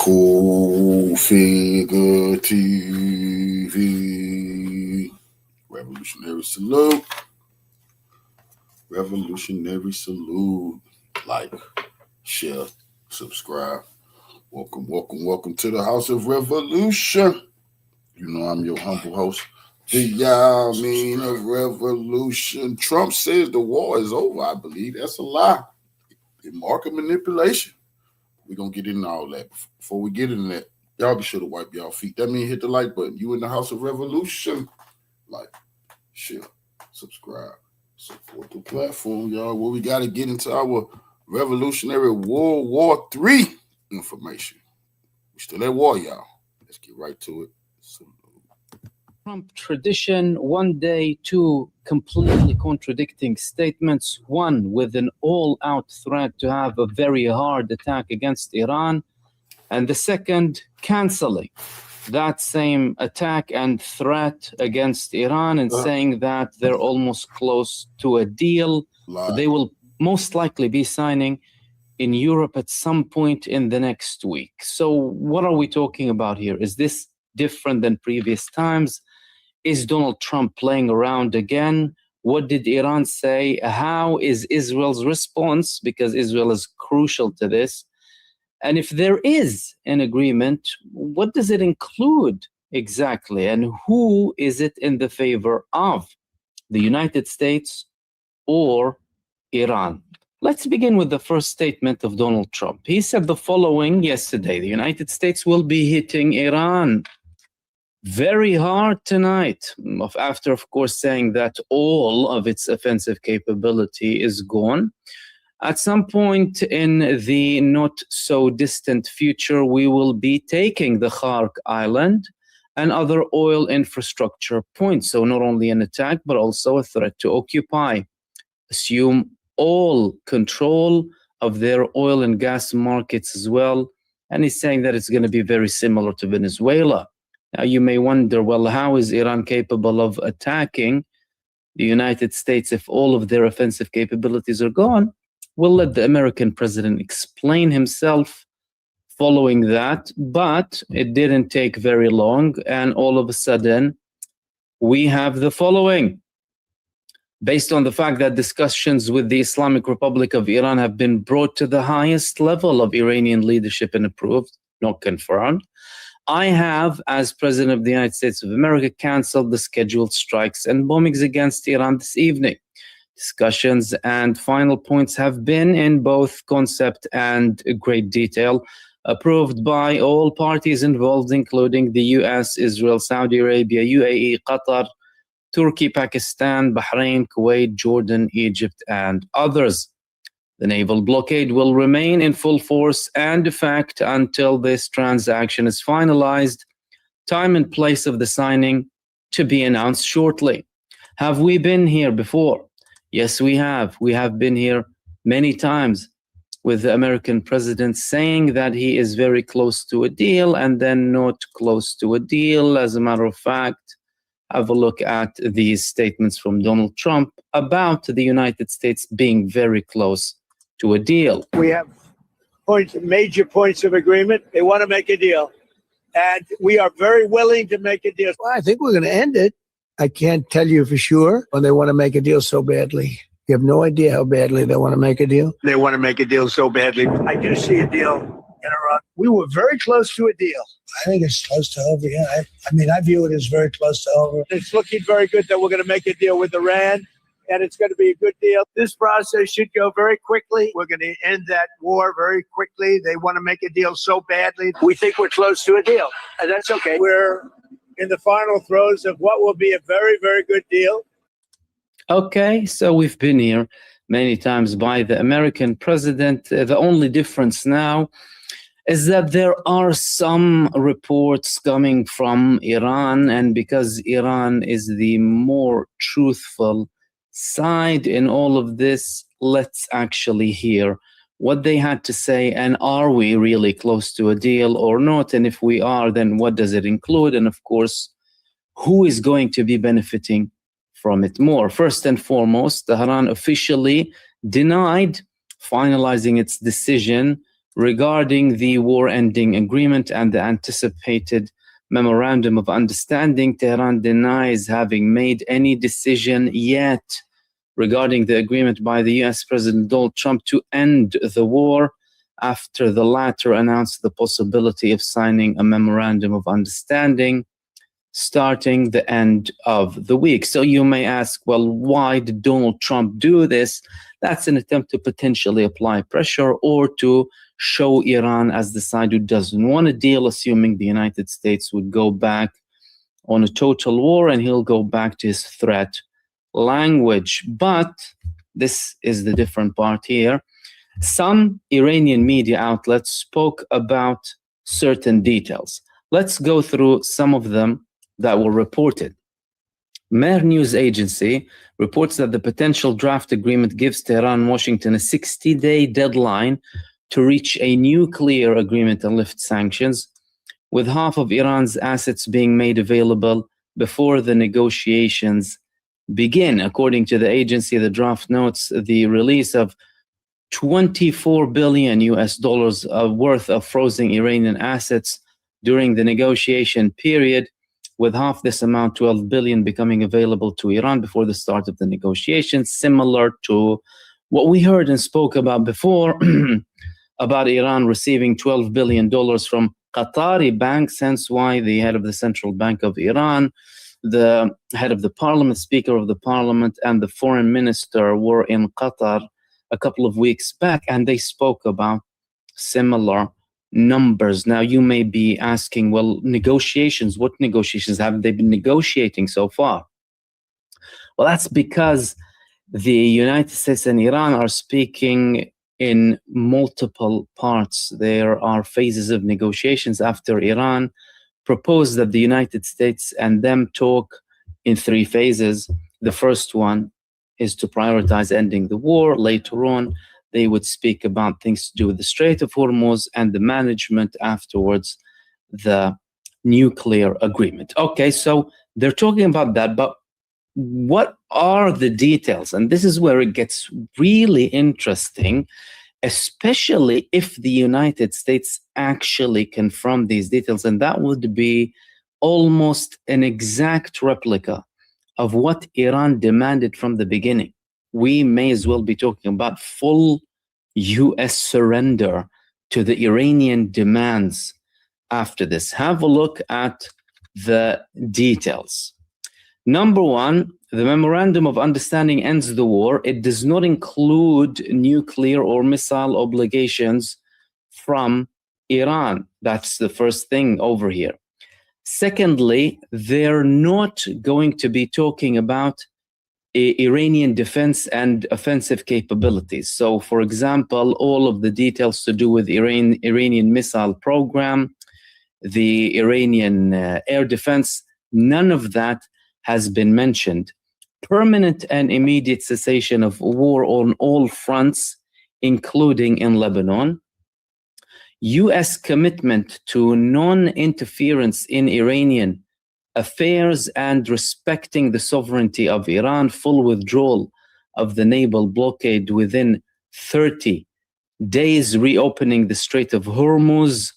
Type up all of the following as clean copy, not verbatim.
Full Figure TV. Revolutionary salute. Revolutionary salute. Like, share, subscribe. Welcome to the House of Revolution. You know I'm your humble host, the Yamin of Revolution. Trump says the war is over. I believe that's a lie. It's market manipulation. We're going to get into all that. Before we get into that, y'all be sure to wipe y'all feet. That means hit the like button. You in the House of Revolution. Like, share, subscribe, support the platform, y'all. Well, we got to get into our Revolutionary World War III information. We're still at war, y'all. Let's get right to it. Trump tradition, one day, two completely contradicting statements. One with an all-out threat to have a very hard attack against Iran, and the second canceling that same attack and threat against Iran and saying that they're almost close to a deal. They will most likely be signing in Europe at some point in the next week. So what are we talking about here? Is this different than previous times? Is Donald Trump playing around again? What did Iran say? How is Israel's response? Because Israel is crucial to this. And if there is an agreement, what does it include exactly? And who is it in the favor of? The United States or Iran? Let's begin with the first statement of Donald Trump. He said the following yesterday: the United States will be hitting Iran very hard tonight, after, of course, saying that all of its offensive capability is gone. At some point in the not-so-distant future, we will be taking the Khark Island and other oil infrastructure points. So not only an attack, but also a threat to occupy. Assume all control of their oil and gas markets as well. And he's saying that it's going to be very similar to Venezuela. Now, you may wonder, well, how is Iran capable of attacking the United States if all of their offensive capabilities are gone? We'll let the American president explain himself following that, but it didn't take very long, and all of a sudden, we have the following. Based on the fact that discussions with the Islamic Republic of Iran have been brought to the highest level of Iranian leadership and approved, not confirmed, I have, as President of the United States of America, canceled the scheduled strikes and bombings against Iran this evening. Discussions and final points have been, in both concept and great detail, approved by all parties involved, including the US, Israel, Saudi Arabia, UAE, Qatar, Turkey, Pakistan, Bahrain, Kuwait, Jordan, Egypt, and others. The naval blockade will remain in full force and effect until this transaction is finalized. Time and place of the signing to be announced shortly. Have we been here before? Yes, we have. We have been here many times with the American president saying that he is very close to a deal and then not close to a deal. As a matter of fact, have a look at these statements from Donald Trump about the United States being very close to a deal. We have major points of agreement. They want to make a deal, and we are very willing to make a deal. Well, I think we're going to end it. I can't tell you for sure when they want to make a deal so badly. You have no idea how badly they want to make a deal. They want to make a deal so badly. I do see a deal in Iran. We were very close to a deal. I think it's close to over, yeah. I mean, I view it as very close to over. It's looking very good that we're going to make a deal with Iran, and it's going to be a good deal. This process should go very quickly. We're going to end that war very quickly. They want to make a deal so badly. We think we're close to a deal, and that's okay. We're in the final throes of what will be a very, very good deal. Okay, so we've been here many times by the American president. The only difference now is that there are some reports coming from Iran, and because Iran is the more truthful side in all of this, let's actually hear what they had to say, and are we really close to a deal or not? And if we are, then what does it include? And of course, who is going to be benefiting from it more? First and foremost, Tehran officially denied finalizing its decision regarding the war-ending agreement and the anticipated memorandum of understanding. Tehran denies having made any decision yet regarding the agreement by the US President Donald Trump to end the war, after the latter announced the possibility of signing a memorandum of understanding starting the end of the week. So you may ask, well, why did Donald Trump do this? That's an attempt to potentially apply pressure or to show Iran as the side who doesn't want a deal, assuming the United States would go back on a total war and he'll go back to his threat language. But this is the different part here. Some Iranian media outlets spoke about certain details. Let's go through some of them that were reported. Mehr News Agency reports that the potential draft agreement gives Tehran and Washington a 60-day deadline to reach a nuclear agreement and lift sanctions, with half of Iran's assets being made available before the negotiations begin. According to the agency, the draft notes the release of $24 billion worth of frozen Iranian assets during the negotiation period, with half this amount, $12 billion, becoming available to Iran before the start of the negotiations, similar to what we heard and spoke about before about Iran receiving $12 billion from Qatari banks, hence why the head of the Central Bank of Iran, the head of the parliament, speaker of the parliament, and the foreign minister were in Qatar a couple of weeks back, and they spoke about similar numbers. Now, you may be asking, well, negotiations, what negotiations have they been negotiating so far? Well, that's because the United States and Iran are speaking in multiple parts. There are phases of negotiations after Iran proposed that the United States and them talk in 3 phases. The first one is to prioritize ending the war. Later on, they would speak about things to do with the Strait of Hormuz and the management afterwards, the nuclear agreement. Okay, so they're talking about that, but what are the details? And this is where it gets really interesting, especially if the United States actually confirm these details, and that would be almost an exact replica of what Iran demanded from the beginning. We may as well be talking about full US surrender to the Iranian demands after this. Have a look at the details. Number one, the memorandum of understanding ends the war. It does not include nuclear or missile obligations from Iran. That's the first thing over here. Secondly, they're not going to be talking about Iranian defense and offensive capabilities. So, for example, all of the details to do with Iranian missile program, the Iranian air defense, none of that has been mentioned. Permanent and immediate cessation of war on all fronts, including in Lebanon. US commitment to non-interference in Iranian affairs and respecting the sovereignty of Iran, full withdrawal of the naval blockade within 30 days, reopening the Strait of Hormuz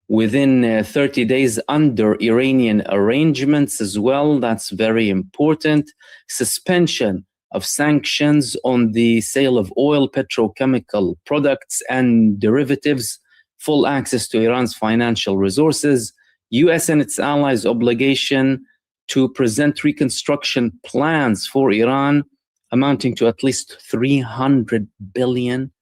within 30 days under Iranian arrangements as well. That's very important. Suspension of sanctions on the sale of oil, petrochemical products, and derivatives. Full access to Iran's financial resources. US and its allies' obligation to present reconstruction plans for Iran amounting to at least $300 billion.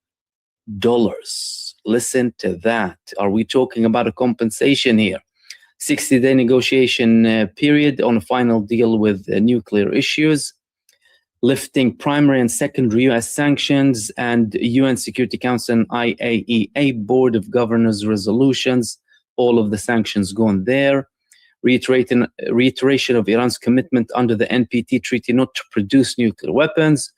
Listen to that. Are we talking about a compensation here? 60-day negotiation period on a final deal with nuclear issues. Lifting primary and secondary US sanctions and UN Security Council and IAEA Board of Governors resolutions. All of the sanctions gone there. Reiteration of Iran's commitment under the NPT treaty not to produce nuclear weapons.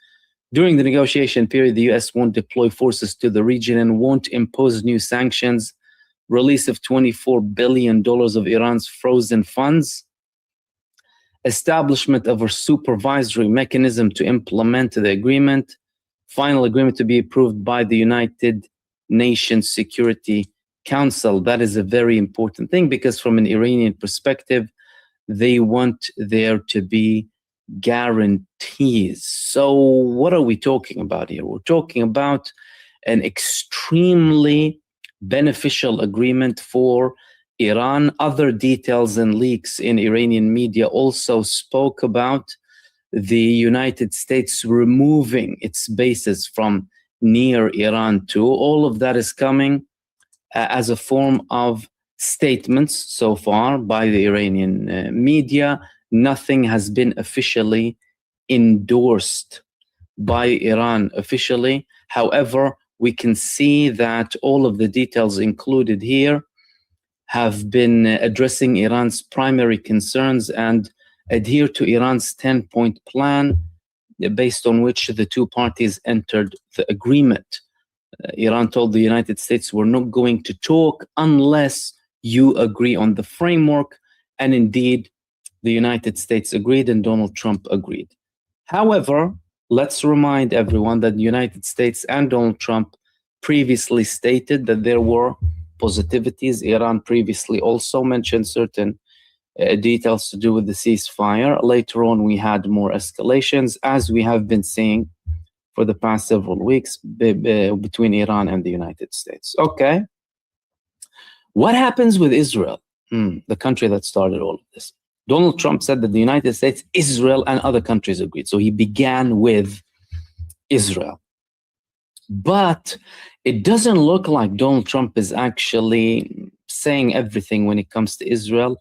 During the negotiation period, the US won't deploy forces to the region and won't impose new sanctions. Release of $24 billion of Iran's frozen funds. Establishment of a supervisory mechanism to implement the agreement. Final agreement to be approved by the United Nations Security Council. That is a very important thing because from an Iranian perspective, they want there to be guarantees. So what are we talking about here? We're talking about an extremely beneficial agreement for Iran. Other details and leaks in Iranian media also spoke about the United States removing its bases from near Iran too. All of that is coming as a form of statements so far by the Iranian media. Nothing has been officially endorsed by Iran officially. However, we can see that all of the details included here have been addressing Iran's primary concerns and adhere to Iran's 10-point plan based on which the two parties entered the agreement. Iran told the United States, we're not going to talk unless you agree on the framework. And indeed, the United States agreed and Donald Trump agreed. However, let's remind everyone that the United States and Donald Trump previously stated that there were positivities. Iran previously also mentioned certain details to do with the ceasefire. Later on, we had more escalations, as we have been seeing for the past several weeks between Iran and the United States. Okay. What happens with Israel, the country that started all of this? Donald Trump said that the United States, Israel, and other countries agreed. So he began with Israel. But it doesn't look like Donald Trump is actually saying everything when it comes to Israel,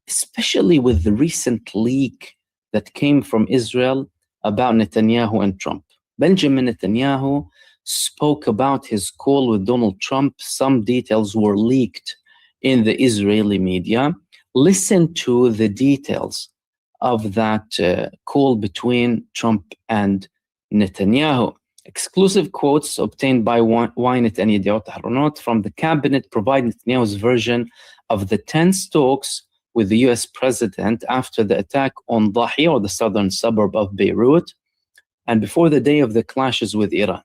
especially with the recent leak that came from Israel about Netanyahu and Trump. Benjamin Netanyahu spoke about his call with Donald Trump. Some details were leaked in the Israeli media. Listen to the details of that call between Trump and Netanyahu. Exclusive quotes obtained by Ynet and Yediot Ahronot from the cabinet provide Netanyahu's version of the tense talks with the US president after the attack on Dahi, or the southern suburb of Beirut, and before the day of the clashes with Iran.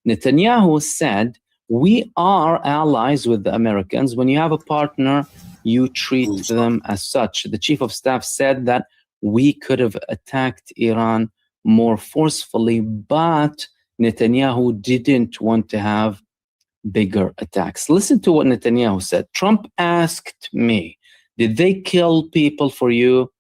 Netanyahu said, we are allies with the Americans. When you have a partner, you treat them as such. The chief of staff said that we could have attacked Iran more forcefully, but Netanyahu didn't want to have bigger attacks. Listen to what Netanyahu said. Trump asked me, did they kill people for you?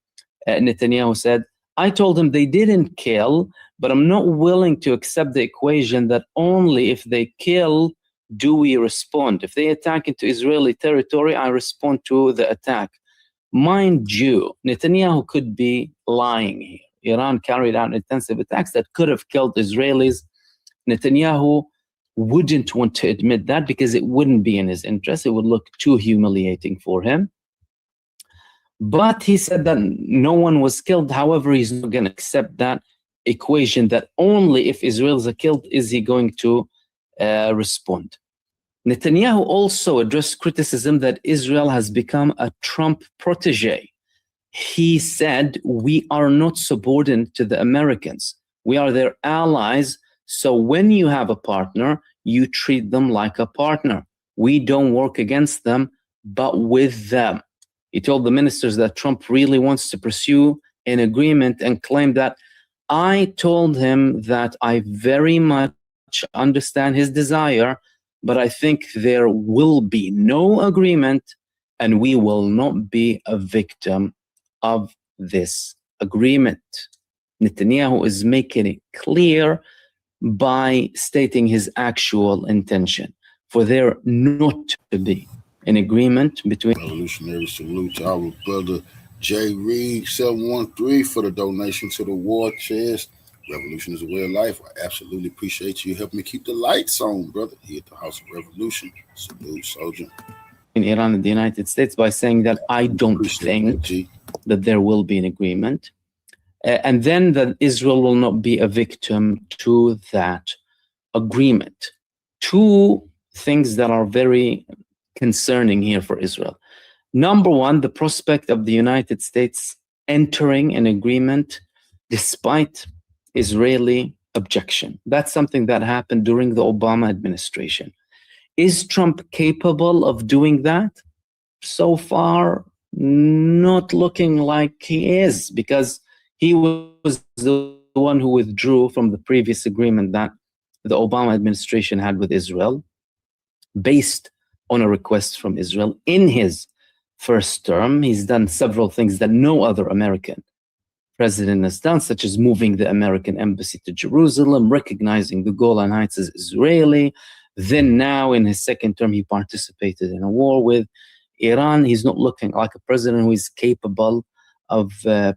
Netanyahu said, I told him they didn't kill, but I'm not willing to accept the equation that only if they kill do we respond. If they attack into Israeli territory, I respond to the attack. Mind you, Netanyahu could be lying here. Iran carried out intensive attacks that could have killed Israelis. Netanyahu wouldn't want to admit that because it wouldn't be in his interest. It would look too humiliating for him. But he said that no one was killed. However, he's not going to accept that equation that only if Israelis are killed is he going to respond. Netanyahu also addressed criticism that Israel has become a Trump protege. He said, we are not subordinate to the Americans. We are their allies. So when you have a partner, you treat them like a partner. We don't work against them, but with them. He told the ministers that Trump really wants to pursue an agreement and claimed that I told him that I very much understand his desire, but I think there will be no agreement and we will not be a victim of this agreement. Netanyahu is making it clear by stating his actual intention for there not to be an agreement between. Revolutionary salute to our brother Jay Reed 713 for the donation to the war chest. Revolution is a way of life. I absolutely appreciate you helping me keep the lights on, brother, here at the House of Revolution. Salute, soldier. In Iran and the United States by saying that I don't think that there will be an agreement. And then that Israel will not be a victim to that agreement. Two things that are very concerning here for Israel. Number one, the prospect of the United States entering an agreement despite Israeli objection. That's something that happened during the Obama administration. Is Trump capable of doing that? So far, not looking like he is, because he was the one who withdrew from the previous agreement that the Obama administration had with Israel, based on a request from Israel. In his first term, he's done several things that no other American president has done, such as moving the American embassy to Jerusalem, recognizing the Golan Heights as Israeli. Then now, in his second term, he participated in a war with Iran. He's not looking like a president who is capable of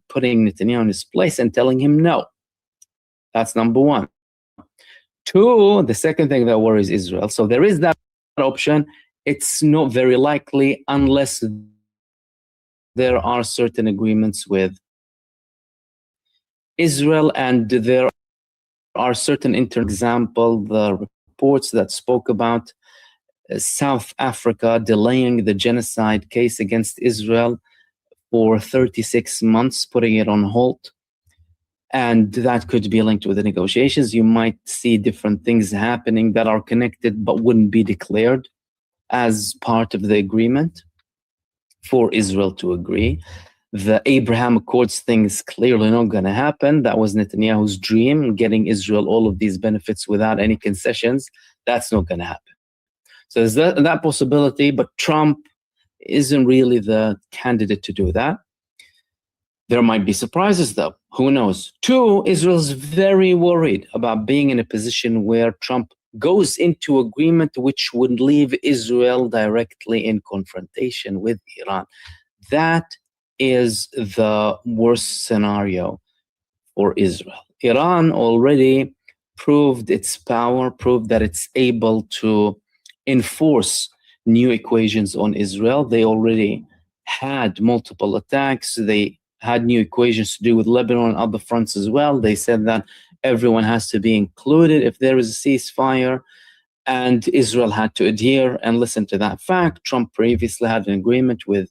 putting Netanyahu in his place and telling him no. That's number one. Two, the second thing that worries Israel. So there is that option. It's not very likely unless there are certain agreements with Israel, and there are certain example, the reports that spoke about South Africa delaying the genocide case against Israel for 36 months, putting it on hold. And that could be linked with the negotiations. You might see different things happening that are connected but wouldn't be declared as part of the agreement for Israel to agree. The Abraham Accords thing is clearly not going to happen. That was Netanyahu's dream, getting Israel all of these benefits without any concessions. That's not going to happen. So there's that possibility, but Trump isn't really the candidate to do that. There might be surprises, though. Who knows? Two, Israel's very worried about being in a position where Trump goes into agreement which would leave Israel directly in confrontation with Iran. That is the worst scenario for Israel. Iran already proved its power, proved that it's able to enforce new equations on Israel. They already had multiple attacks. They had new equations to do with Lebanon and other fronts as well. They said that everyone has to be included if there is a ceasefire, and Israel had to adhere and listen to that fact. Trump previously had an agreement with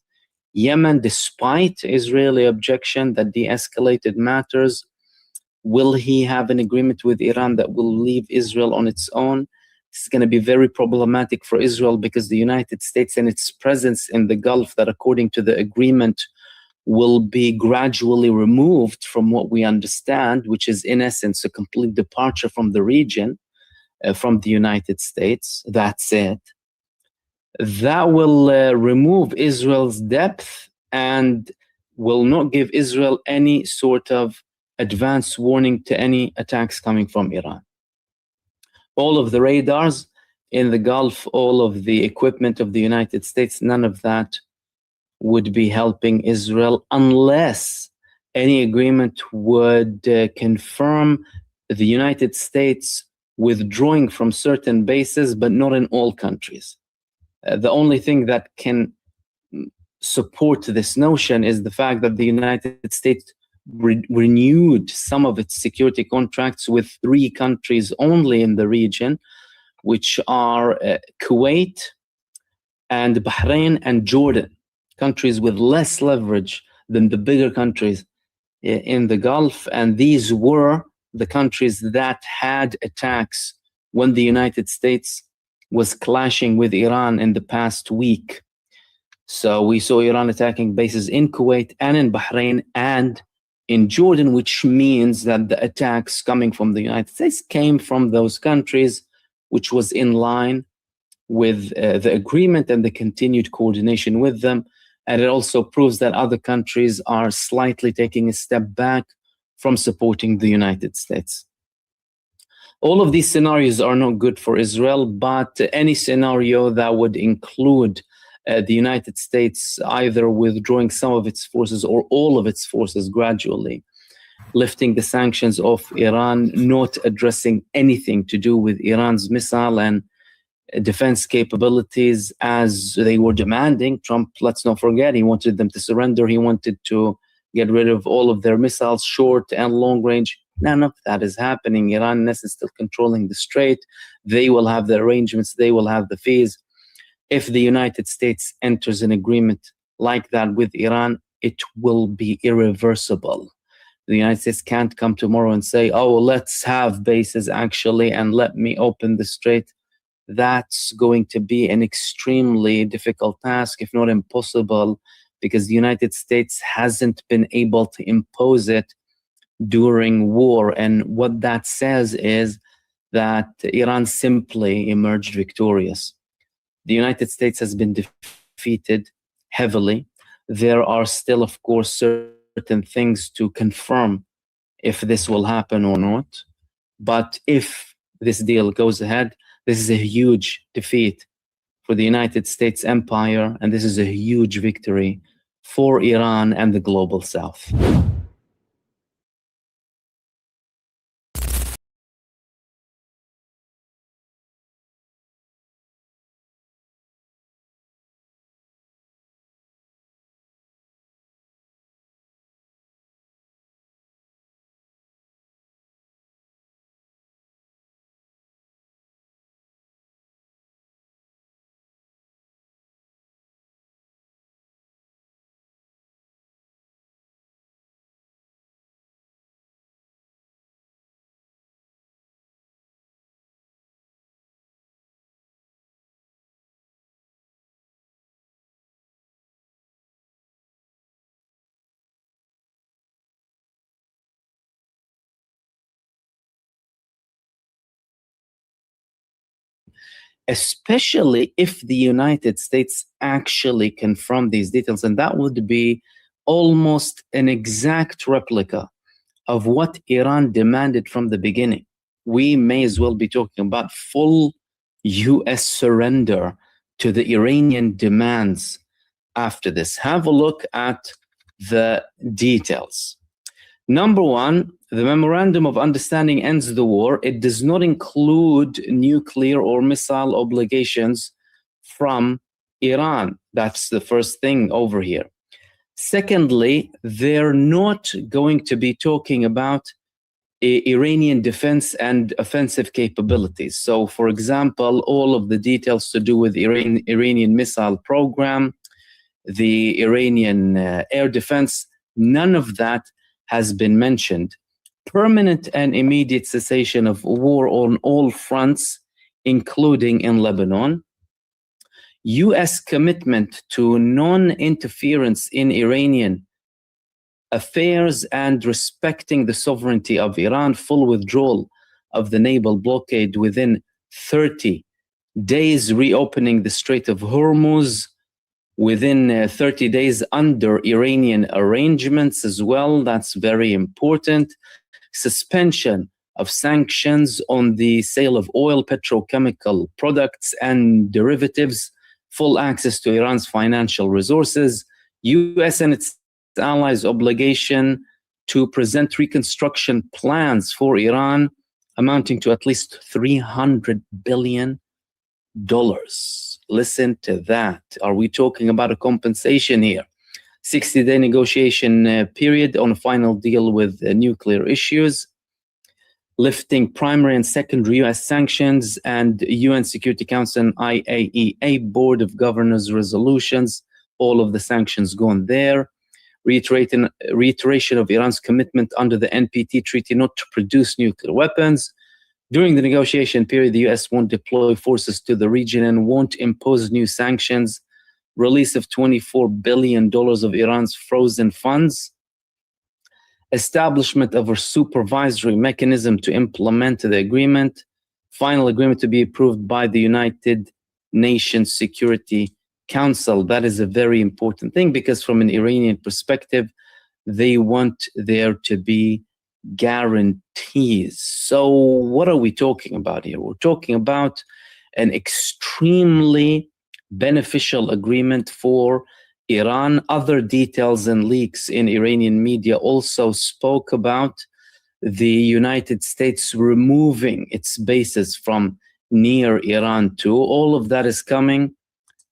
Yemen, despite Israeli objection, that de-escalated matters. Will he have an agreement with Iran that will leave Israel on its own? This is going to be very problematic for Israel, because the United States and its presence in the Gulf, that according to the agreement will be gradually removed from what we understand, which is in essence a complete departure from the region, from the United States. That's it. That will remove Israel's depth and will not give Israel any sort of advance warning to any attacks coming from Iran. All of the radars in the Gulf, all of the equipment of the United States, none of that would be helping Israel unless any agreement would confirm the United States withdrawing from certain bases, but not in all countries. The only thing that can support this notion is the fact that the United States renewed some of its security contracts with 3 countries only in the region, which are Kuwait and Bahrain and Jordan, countries with less leverage than the bigger countries in the Gulf. And these were the countries that had attacks when the United States was clashing with Iran in the past week. So we saw Iran attacking bases in Kuwait and in Bahrain and in Jordan, which means that the attacks coming from the United States came from those countries, which was in line with the agreement and the continued coordination with them. And it also proves that other countries are slightly taking a step back from supporting the United States. All of these scenarios are not good for Israel, but any scenario that would include the United States either withdrawing some of its forces or all of its forces gradually, lifting the sanctions off Iran, not addressing anything to do with Iran's missile and defense capabilities as they were demanding. Trump, let's not forget, he wanted them to surrender. He wanted to get rid of all of their missiles, short and long range. None of that is happening. Iran, in essence, still controlling the strait. They will have the arrangements. They will have the fees. If the United States enters an agreement like that with Iran, it will be irreversible. The United States can't come tomorrow and say, oh, let's have bases actually, and let me open the strait. that's going to be an extremely difficult task, if not impossible, because the United States hasn't been able to impose it during war. And what that says is that Iran simply emerged victorious. The United States has been defeated heavily. There are still, of course, certain things to confirm if this will happen or not. But if this deal goes ahead, this is a huge defeat for the United States empire, and this is a huge victory for Iran and the global South. Especially if the United States actually confirm these details, and that would be almost an exact replica of what Iran demanded from the beginning. We may as well be talking about full US surrender to the Iranian demands after this. Have a look at the details. Number one, the Memorandum of Understanding ends the war. It does not include nuclear or missile obligations from Iran. That's the first thing over here. Secondly, they're not going to be talking about Iranian defense and offensive capabilities. So, for example, all of the details to do with Iranian missile program, the Iranian air defense, none of that has been mentioned. Permanent and immediate cessation of war on all fronts, including in Lebanon. US commitment to non-interference in Iranian affairs and respecting the sovereignty of Iran, full withdrawal of the naval blockade within 30 days, reopening the Strait of Hormuz within 30 days under Iranian arrangements as well. That's very important. Suspension of sanctions on the sale of oil, petrochemical products, and derivatives, full access to Iran's financial resources, US and its allies' obligation to present reconstruction plans for Iran amounting to at least $300 billion. Listen to that. Are we talking about a compensation here? 60-day negotiation period on a final deal with nuclear issues, lifting primary and secondary US sanctions, and UN Security Council and IAEA Board of Governors resolutions, all of the sanctions gone there. Reiteration of Iran's commitment under the NPT treaty not to produce nuclear weapons. During the negotiation period, the US won't deploy forces to the region and won't impose new sanctions. Release of $24 billion of Iran's frozen funds. Establishment of a supervisory mechanism to implement the agreement. Final agreement to be approved by the United Nations Security Council. That is a very important thing because from an Iranian perspective, they want there to be guarantees. So what are we talking about here? We're talking about an extremely beneficial agreement for Iran. Other details and leaks in Iranian media also spoke about the United States removing its bases from near Iran too. All of that is coming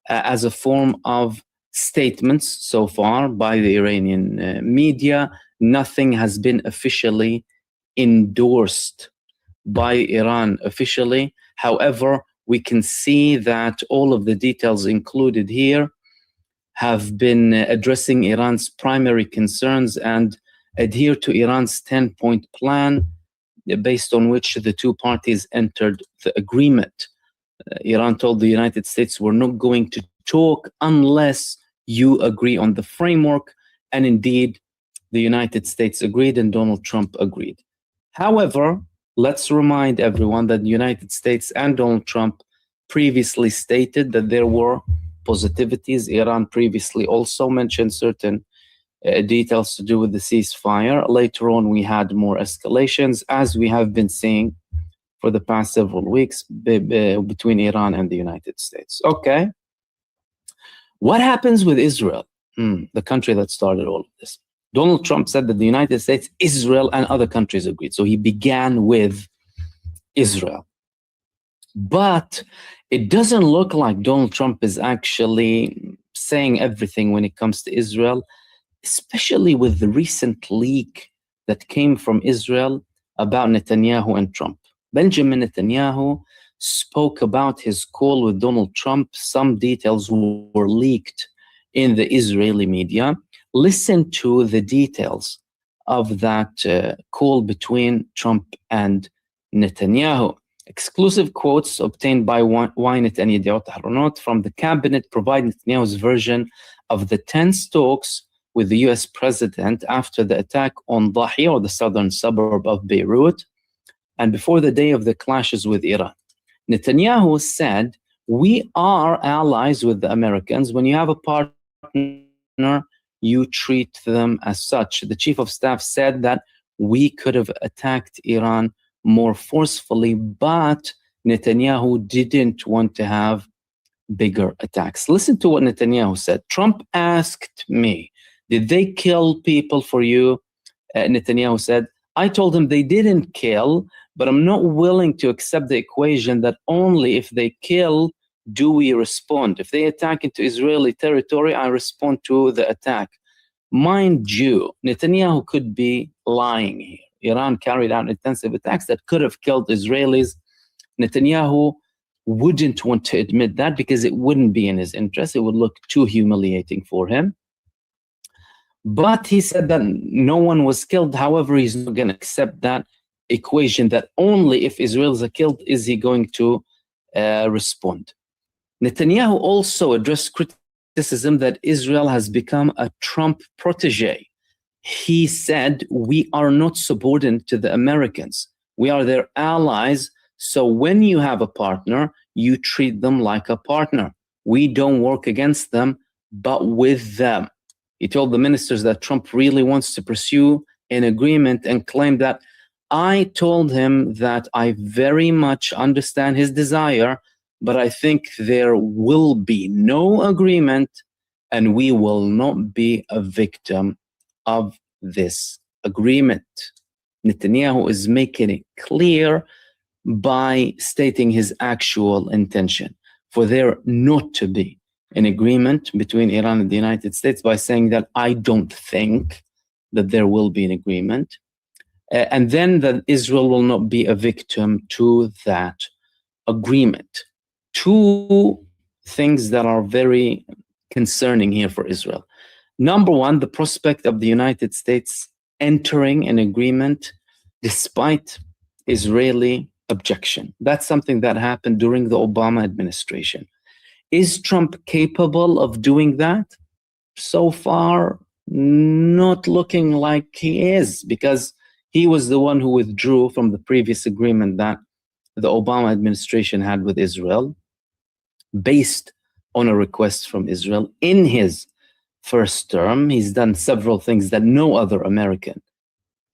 as a form of statements so far by the Iranian media. Nothing has been officially endorsed by Iran officially. However, we can see that all of the details included here have been addressing Iran's primary concerns and adhere to Iran's 10-point plan based on which the two parties entered the agreement. Iran told the United States, we're not going to talk unless you agree on the framework. And indeed, the United States agreed and Donald Trump agreed. However, let's remind everyone that the United States and Donald Trump previously stated that there were positivities. Iran previously also mentioned certain details to do with the ceasefire. Later on, we had more escalations, as we have been seeing for the past several weeks between Iran and the United States. Okay. What happens with Israel, the country that started all of this? Donald Trump said that the United States, Israel, and other countries agreed. So he began with Israel. But it doesn't look like Donald Trump is actually saying everything when it comes to Israel, especially with the recent leak that came from Israel about Netanyahu and Trump. Benjamin Netanyahu spoke about his call with Donald Trump. Some details were leaked in the Israeli media. Listen to the details of that call between Trump and Netanyahu. Exclusive quotes obtained by Ynet and Yediot Ahronot from the cabinet provide Netanyahu's version of the tense talks with the US president after the attack on Dahiya, or the southern suburb of Beirut, and before the day of the clashes with Iran. Netanyahu said, we are allies with the Americans. When you have a partner, you treat them as such. The chief of staff said that we could have attacked Iran more forcefully, but Netanyahu didn't want to have bigger attacks. Listen to what Netanyahu said. Trump asked me, did they kill people for you? Netanyahu said, I told him they didn't kill, but I'm not willing to accept the equation that only if they kill do we respond. If they attack into Israeli territory, I respond to the attack. Mind you, Netanyahu could be lying here. Iran carried out intensive attacks that could have killed Israelis. Netanyahu wouldn't want to admit that because it wouldn't be in his interest. It would look too humiliating for him. But he said that no one was killed. However, he's not going to accept that equation that only if Israelis are killed is he going to respond. Netanyahu also addressed criticism that Israel has become a Trump protege. He said, we are not subordinate to the Americans. We are their allies. So when you have a partner, you treat them like a partner. We don't work against them, but with them. He told the ministers that Trump really wants to pursue an agreement and claimed that I told him that I very much understand his desire, but I think there will be no agreement and we will not be a victim of this agreement. Netanyahu is making it clear by stating his actual intention for there not to be an agreement between Iran and the United States, by saying that I don't think that there will be an agreement, and then that Israel will not be a victim to that agreement. Two things that are very concerning here for Israel. Number one, the prospect of the United States entering an agreement despite Israeli objection. That's something that happened during the Obama administration. Is Trump capable of doing that? So far, not looking like he is, because he was the one who withdrew from the previous agreement that the Obama administration had with Israel, based on a request from Israel. In his first term, he's done several things that no other American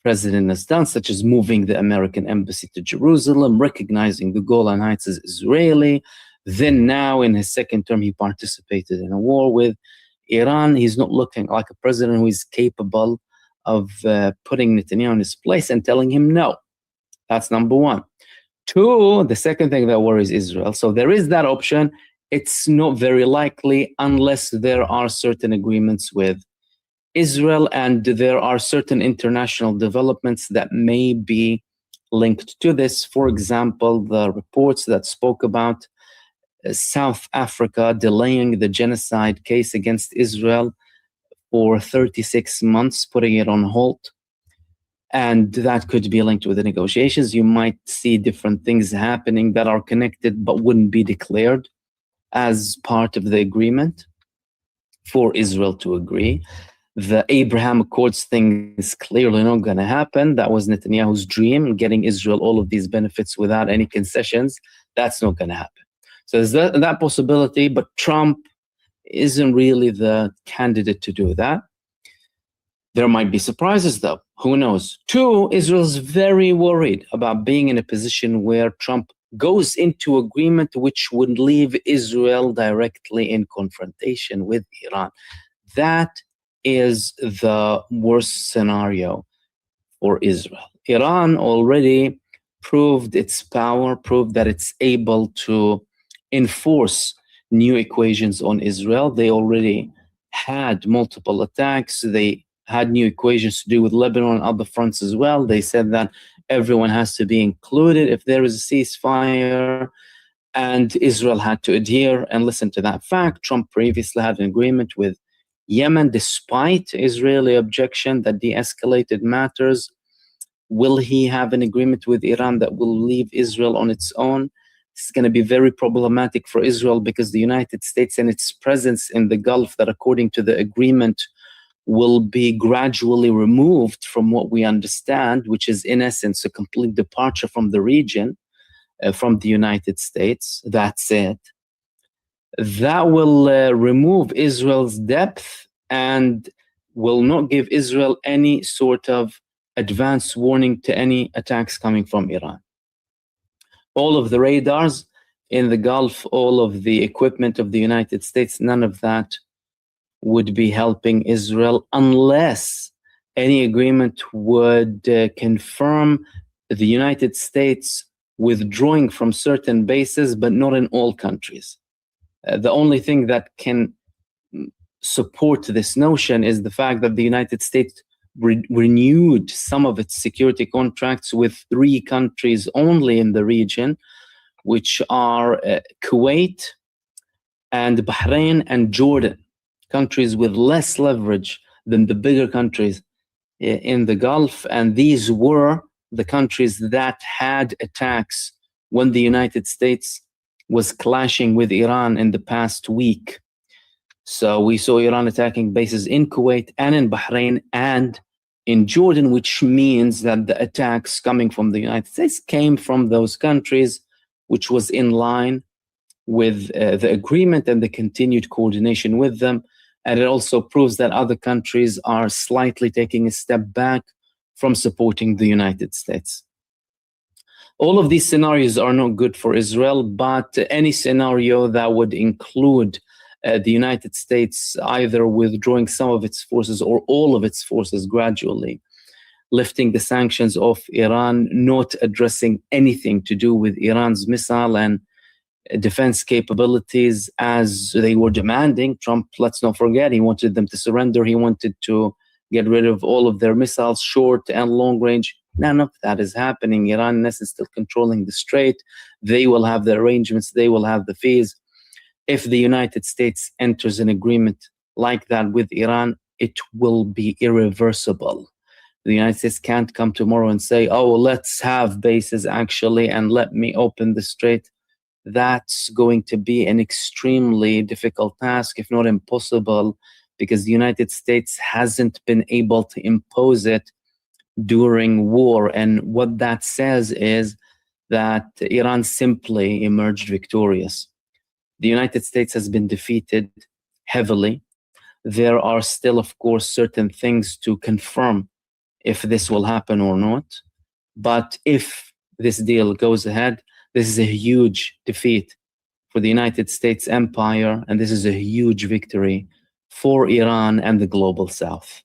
president has done, such as moving the American embassy to Jerusalem, recognizing the Golan Heights as Israeli. Then now in his second term, he participated in a war with Iran. He's not looking like a president who is capable of putting Netanyahu in his place and telling him no. That's number one. Two, the second thing that worries Israel. So there is that option. It's not very likely unless there are certain agreements with Israel and there are certain international developments that may be linked to this. For example, the reports that spoke about South Africa delaying the genocide case against Israel for 36 months, putting it on hold. And that could be linked with the negotiations. You might see different things happening that are connected but wouldn't be declared as part of the agreement for Israel to agree. The Abraham Accords thing is clearly not going to happen. That was Netanyahu's dream, getting Israel all of these benefits without any concessions. That's not going to happen. So there's that possibility, but Trump isn't really the candidate to do that. There might be surprises, though. Who knows? Two, Israel's very worried about being in a position where Trump goes into agreement which would leave Israel directly in confrontation with Iran. That is the worst scenario for Israel. Iran already proved its power, proved that it's able to enforce new equations on Israel. They already had multiple attacks. They had new equations to do with Lebanon and other fronts as well. They said that everyone has to be included if there is a ceasefire, and Israel had to adhere and listen to that fact. Trump previously had an agreement with Yemen, despite Israeli objection that de-escalated matters. Will he have an agreement with Iran that will leave Israel on its own? This is going to be very problematic for Israel because the United States and its presence in the Gulf, that according to the agreement will be gradually removed from what we understand, which is in essence a complete departure from the region, from the United States. That's it. That will remove Israel's depth and will not give Israel any sort of advance warning to any attacks coming from Iran. All of the radars in the Gulf, all of the equipment of the United States, none of that would be helping Israel unless any agreement would confirm the United States withdrawing from certain bases, but not in all countries. The only thing that can support this notion is the fact that the United States renewed some of its security contracts with 3 countries only in the region, which are Kuwait and Bahrain and Jordan, countries with less leverage than the bigger countries in the Gulf. And these were the countries that had attacks when the United States was clashing with Iran in the past week. So we saw Iran attacking bases in Kuwait and in Bahrain and in Jordan, which means that the attacks coming from the United States came from those countries, which was in line with the agreement and the continued coordination with them. And it also proves that other countries are slightly taking a step back from supporting the United States. All of these scenarios are not good for Israel, but any scenario that would include the United States either withdrawing some of its forces or all of its forces gradually, lifting the sanctions off Iran, not addressing anything to do with Iran's missile and defense capabilities as they were demanding. Trump, let's not forget, he wanted them to surrender. He wanted to get rid of all of their missiles, short and long range. None of that is happening. Iran is still controlling the strait. They will have the arrangements. They will have the fees. If the United States enters an agreement like that with Iran, it will be irreversible. The United States can't come tomorrow and say, oh, let's have bases actually and let me open the strait. That's going to be an extremely difficult task, if not impossible, because the United States hasn't been able to impose it during war. And what that says is that Iran simply emerged victorious. The United States has been defeated heavily. There are still, of course, certain things to confirm if this will happen or not. But if this deal goes ahead, this is a huge defeat for the United States empire, and this is a huge victory for Iran and the global South.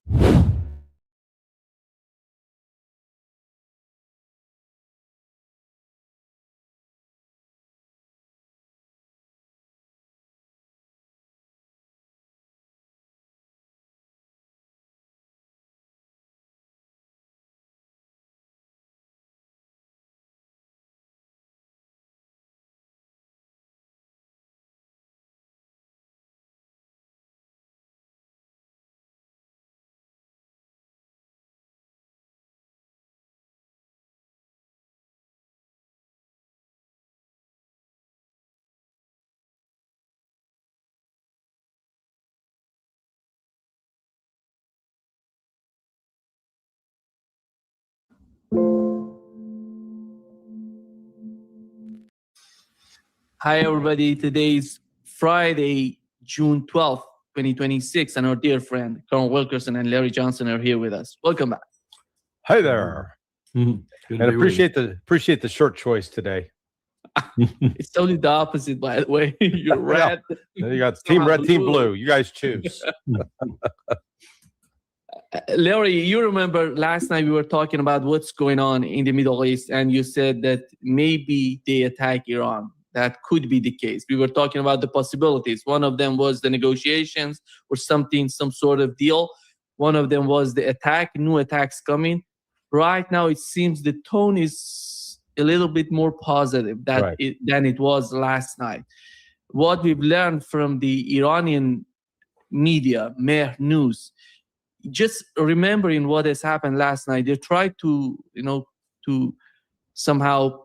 Hi, everybody. Today's Friday, June 12th, 2026, and our dear friend, Colonel Wilkerson and Larry Johnson are here with us. Welcome back. Hi there. Good to And be with you. appreciate the short choice today. It's totally the opposite, by the way. You're red. You got team red, team blue. You guys choose. Larry, you remember last night we were talking about what's going on in the Middle East, and you said that maybe they attack Iran. That could be the case. We were talking about the possibilities. One of them was the negotiations or something, some sort of deal. One of them was the attack, new attacks coming. Right now, it seems the tone is a little bit more positive than it was last night. What we've learned from the Iranian media, Mehr News, just remembering what has happened last night, they tried to somehow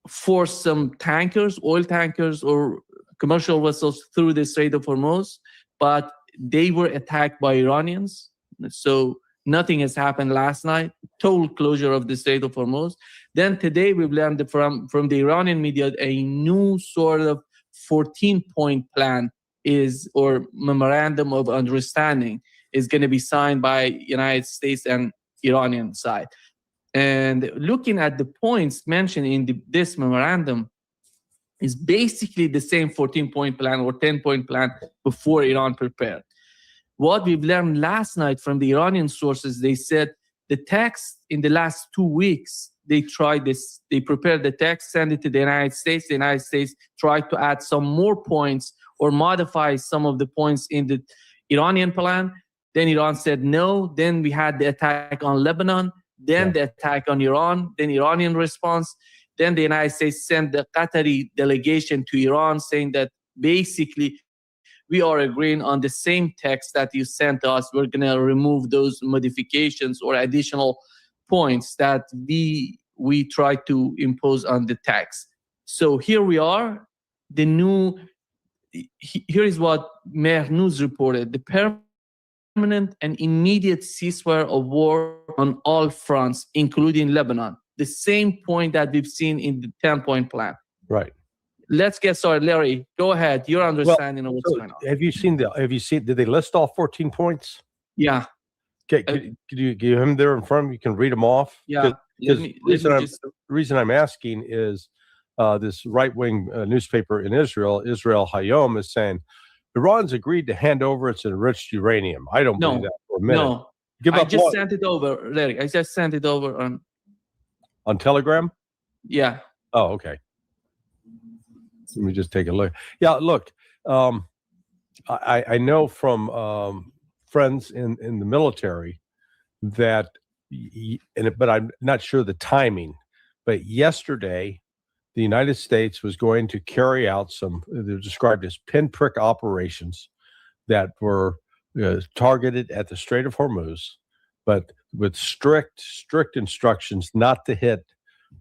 force some tankers, oil tankers or commercial vessels through the Strait of Hormuz, but they were attacked by Iranians. So nothing has happened last night, total closure of the Strait of Hormuz. Then today we've learned from the Iranian media a new sort of 14-point plan or memorandum of understanding is going to be signed by United States and Iranian side. And looking at the points mentioned in this memorandum is basically the same 14-point plan or 10-point plan before Iran prepared. What we've learned last night from the Iranian sources, they said the text in the last 2 weeks, they tried this, they prepared the text, sent it to the United States. The United States tried to add some more points or modify some of the points in the Iranian plan. Then Iran said no. Then we had the attack on Lebanon, then the attack on Iran, then Iranian response. Then the United States sent the Qatari delegation to Iran saying that basically we are agreeing on the same text that you sent us. We're going to remove those modifications or additional points that we tried to impose on the text. So here we are. Here is what Mehr News reported. The permanent and immediate ceasefire of war on all fronts, including Lebanon. The same point that we've seen in the 10-point plan. Right. Let's get started. Larry, go ahead. Your understanding of what's going on. Have you seen, did they list all 14 points? Yeah. Okay. Could you give him there in front of you? You can read them off. Yeah. The reason I'm asking is this right-wing newspaper in Israel Hayom, is saying Iran's agreed to hand over its enriched uranium. I don't believe that for a minute. No. I just sent it over, Larry. I just sent it over on Telegram? Yeah. Oh, okay. Let me just take a look. Yeah, look, I know from friends in the military that, but I'm not sure the timing, but yesterday, the United States was going to carry out they're described as pinprick operations that were targeted at the Strait of Hormuz, but with strict instructions not to hit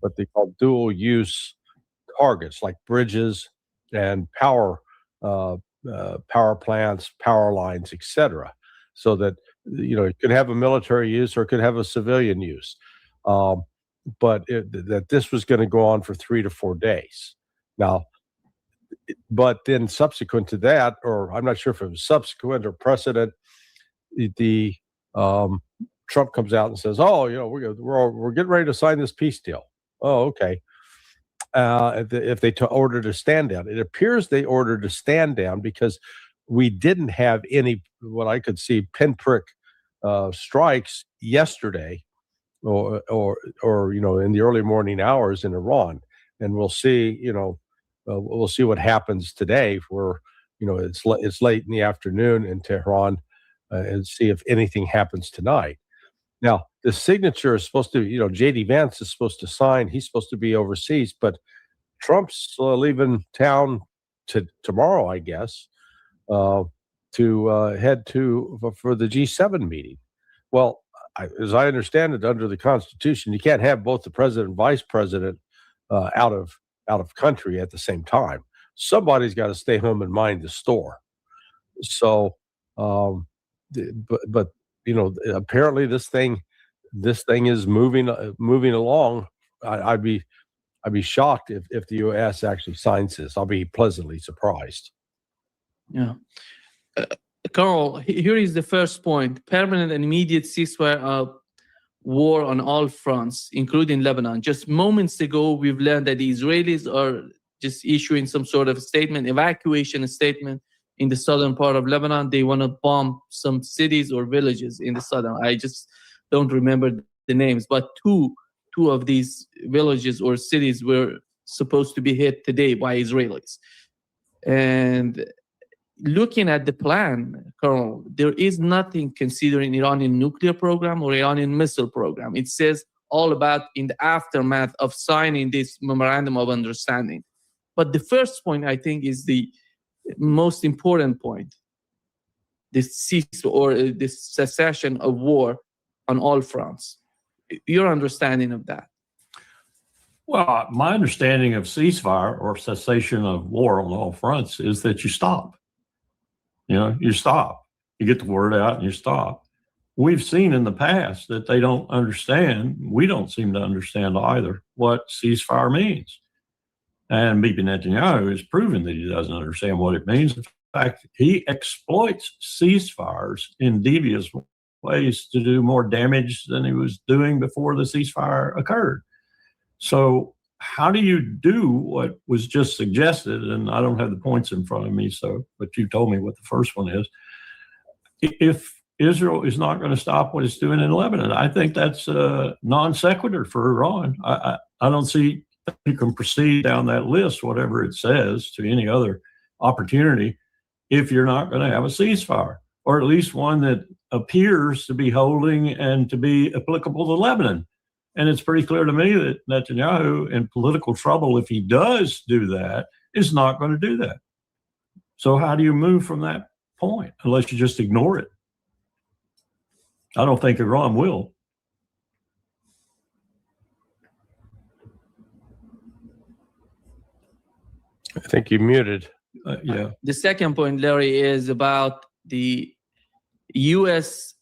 what they call dual use targets like bridges and power plants, power lines, etc. So that it could have a military use or it could have a civilian use. But that this was going to go on for 3 to 4 days. Now, but then subsequent to that, or I'm not sure if it was subsequent or precedent, the Trump comes out and says, "Oh, we're getting ready to sign this peace deal." Oh, okay. If they ordered a stand down, it appears they ordered a stand down because we didn't have any, what I could see, pinprick strikes yesterday. Or in the early morning hours in Iran, and we'll see what happens today. Where it's late in the afternoon in Tehran, and see if anything happens tonight. Now the signature is supposed to, J.D. Vance is supposed to sign. He's supposed to be overseas, but Trump's leaving town tomorrow, I guess, to head for the G7 meeting. Well, as I understand it, under the Constitution, you can't have both the president and vice president out of country at the same time. Somebody's got to stay home and mind the store. So, but apparently this thing, this thing is moving along. I'd be shocked if the U.S. actually signs this. I'll be pleasantly surprised. Yeah. Carl, here is the first point. Permanent and immediate ceasefire of war on all fronts, including Lebanon. Just moments ago, we've learned that the Israelis are just issuing some sort of statement, evacuation statement in the southern part of Lebanon. They want to bomb some cities or villages in the southern. I just don't remember the names, but two of these villages or cities were supposed to be hit today by Israelis. And looking at the plan, Colonel, there is nothing considering Iranian nuclear program or Iranian missile program. It says all about in the aftermath of signing this memorandum of understanding. But the first point, I think, is the most important point: the cease or the cessation of war on all fronts. Your understanding of that? Well, my understanding of ceasefire or cessation of war on all fronts is that you stop. You stop. You get the word out and you stop. We've seen in the past that they don't understand. We don't seem to understand either what ceasefire means. And Bibi Netanyahu has proven that he doesn't understand what it means. In fact, he exploits ceasefires in devious ways to do more damage than he was doing before the ceasefire occurred. So how do you do what was just suggested? And I don't have the points in front of me, but you told me what the first one is. If Israel is not going to stop what it's doing in Lebanon, I think that's a non sequitur for Iran. I don't see you can proceed down that list, whatever it says, to any other opportunity if you're not going to have a ceasefire, or at least one that appears to be holding and to be applicable to Lebanon. And it's pretty clear to me that Netanyahu, in political trouble, if he does do that, is not going to do that. So how do you move from that point unless you just ignore it? I don't think Iran will. I think you muted. Yeah. The second point, Larry, is about the U.S.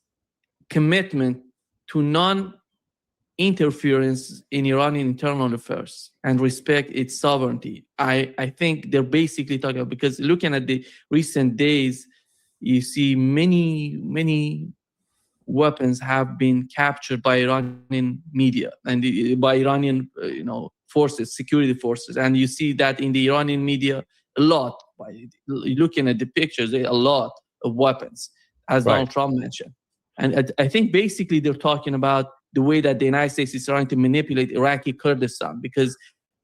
commitment to non-interference in Iranian internal affairs and respect its sovereignty. I think they're basically talking about, because looking at the recent days, you see many weapons have been captured by Iranian media and by Iranian forces, security forces. And you see that in the Iranian media a lot. By looking at the pictures, a lot of weapons, as Right. Donald Trump mentioned. And I think basically they're talking about the way that the United States is trying to manipulate Iraqi Kurdistan, because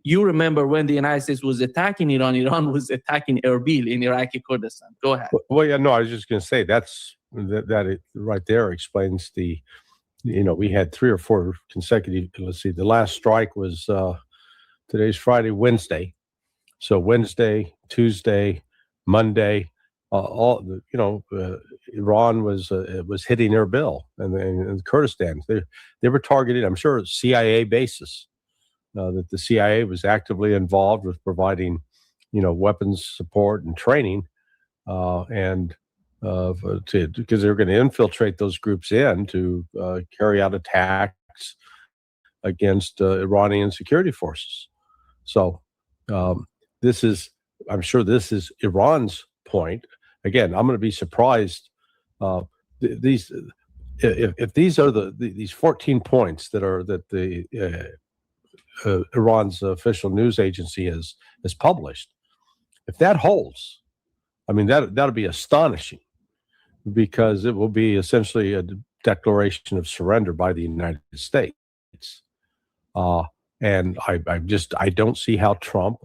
you remember when the United States was attacking Iran was attacking Erbil in Iraqi Kurdistan. Go ahead. Well, yeah, no, I was just going to say that it right there explains the, we had 3 or 4 consecutive. Let's see, the last strike was today's Friday, Wednesday. So Wednesday, Tuesday, Monday, Iran was hitting Erbil and Kurdistan. They were targeted, I'm sure, CIA bases. That the CIA was actively involved with providing, weapons support and training, because they're going to infiltrate those groups in to carry out attacks against Iranian security forces. So I'm sure this is Iran's point. Again, I'm going to be surprised if these are these 14 points that the Iran's official news agency has published. If that holds, I mean, that'll be astonishing, because it will be essentially a declaration of surrender by the United States. And I don't see how Trump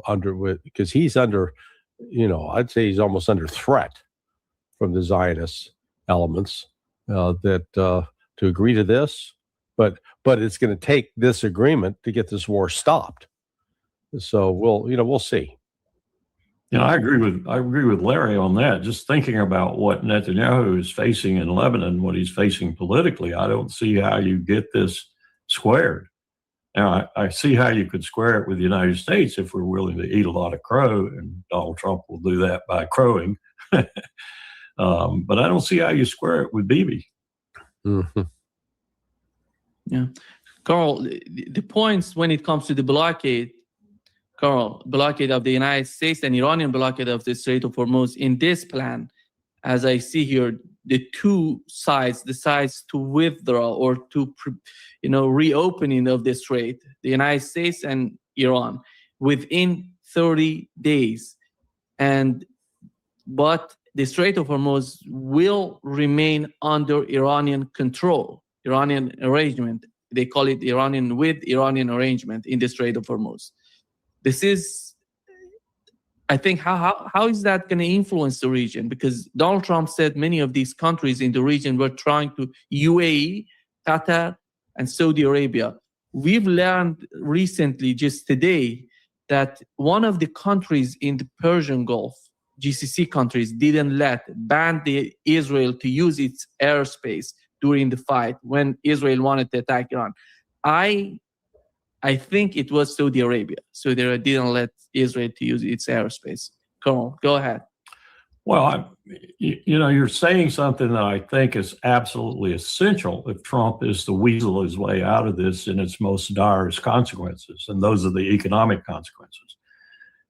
because he's under, I'd say he's almost under threat from the Zionist elements to agree to this. But it's going to take this agreement to get this war stopped. So we'll see. I agree with Larry on that. Just thinking about what Netanyahu is facing in Lebanon, what he's facing politically, I don't see how you get this squared. Now, I see how you could square it with the United States if we're willing to eat a lot of crow, and Donald Trump will do that by crowing. But I don't see how you square it with Bibi. Mm-hmm. Yeah. Carl, the points when it comes to the blockade, blockade of the United States and Iranian blockade of the Strait of Hormuz in this plan, as I see here, the two sides, the sides to withdraw or to, reopening of the strait, the United States and Iran, within 30 days. But the Strait of Hormuz will remain under Iranian control, Iranian arrangement. They call it Iranian arrangement in the Strait of Hormuz. This is, I think, how is that going to influence the region? Because Donald Trump said many of these countries in the region were trying to, UAE, Qatar, and Saudi Arabia. We've learned recently, just today, that one of the countries in the Persian Gulf, GCC countries, banned Israel to use its airspace during the fight when Israel wanted to attack Iran. I think it was Saudi Arabia. Saudi Arabia didn't let Israel to use its airspace. Colonel, go ahead. Well, you're saying something that I think is absolutely essential if Trump is to weasel his way out of this in its most direst consequences, and those are the economic consequences.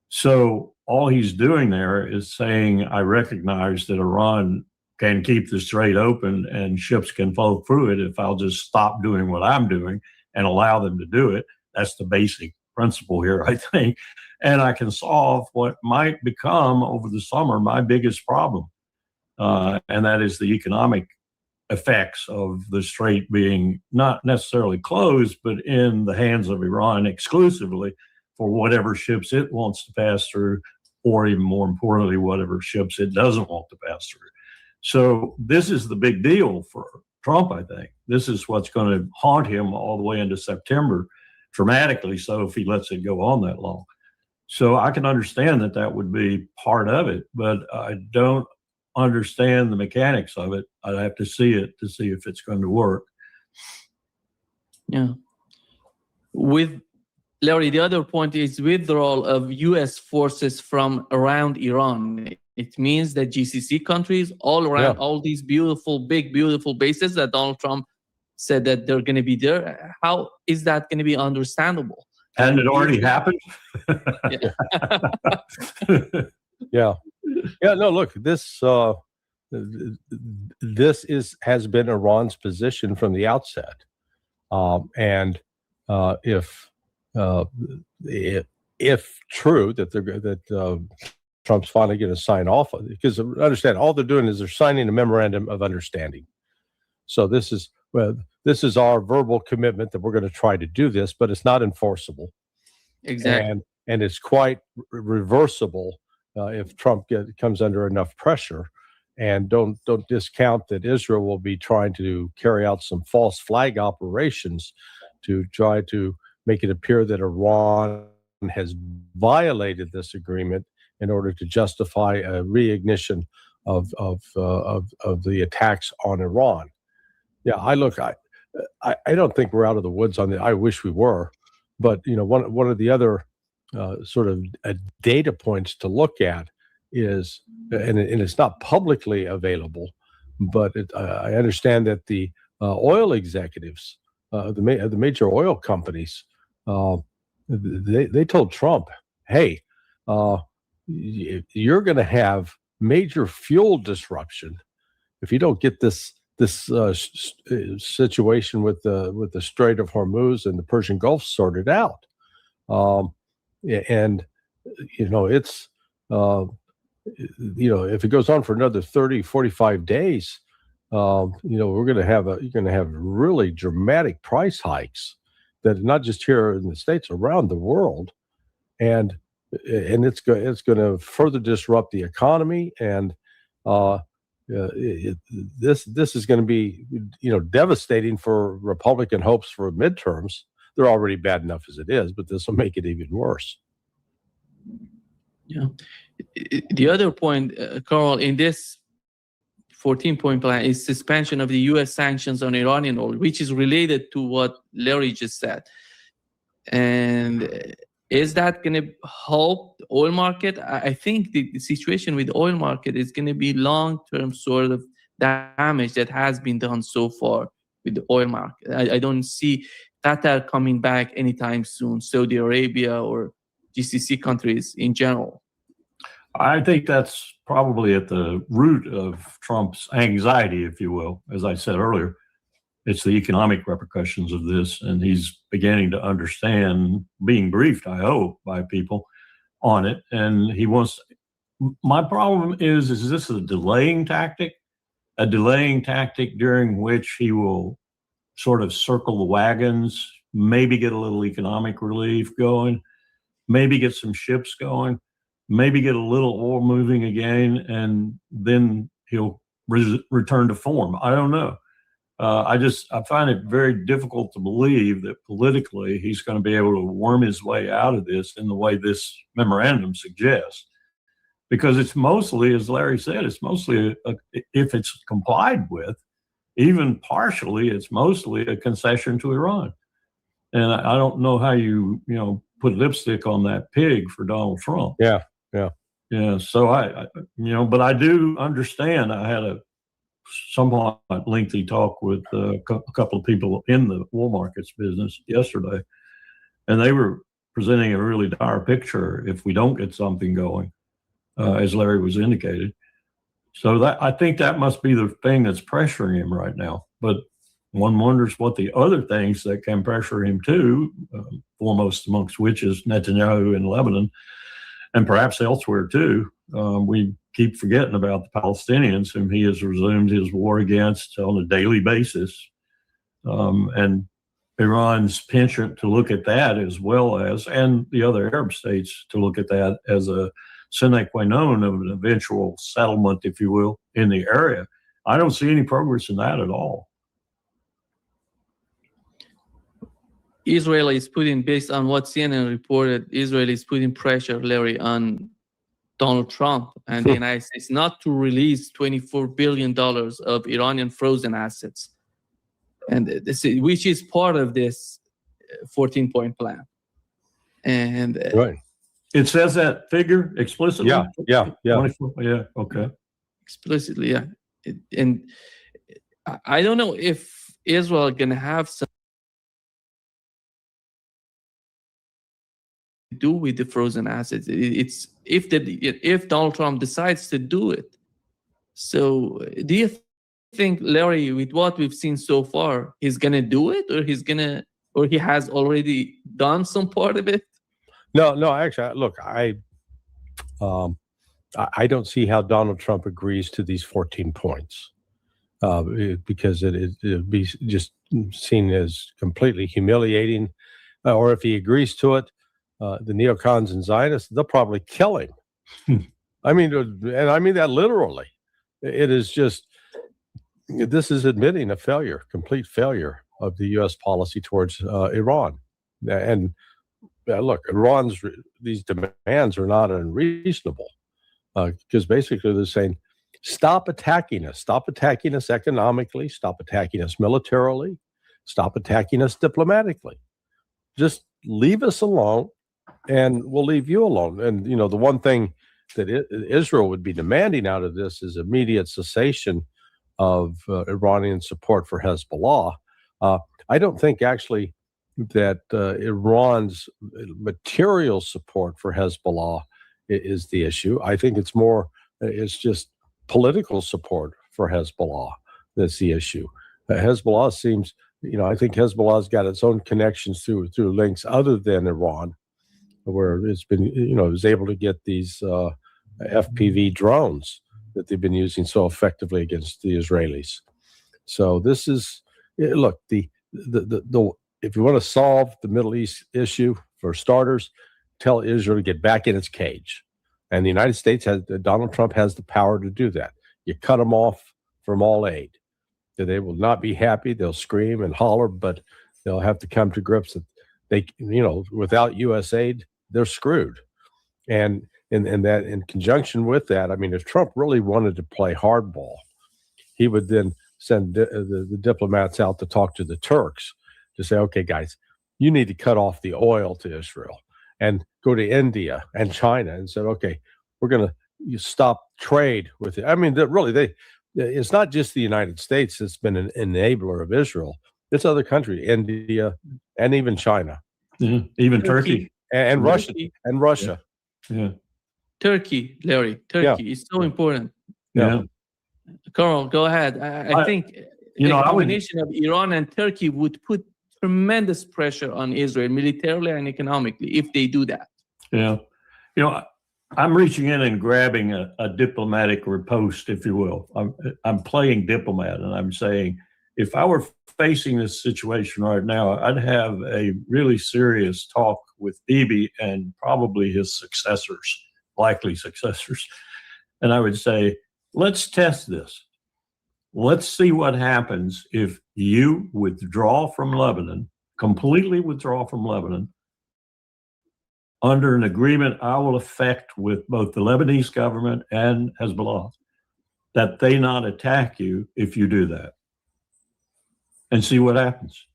So all he's doing there is saying, I recognize that Iran can keep the strait open and ships can flow through it if I'll just stop doing what I'm doing and allow them to do it. That's the basic principle here, I think. And I can solve what might become over the summer my biggest problem. And that is the economic effects of the strait being not necessarily closed, but in the hands of Iran exclusively for whatever ships it wants to pass through, or even more importantly, whatever ships it doesn't want to pass through. So this is the big deal for Trump, I think. This is what's going to haunt him all the way into September, dramatically so if he lets it go on that long. So I can understand that that would be part of it, but I don't understand the mechanics of it. I'd have to see it to see if it's going to work. Yeah. With Larry, the other point is withdrawal of U.S. forces from around Iran. It means that GCC countries all around, all these beautiful, big, beautiful bases that Donald Trump said that they're going to be there. How is that going to be understandable? And it already happened. Yeah. No. Look, this has been Iran's position from the outset, and if true that Trump's finally going to sign off on it, because understand all they're doing is they're signing a memorandum of understanding. So this is our verbal commitment that we're going to try to do this, but it's not enforceable. Exactly. And it's quite reversible if Trump comes under enough pressure. And don't discount that Israel will be trying to carry out some false flag operations to try to make it appear that Iran has violated this agreement in order to justify a reignition of the attacks on Iran. Yeah, I don't think we're out of the woods on it. I wish we were, but one of the other sort of data points to look at is, and it's not publicly available, but I understand that the oil executives, the major oil companies, they told Trump, "Hey, you're going to have major fuel disruption if you don't get this situation with the Strait of Hormuz and the Persian Gulf sorted out." And it's if it goes on for another 30, 45 days, you're going to have really dramatic price hikes that not just here in the States, around the world, and it's going to further disrupt the economy, and this is going to be devastating for Republican hopes for midterms. They're already bad enough as it is, but this will make it even worse. Yeah. The other point, Carl, in this 14-point plan is suspension of the U.S. sanctions on Iranian oil, which is related to what Larry just said. And is that going to help the oil market? I think the situation with the oil market is going to be long-term sort of damage that has been done so far with the oil market. I don't see Qatar coming back anytime soon, Saudi Arabia or GCC countries in general. I think that's probably at the root of Trump's anxiety, if you will. As I said earlier, it's the economic repercussions of this, and he's beginning to understand, being briefed, I hope, by people on it. And he wants, my problem is this a delaying tactic? A delaying tactic during which he will sort of circle the wagons, maybe get a little economic relief going, maybe get some ships going, maybe get a little oil moving again, and then he'll return to form. I don't know. I find it very difficult to believe that politically he's going to be able to worm his way out of this in the way this memorandum suggests. Because it's mostly, as Larry said, it's mostly, if it's complied with, even partially, it's mostly a concession to Iran. And I don't know how you put lipstick on that pig for Donald Trump. Yeah. So but I do understand. I had a somewhat lengthy talk with a couple of people in the wool markets business yesterday, and they were presenting a really dire picture if we don't get something going, as Larry was indicated. So that, I think that must be the thing that's pressuring him right now. But one wonders what the other things that can pressure him too, foremost amongst which is Netanyahu in Lebanon, and perhaps elsewhere too. We keep forgetting about the Palestinians, whom he has resumed his war against on a daily basis. And Iran's penchant to look at that, as well as, and the other Arab states to look at that as a sine qua non of an eventual settlement, if you will, in the area. I don't see any progress in that at all. Israel is putting, based on what CNN reported, Israel is putting pressure, Larry, on Donald Trump and the United States not to release $24 billion of Iranian frozen assets, and which is part of this 14-point plan. And Right. It says that figure explicitly? Yeah. 24, yeah, okay. Explicitly, yeah. And I don't know if Israel is going to have some do with the frozen assets. It's if Donald Trump decides to do it. So do you think, Larry, with what we've seen so far, he's gonna do it, or he has already done some part of it? No. Actually, look, I don't see how Donald Trump agrees to these 14 points, because it'd be just seen as completely humiliating. Or if he agrees to it, the neocons and Zionists, they'll probably kill him. I mean, and I mean that literally. It is just, this is admitting a failure, complete failure of the U.S. policy towards Iran. And look, these demands are not unreasonable, because basically they're saying, stop attacking us economically, stop attacking us militarily, stop attacking us diplomatically. Just leave us alone, and we'll leave you alone. And, the one thing that Israel would be demanding out of this is immediate cessation of Iranian support for Hezbollah. I don't think actually that Iran's material support for Hezbollah is the issue. I think it's just political support for Hezbollah that's the issue. Hezbollah seems, I think Hezbollah's got its own connections through links other than Iran, where it's been, it was able to get these FPV drones that they've been using so effectively against the Israelis. So this is, look, the if you want to solve the Middle East issue, for starters, tell Israel to get back in its cage. And the United States Donald Trump has the power to do that. You cut them off from all aid. They will not be happy. They'll scream and holler, but they'll have to come to grips that they, without U.S. aid, they're screwed. And that, in conjunction with that, I mean, if Trump really wanted to play hardball, he would then send the diplomats out to talk to the Turks to say, okay, guys, you need to cut off the oil to Israel, and go to India and China and said, okay, we're going to stop trade with it. I mean, it's not just the United States that's been an enabler of Israel. It's other countries, India, and even China, even Turkey. and Russia, and Russia. Yeah. Turkey, Larry. Turkey is so important. Yeah. Carl, go ahead. I think you know, a combination of Iran and Turkey would put tremendous pressure on Israel militarily and economically if they do that. Yeah. You know, I'm reaching in and grabbing a diplomatic riposte, if you will. I'm playing diplomat, and I'm saying, if I were facing this situation right now, I'd have a really serious talk with Bibi and probably his successors, likely successors. And I would say, let's test this. Let's see what happens if you withdraw from Lebanon, completely withdraw from Lebanon, under an agreement I will effect with both the Lebanese government and Hezbollah, that they not attack you if you do that, and see what happens.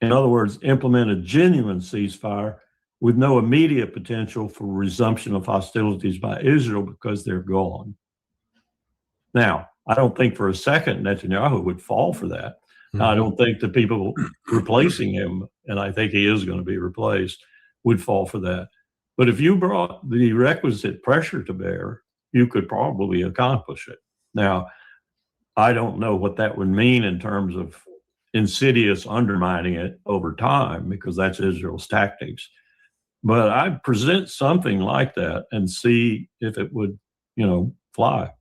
In other words, implement a genuine ceasefire with no immediate potential for resumption of hostilities by Israel because they're gone. Now, I don't think for a second Netanyahu would fall for that. I don't think the people replacing him, and I think he is going to be replaced, would fall for that. But if you brought the requisite pressure to bear, you could probably accomplish it. Now, I don't know what that would mean in terms of insidious undermining it over time, because that's Israel's tactics. But I'd present something like that and see if it would, fly.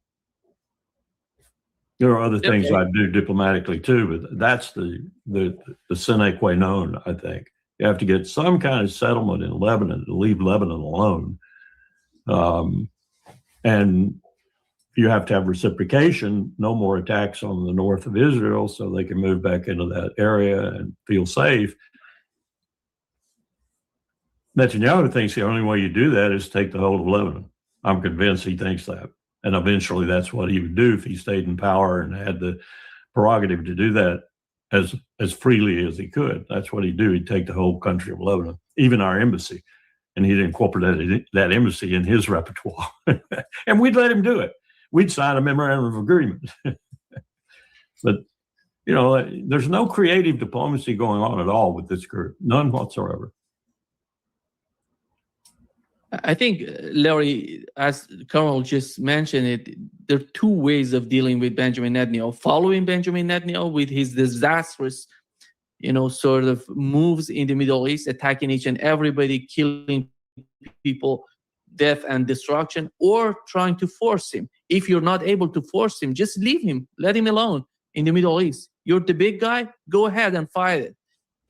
There are other things I'd do diplomatically too, but that's the sine qua non, I think. You have to get some kind of settlement in Lebanon to leave Lebanon alone. And you have to have reciprocation, no more attacks on the north of Israel so they can move back into that area and feel safe. Netanyahu thinks the only way you do that is take the whole of Lebanon. I'm convinced he thinks that. And eventually that's what he would do if he stayed in power and had the prerogative to do that as freely as he could. That's what he'd do. He'd take the whole country of Lebanon, even our embassy, and he'd incorporate that embassy in his repertoire. And we'd let him do it. We'd sign a memorandum of agreement. But, there's no creative diplomacy going on at all with this group, none whatsoever. I think, Larry, as Colonel just mentioned it, there are two ways of dealing with Benjamin Netanyahu. Following Benjamin Netanyahu with his disastrous, sort of moves in the Middle East, attacking each and everybody, killing people, death and destruction, or trying to force him. If you're not able to force him, just leave him, let him alone in the Middle East. You're the big guy, go ahead and fight it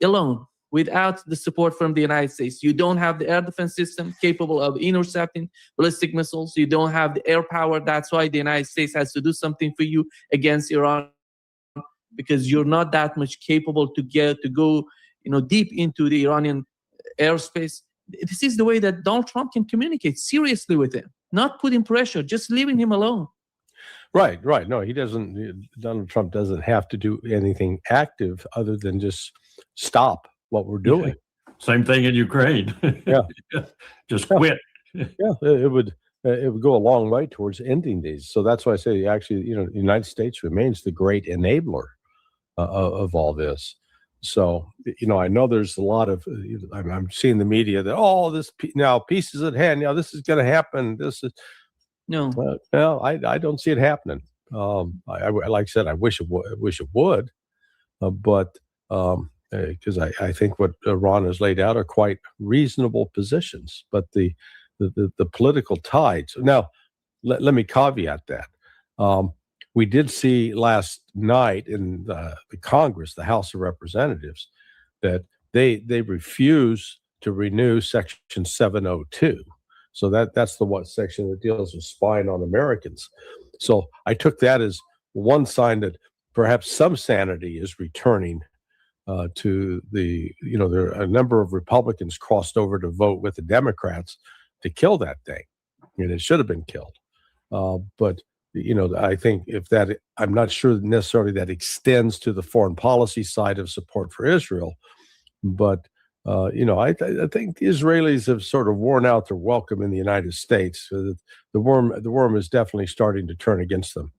alone, without the support from the United States. You don't have the air defense system capable of intercepting ballistic missiles. You don't have the air power. That's why the United States has to do something for you against Iran, because you're not that much capable to go deep into the Iranian airspace. This is the way that Donald Trump can communicate seriously with him, not putting pressure, just leaving him alone. Right. No, he doesn't. Donald Trump doesn't have to do anything active other than just stop what we're doing. Same thing in Ukraine. Yeah. Just quit. Yeah, it would go a long way towards ending these. So that's why I say, actually, the United States remains the great enabler of all this. So, I know there's a lot of, I'm seeing the media that, this now peace is at hand. Now this is going to happen. This is no. Well, I don't see it happening. Like I said, I wish it would, but. Because I think what Iran has laid out are quite reasonable positions, but the political tides. Now, let me caveat that. We did see last night in the Congress, the House of Representatives, that they refuse to renew Section 702. So that's the one section that deals with spying on Americans. So I took that as one sign that perhaps some sanity is returning. To there are a number of Republicans crossed over to vote with the Democrats to kill that thing, and it should have been killed. But I think I'm not sure necessarily that extends to the foreign policy side of support for Israel, but I think the Israelis have sort of worn out their welcome in the United States. So the worm is definitely starting to turn against them.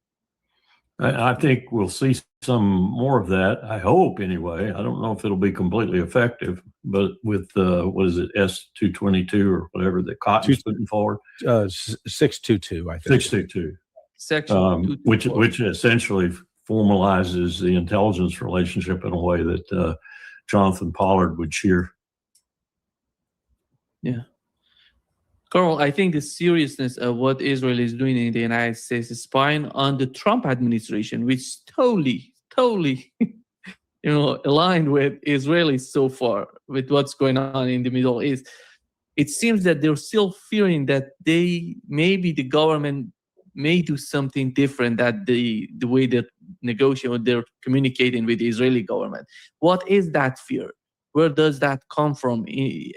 I think we'll see some more of that. I hope, anyway. I don't know if it'll be completely effective, but with what is it, S-222 or whatever that Cotton's putting forward, 622, I think. 622, Section which essentially formalizes the intelligence relationship in a way that Jonathan Pollard would cheer. Yeah. Carl, I think the seriousness of what Israel is doing in the United States is spying on the Trump administration, which totally, aligned with Israelis so far with what's going on in the Middle East. It seems that they're still fearing that maybe the government may do something different that the way they're negotiating, they're communicating with the Israeli government. What is that fear? Where does that come from?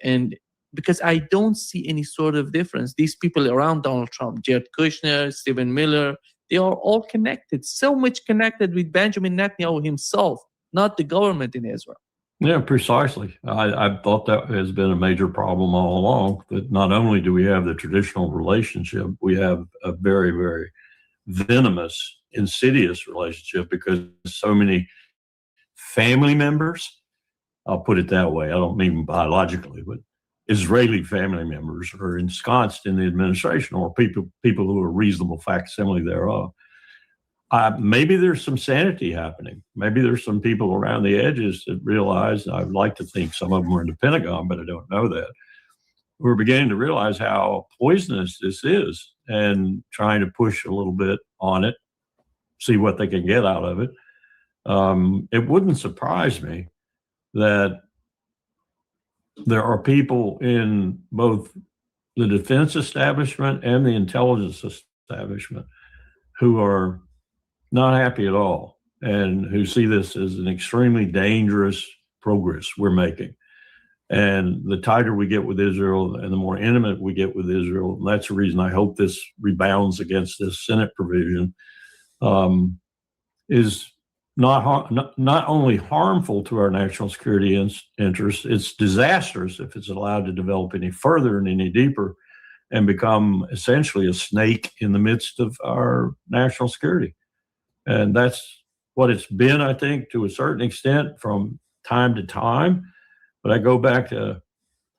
And because I don't see any sort of difference. These people around Donald Trump, Jared Kushner, Stephen Miller, they are all connected, so much connected with Benjamin Netanyahu himself, not the government in Israel. Yeah, precisely. I thought that has been a major problem all along, that not only do we have the traditional relationship, we have a very, very venomous, insidious relationship because so many family members, I'll put it that way, I don't mean biologically, but Israeli family members are ensconced in the administration, or people who are reasonable facsimile thereof. Maybe there's some sanity happening. Maybe there's some people around the edges that realize, I'd like to think some of them are in the Pentagon, but I don't know that. We're beginning to realize how poisonous this is and trying to push a little bit on it, see what they can get out of it. It wouldn't surprise me that there are people in both the defense establishment and the intelligence establishment who are not happy at all and who see this as an extremely dangerous progress we're making. And the tighter we get with Israel and the more intimate we get with Israel, and that's the reason I hope this rebounds against this Senate provision, is not only harmful to our national security interests, it's disastrous if it's allowed to develop any further and any deeper and become essentially a snake in the midst of our national security. And that's what it's been, I think, to a certain extent from time to time. But I go back to,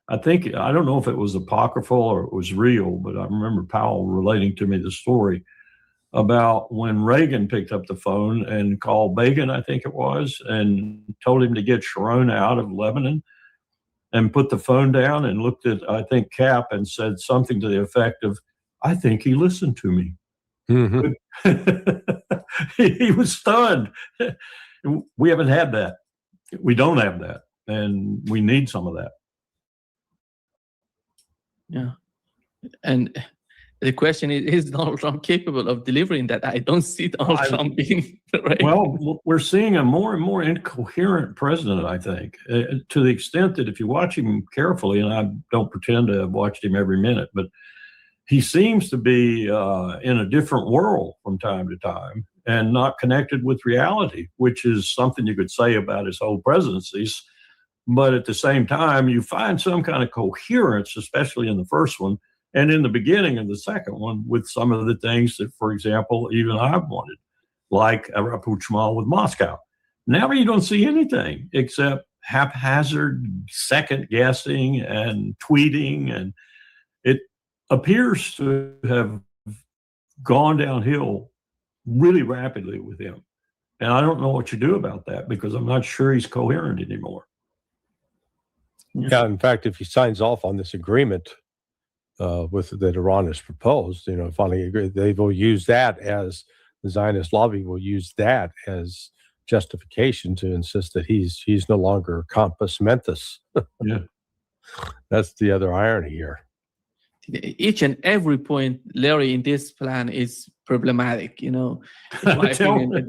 I don't know if it was apocryphal or it was real, but I remember Powell relating to me the story about when Reagan picked up the phone and called Begin, I think it was, and told him to get Sharon out of Lebanon, and put the phone down and looked at, I think, Cap and said something to the effect of, I think he listened to me. Mm-hmm. He was stunned. We haven't had that. We don't have that. And we need some of that. Yeah. And the question is Donald Trump capable of delivering that? I don't see Donald Trump being right. Well, we're seeing a more and more incoherent president, I think, to the extent that if you watch him carefully, and I don't pretend to have watched him every minute, but he seems to be in a different world from time to time and not connected with reality, which is something you could say about his whole presidencies. But at the same time, you find some kind of coherence, especially in the first one and in the beginning of the second one, with some of the things that, for example, even I've wanted, like a rapprochement with Moscow. Now you don't see anything except haphazard second guessing and tweeting, and it appears to have gone downhill really rapidly with him. And I don't know what you do about that because I'm not sure he's coherent anymore. Yeah, in fact, if he signs off on this agreement that Iran has proposed, finally agree, they will use that as the Zionist lobby will use that as justification to insist that he's no longer compos mentis. Yeah, that's the other irony here. Each and every point, Larry, in this plan is problematic. In my opinion.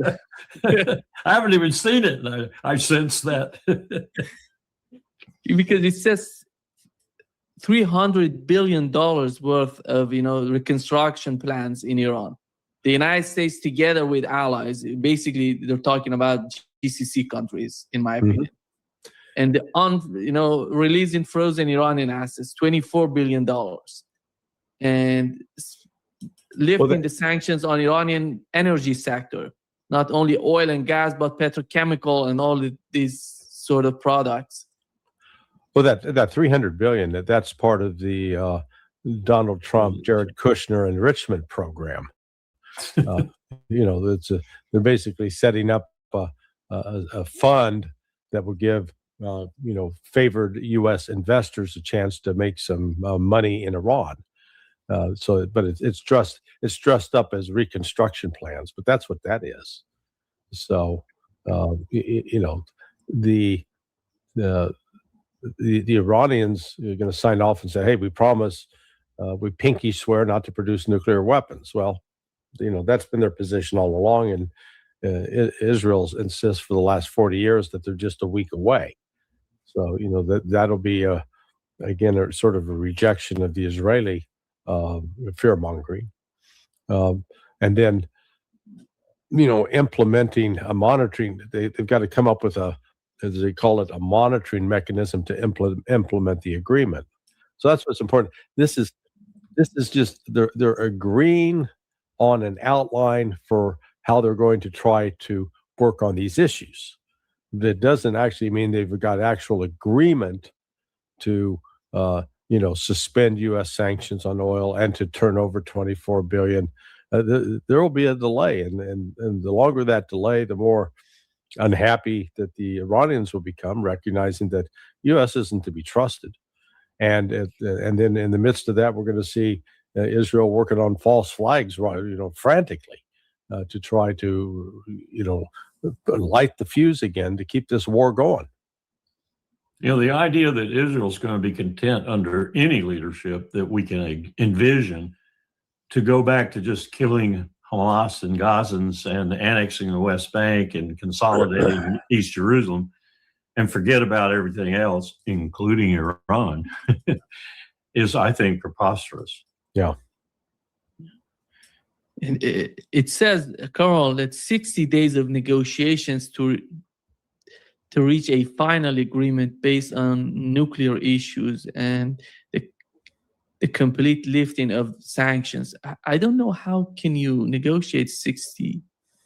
I haven't even seen it. And I sense that. Because it says $300 billion worth of reconstruction plans in Iran. The United States, together with allies, basically they're talking about GCC countries, in my opinion, and releasing frozen Iranian assets, $24 billion, and lifting the sanctions on Iranian energy sector, not only oil and gas, but petrochemical and all these sort of products. Well, that 300 billion, that's part of the Donald Trump, Jared Kushner enrichment program. They're basically setting up a fund that will give favored U.S. investors a chance to make some money in Iran. But it's dressed up as reconstruction plans, but that's what that is. So, the Iranians are going to sign off and say, "Hey, we promise, we pinky swear not to produce nuclear weapons." Well, that's been their position all along, and Israel insists for the last 40 years that they're just a week away. So, that'll be again a sort of a rejection of the Israeli fear mongering, and then implementing a monitoring. They've got to come up with as they call it, a monitoring mechanism to implement the agreement. So that's what's important. This is just they're agreeing on an outline for how they're going to try to work on these issues. That doesn't actually mean they've got actual agreement to suspend U.S. sanctions on oil and to turn over $24 billion. There will be a delay, and the longer that delay, the more unhappy that the Iranians will become, recognizing that U.S. isn't to be trusted. And then in the midst of that, we're going to see Israel working on false flags, frantically, to try to, light the fuse again to keep this war going. The idea that Israel's going to be content under any leadership that we can envision to go back to just killing Hamas and Gazans and annexing the West Bank and consolidating East Jerusalem and forget about everything else, including Iran, is, I think, preposterous. Yeah. And it says, Carl, that 60 days of negotiations to reach a final agreement based on nuclear issues and the complete lifting of sanctions. I don't know how can you negotiate 60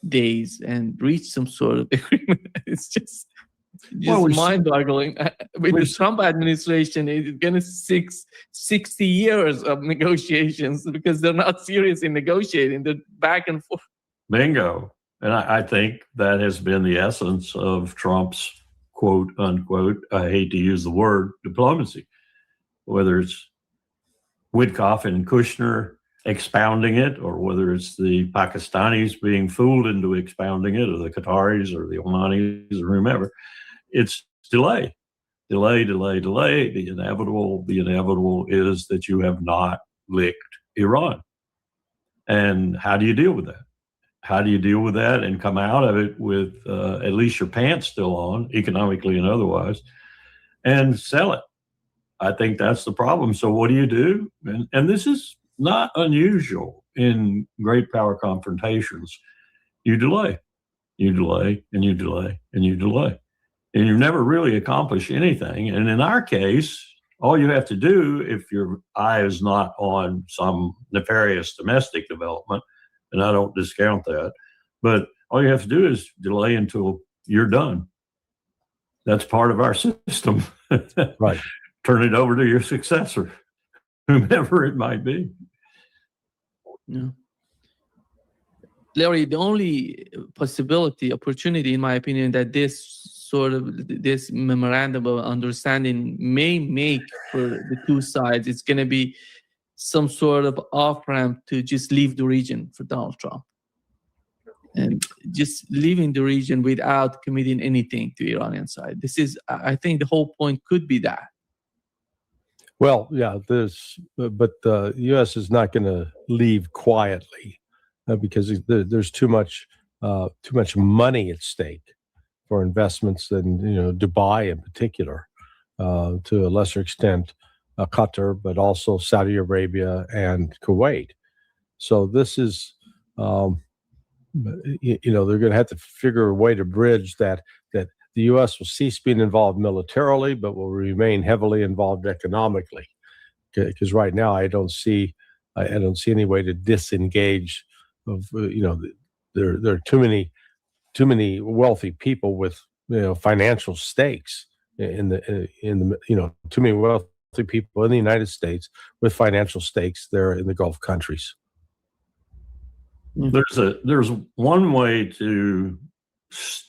days and reach some sort of agreement. It's just mind-boggling. With the Trump administration, it's going to 60 years of negotiations because they're not serious in negotiating. They're back and forth. Bingo. And I think that has been the essence of Trump's quote unquote, I hate to use the word, diplomacy, whether it's Witkoff and Kushner expounding it, or whether it's the Pakistanis being fooled into expounding it, or the Qataris or the Omanis or whomever. It's delay. The inevitable is that you have not licked Iran. And how do you deal with that? How do you deal with that and come out of it with at least your pants still on, economically and otherwise, and sell it? I think that's the problem. So what do? And this is not unusual in great power confrontations. You delay, and you delay, and you delay. And you never really accomplish anything. And in our case, all you have to do, if your eye is not on some nefarious domestic development, and I don't discount that, but all you have to do is delay until you're done. That's part of our system. Right. Turn it over to your successor, whomever it might be. Yeah. Larry, the only opportunity, in my opinion, that this memorandum of understanding may make for the two sides, it's going to be some sort of off-ramp to just leave the region for Donald Trump. And just leaving the region without committing anything to the Iranian side. I think the whole point could be that. Well, yeah, but the U.S. is not going to leave quietly because there's too much money at stake for investments in Dubai in particular, to a lesser extent Qatar, but also Saudi Arabia and Kuwait. So this is they're going to have to figure a way to bridge that the U.S. will cease being involved militarily, but will remain heavily involved economically. Because right now, I don't see any way to disengage. There are too many too many wealthy people with financial stakes in the too many wealthy people in the United States with financial stakes there in the Gulf countries. There's one way to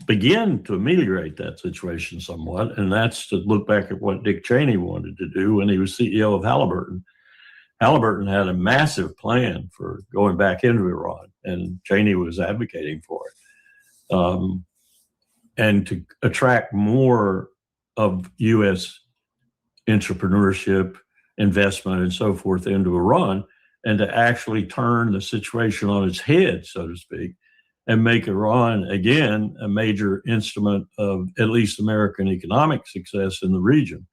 begin to ameliorate that situation somewhat, and that's to look back at what Dick Cheney wanted to do when he was CEO of Halliburton. Halliburton had a massive plan for going back into Iran, and Cheney was advocating for it, and to attract more of U.S. entrepreneurship, investment, and so forth into Iran, and to actually turn the situation on its head, so to speak, and make Iran, again, a major instrument of at least American economic success in the region.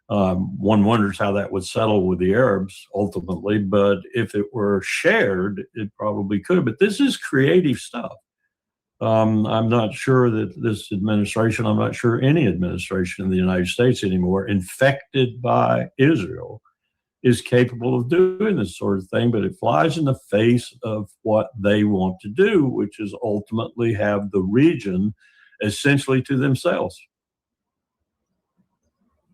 One wonders how that would settle with the Arabs ultimately, but if it were shared, it probably could. But this is creative stuff. I'm not sure that this administration, I'm not sure any administration in the United States anymore infected by Israel is capable of doing this sort of thing, but it flies in the face of what they want to do, which is ultimately have the region essentially to themselves.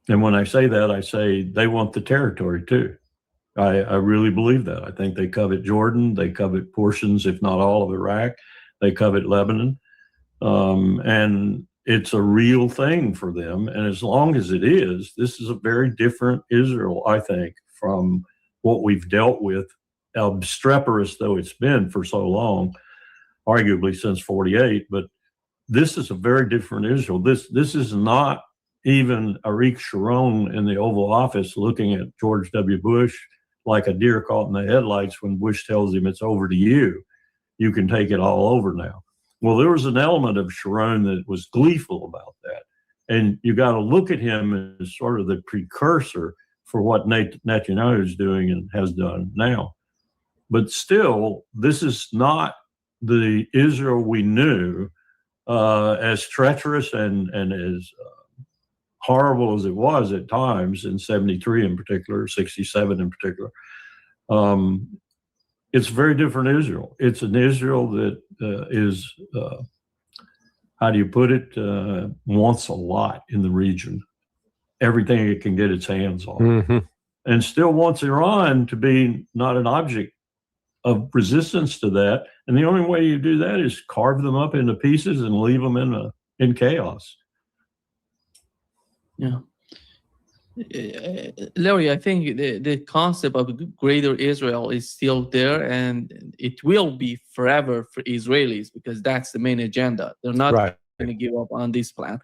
And when I say that, I say they want the territory too. I really believe that. I think they covet Jordan, they covet portions, if not all, of Iraq, they covet Lebanon. And it's a real thing for them. And as long as it is, this is a very different Israel, I think, from what we've dealt with, obstreperous though it's been for so long, arguably since 48. But this is a very different Israel. This is not even Ariel Sharon in the Oval Office looking at George W. Bush like a deer caught in the headlights when Bush tells him it's over to you. You can take it all over now. Well, there was an element of Sharon that was gleeful about that. And you got to look at him as sort of the precursor for what Netanyahu is doing and has done now. But still, this is not the Israel we knew, as treacherous and as horrible as it was at times in 73 in particular, 67 in particular. It's a very different Israel. It's an Israel that is, how do you put it, wants a lot in the region, everything it can get its hands on, and still wants Iran to be not an object of resistance to that. And the only way you do that is carve them up into pieces and leave them in chaos. Yeah. Larry, I think the concept of greater Israel is still there, and it will be forever for Israelis because that's the main agenda. They're not going to give up on this plan.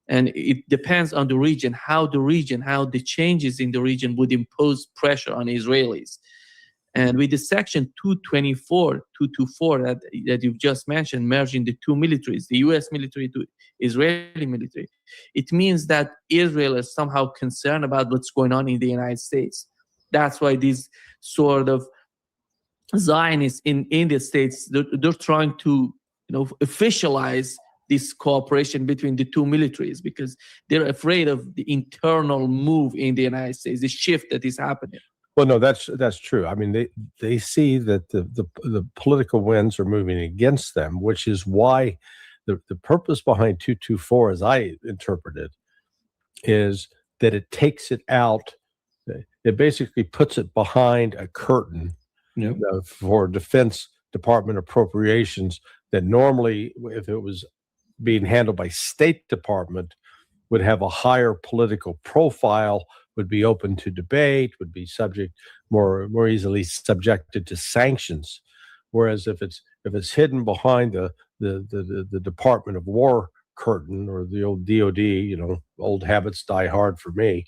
And it depends on the region, how the changes in the region would impose pressure on Israelis. And with the section 224 that you've just mentioned, merging the two militaries, the U.S. military to Israeli military, it means that Israel is somehow concerned about what's going on in the United States. That's why these sort of Zionists in the States, they're trying to officialize this cooperation between the two militaries because they're afraid of the internal move in the United States, the shift that is happening. Well, no, that's true. I mean, they see that the political winds are moving against them, which is why the purpose behind 224, as I interpret it, is that it takes it out. It basically puts it behind a curtain for Defense Department appropriations that normally, if it was being handled by State Department, would have a higher political profile, would be open to debate, would be more easily subjected to sanctions. Whereas if it's hidden behind the Department of War curtain or the old DOD, old habits die hard for me,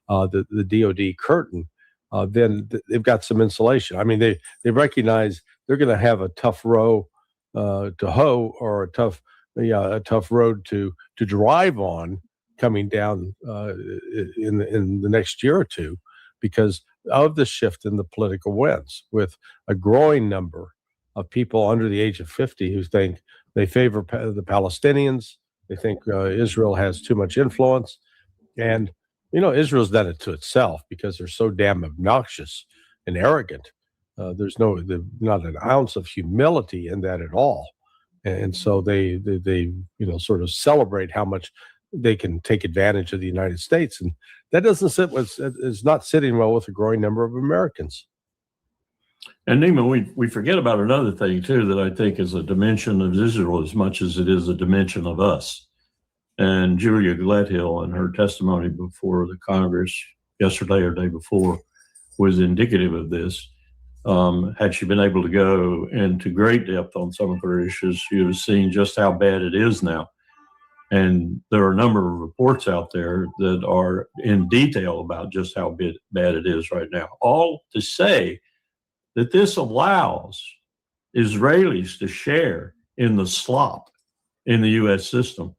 the DOD curtain, then they've got some insulation. I mean, they recognize they're going to have a tough row to hoe or a tough road to drive on coming down in the next year or two because of the shift in the political winds, with a growing number of people under the age of 50 who think they favor the Palestinians. They think Israel has too much influence. And, Israel's done it to itself because they're so damn obnoxious and arrogant. There's not an ounce of humility in that at all. and so they sort of celebrate how much they can take advantage of the United States, and that is not sitting well with a growing number of Americans. And Neiman, we forget about another thing too that I think is a dimension of Israel as much as it is a dimension of us. And Julia Gledhill, in her testimony before the Congress yesterday or day before, was indicative of this. Had she been able to go into great depth on some of her issues, she would have seen just how bad it is now. And there are a number of reports out there that are in detail about just how bad it is right now. All to say that this allows Israelis to share in the slop in the U.S. system.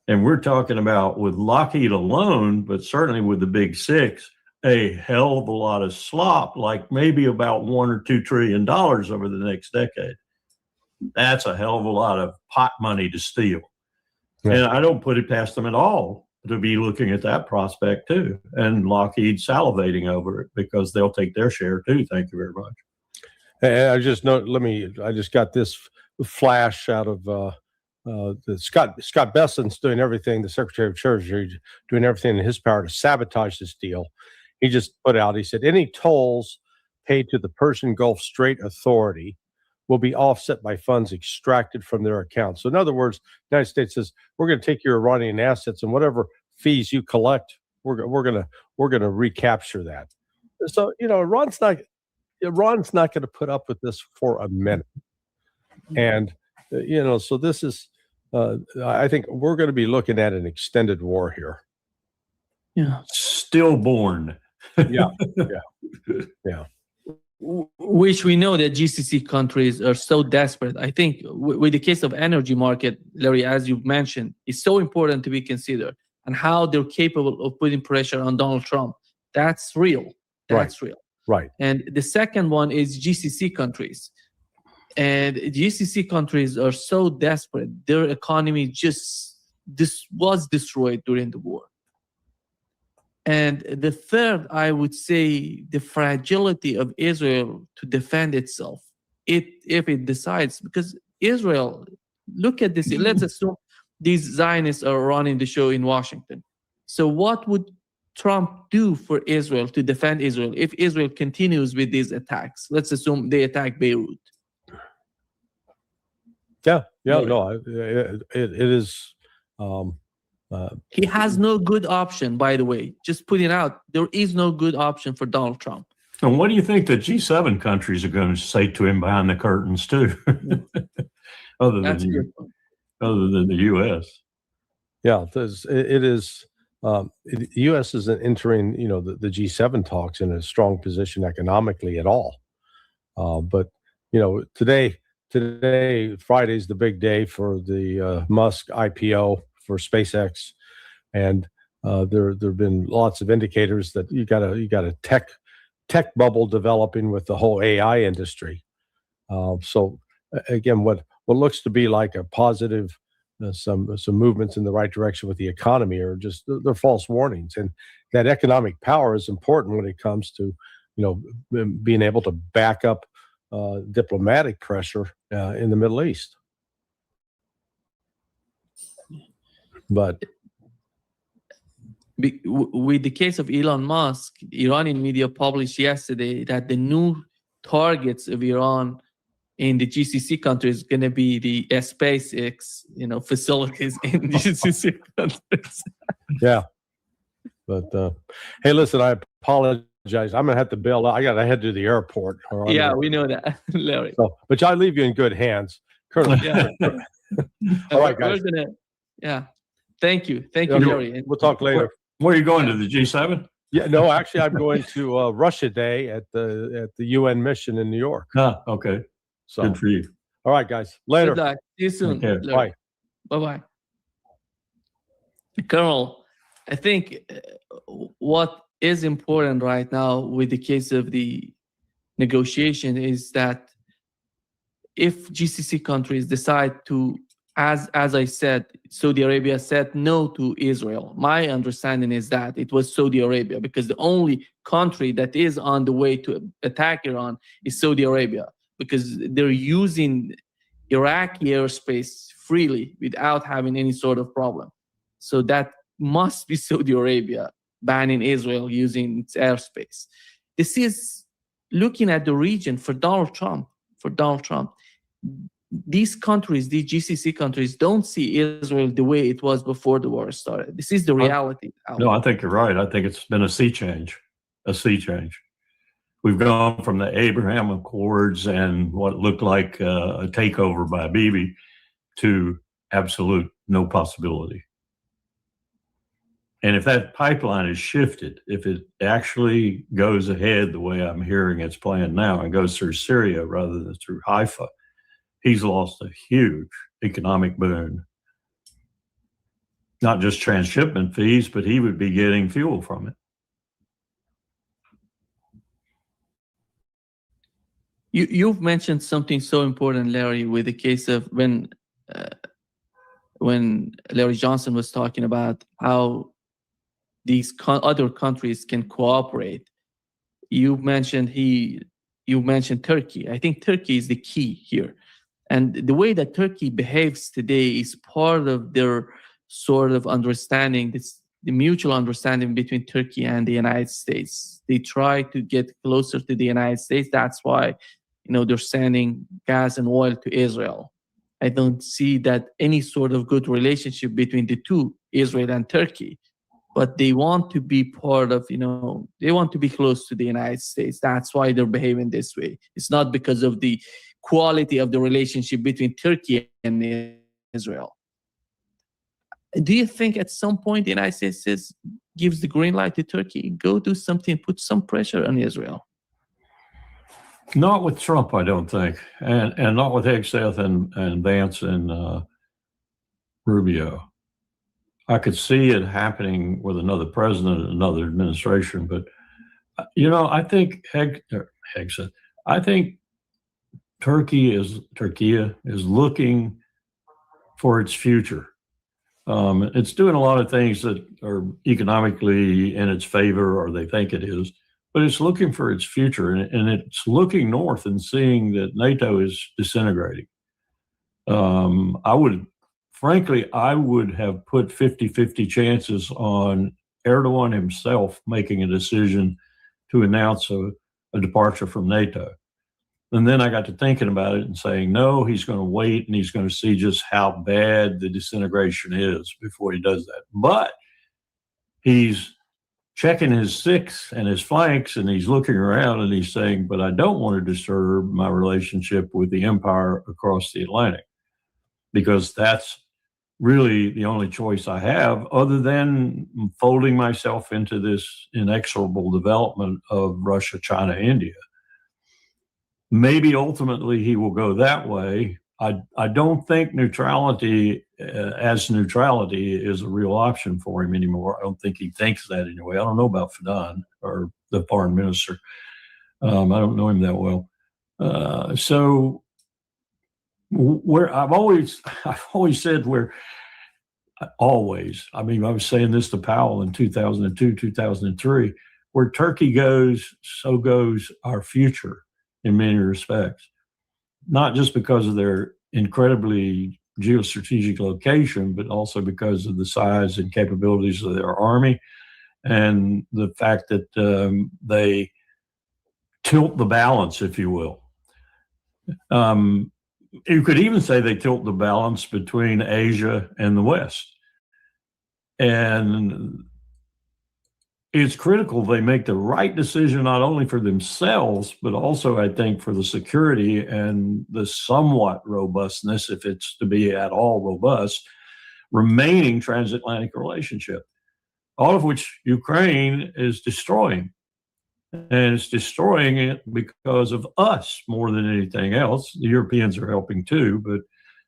And we're talking about with Lockheed alone, but certainly with the big six, a hell of a lot of slop, like maybe about $1 or $2 trillion over the next decade. That's a hell of a lot of pot money to steal. Yeah. And I don't put it past them at all to be looking at that prospect too. And Lockheed salivating over it because they'll take their share too. Thank you very much. And I just got this flash out of Scott Bessent's doing everything, the Secretary of Treasury, doing everything in his power to sabotage this deal. He just put out, he said, any tolls paid to the Persian Gulf Strait Authority will be offset by funds extracted from their accounts. So in other words, the United States says, we're going to take your Iranian assets and whatever fees you collect, we're going to recapture that. So, Iran's not going to put up with this for a minute. And, so this is, I think we're going to be looking at an extended war here. Yeah. Stillborn. Yeah. Which we know that GCC countries are so desperate. I think with the case of energy market, Larry, as you've mentioned, it's so important to be considered and how they're capable of putting pressure on Donald Trump. That's real. That's real. Right. And the second one is GCC countries. And GCC countries are so desperate. Their economy was destroyed during the war. And the third, I would say, the fragility of Israel to defend itself if it decides. Because Israel, look at this. Let's assume these Zionists are running the show in Washington. So what would Trump do for Israel to defend Israel if Israel continues with these attacks? Let's assume they attack Beirut. Yeah, no, it is. He has no good option, by the way. Just putting out, there is no good option for Donald Trump. And what do you think the G7 countries are going to say to him behind the curtains, too? other than the U.S. Yeah, it is. The U.S. isn't entering, the G7 talks in a strong position economically at all. But today, Friday's the big day for the Musk IPO for SpaceX, and there have been lots of indicators that you got a tech bubble developing with the whole AI industry. So again, what looks to be like a positive, some movements in the right direction with the economy are just they're false warnings, and that economic power is important when it comes to being able to back up diplomatic pressure in the Middle East. But with the case of Elon Musk, Iranian media published yesterday that the new targets of Iran in the GCC countries is going to be the SpaceX, facilities in GCC countries. Yeah. But hey, listen, I apologize. I'm gonna have to bail out. I gotta head to the airport. Yeah, we know that, Larry. So, but I leave you in good hands, Colonel. Yeah. All right, guys. Thank you, Larry. We'll talk later. Where are you going, to the G7? Yeah, no, actually, I'm going to Russia Day at the UN mission in New York. Okay. So, good for you. All right, guys. Later. Good luck. See you soon. Okay. Bye. Bye-bye. Colonel, I think what is important right now with the case of the negotiation is that if GCC countries decide to, as I said, Saudi Arabia said no to Israel. My understanding is that it was Saudi Arabia, because the only country that is on the way to attack Iran is Saudi Arabia, because they're using Iraqi airspace freely without having any sort of problem. So that must be Saudi Arabia banning Israel using its airspace. This is looking at the region for Donald Trump. These countries, these GCC countries, don't see Israel the way it was before the war started. This is the reality. No, I think you're right. I think it's been a sea change. We've gone from the Abraham Accords and what looked like a takeover by Bibi to absolute no possibility. And if that pipeline is shifted, if it actually goes ahead the way I'm hearing it's planned now and goes through Syria rather than through Haifa, he's lost a huge economic boon. Not just transshipment fees, but he would be getting fuel from it. You've mentioned something so important, Larry, with the case of when Larry Johnson was talking about how these other countries can cooperate. You mentioned Turkey. I think Turkey is the key here. And the way that Turkey behaves today is part of their sort of understanding, the mutual understanding between Turkey and the United States. They try to get closer to the United States. That's why, they're sending gas and oil to Israel. I don't see that any sort of good relationship between the two, Israel and Turkey. But they want to be part of, they want to be close to the United States. That's why they're behaving this way. It's not because of the quality of the relationship between Turkey and Israel. Do you think at some point the United States gives the green light to Turkey? Go do something, put some pressure on Israel. Not with Trump, I don't think, and not with Hegseth and Vance and Rubio. I could see it happening with another president, another administration, but I think Hegseth. I think Turkey is looking for its future. It's doing a lot of things that are economically in its favor, or they think it is, but it's looking for its future, and it's looking north and seeing that NATO is disintegrating. I would have put 50-50 chances on Erdogan himself making a decision to announce a departure from NATO. And then I got to thinking about it and saying, no, he's going to wait and he's going to see just how bad the disintegration is before he does that. But he's checking his six and his flanks, and he's looking around and he's saying, but I don't want to disturb my relationship with the empire across the Atlantic, because that's really the only choice I have other than folding myself into this inexorable development of Russia, China, India. Maybe ultimately he will go that way. I don't think neutrality is a real option for him anymore. I don't think he thinks that anyway. I don't know about Fidan, or the foreign minister. I don't know him that well. So where I've always said I was saying this to Powell in 2002, 2003, where Turkey goes, so goes our future in many respects, not just because of their incredibly geostrategic location, but also because of the size and capabilities of their army and the fact that they tilt the balance, if you will. You could even say they tilt the balance between Asia and the West. And it's critical they make the right decision, not only for themselves, but also, I think, for the security and the somewhat robustness, if it's to be at all robust, remaining transatlantic relationship, all of which Ukraine is destroying. And it's destroying it because of us more than anything else. The Europeans are helping too, but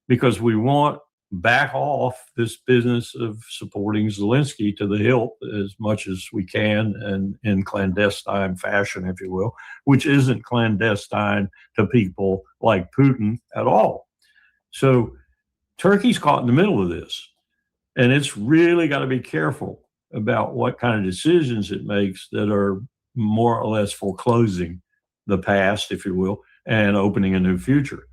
because we want back off this business of supporting Zelensky to the hilt as much as we can, and in clandestine fashion, if you will, which isn't clandestine to people like Putin at all. So Turkey's caught in the middle of this, and it's really got to be careful about what kind of decisions it makes that are more or less foreclosing the past, if you will, and opening a new future.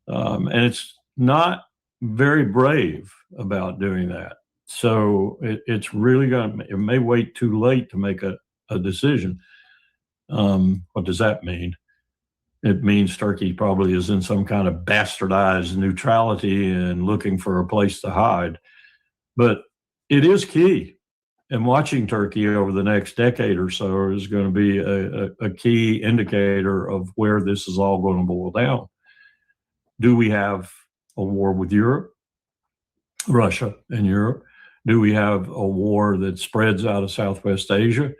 And it's not very brave about doing that. So it's really it may wait too late to make a decision. What does that mean? It means Turkey probably is in some kind of bastardized neutrality and looking for a place to hide. But it is key. And watching Turkey over the next decade or so is going to be a key indicator of where this is all going to boil down. Do we have a war with Europe, Russia and Europe? Do we have a war that spreads out of Southwest Asia?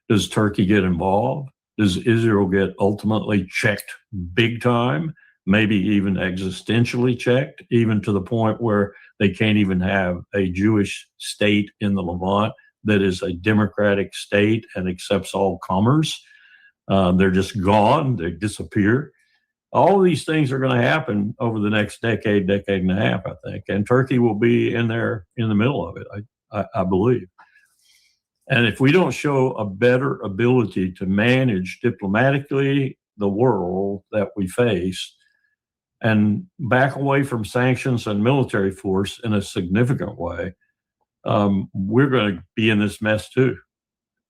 Does Turkey get involved? Does Israel get ultimately checked big time, maybe even existentially checked, even to the point where they can't even have a Jewish state in the Levant that is a democratic state and accepts all comers? They're just gone. They disappear. All of these things are going to happen over the next decade and a half, I think. And Turkey will be in there in the middle of it, I believe. And if we don't show a better ability to manage diplomatically the world that we face and back away from sanctions and military force in a significant way, we're going to be in this mess too.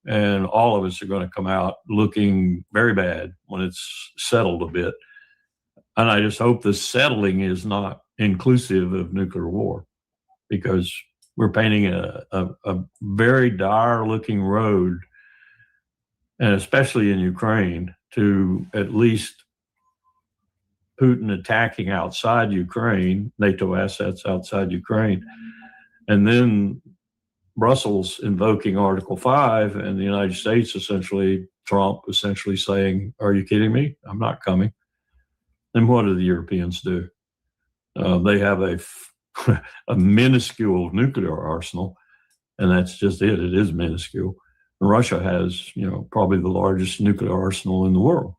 And all of us are going to come out looking very bad when it's settled a bit. And I just hope the settling is not inclusive of nuclear war, because we're painting a very dire looking road, and especially in Ukraine, to at least Putin attacking outside Ukraine, NATO assets outside Ukraine, and then Brussels invoking Article 5 and the United States Trump essentially saying, "Are you kidding me? I'm not coming." And what do the Europeans do? They have a minuscule nuclear arsenal, and that's just it. It is minuscule. And Russia has, probably the largest nuclear arsenal in the world.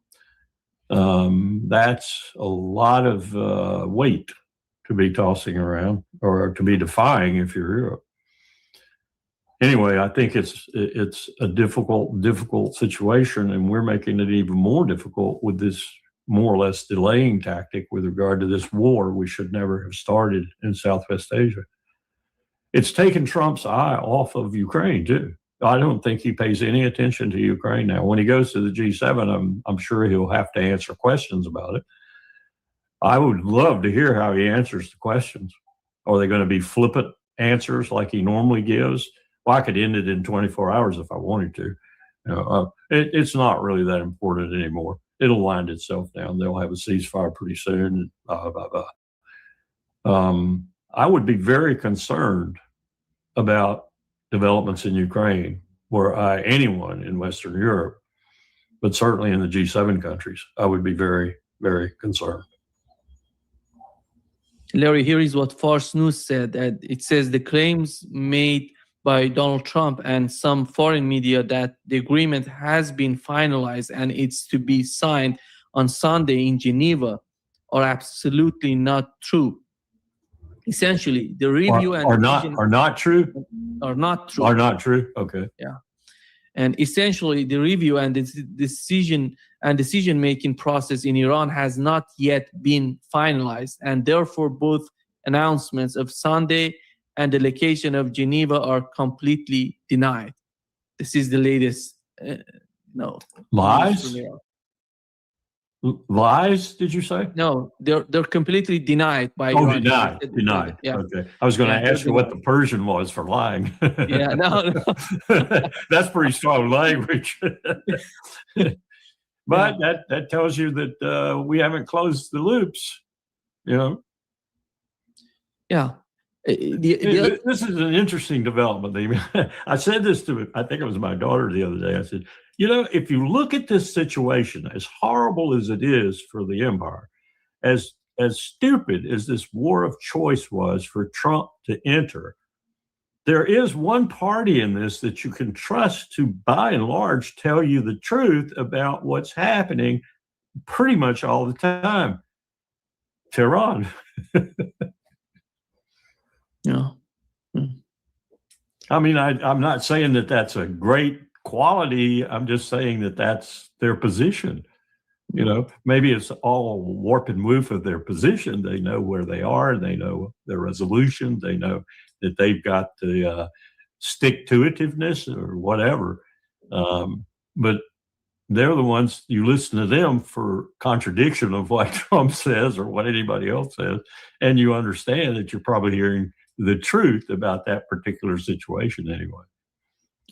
That's a lot of weight to be tossing around, or to be defying if you're Europe. Anyway, I think it's a difficult situation, and we're making it even more difficult with this more or less delaying tactic with regard to this war we should never have started in Southwest Asia. It's taken Trump's eye off of Ukraine too. I don't think he pays any attention to Ukraine now. When he goes to the G7, I'm sure he'll have to answer questions about it. I would love to hear how he answers the questions. Are they going to be flippant answers like he normally gives? Well, I could end it in 24 hours if I wanted to. It's not really that important anymore. It'll wind itself down. They'll have a ceasefire pretty soon. I would be very concerned about developments in Ukraine were I anyone in Western Europe, but certainly in the G7 countries, I would be very, very concerned. Larry, here is what Fars News said. That it says the claims made by Donald Trump and some foreign media that the agreement has been finalized and it's to be signed on Sunday in Geneva are absolutely not true. Essentially, the review are not true. Are not true. Are not true. Okay. Yeah. And essentially, the review and the decision-making process in Iran has not yet been finalized, and therefore both announcements of Sunday and the location of Geneva are completely denied. This is the latest. Lies? Lies? Did you say? No, they're completely denied by Iran. Denied. Yeah. Okay. I was going to ask you what the Persian was for lying. Yeah. No. That's pretty strong language. But that tells you that we haven't closed the loops. Yeah. This is an interesting development. I said this to, I think it was my daughter the other day. I said, if you look at this situation, as horrible as it is for the empire, as stupid as this war of choice was for Trump to enter, there is one party in this that you can trust to, by and large, tell you the truth about what's happening pretty much all the time. Tehran. Yeah. I mean, I'm not saying that that's a great quality. I'm just saying that that's their position. You know, maybe it's all warp and woof of their position. They know where they are. They know their resolution. They know that they've got the stick-to-itiveness or whatever. But they're the ones, you listen to them for contradiction of what Trump says or what anybody else says, and you understand that you're probably hearing the truth about that particular situation anyway.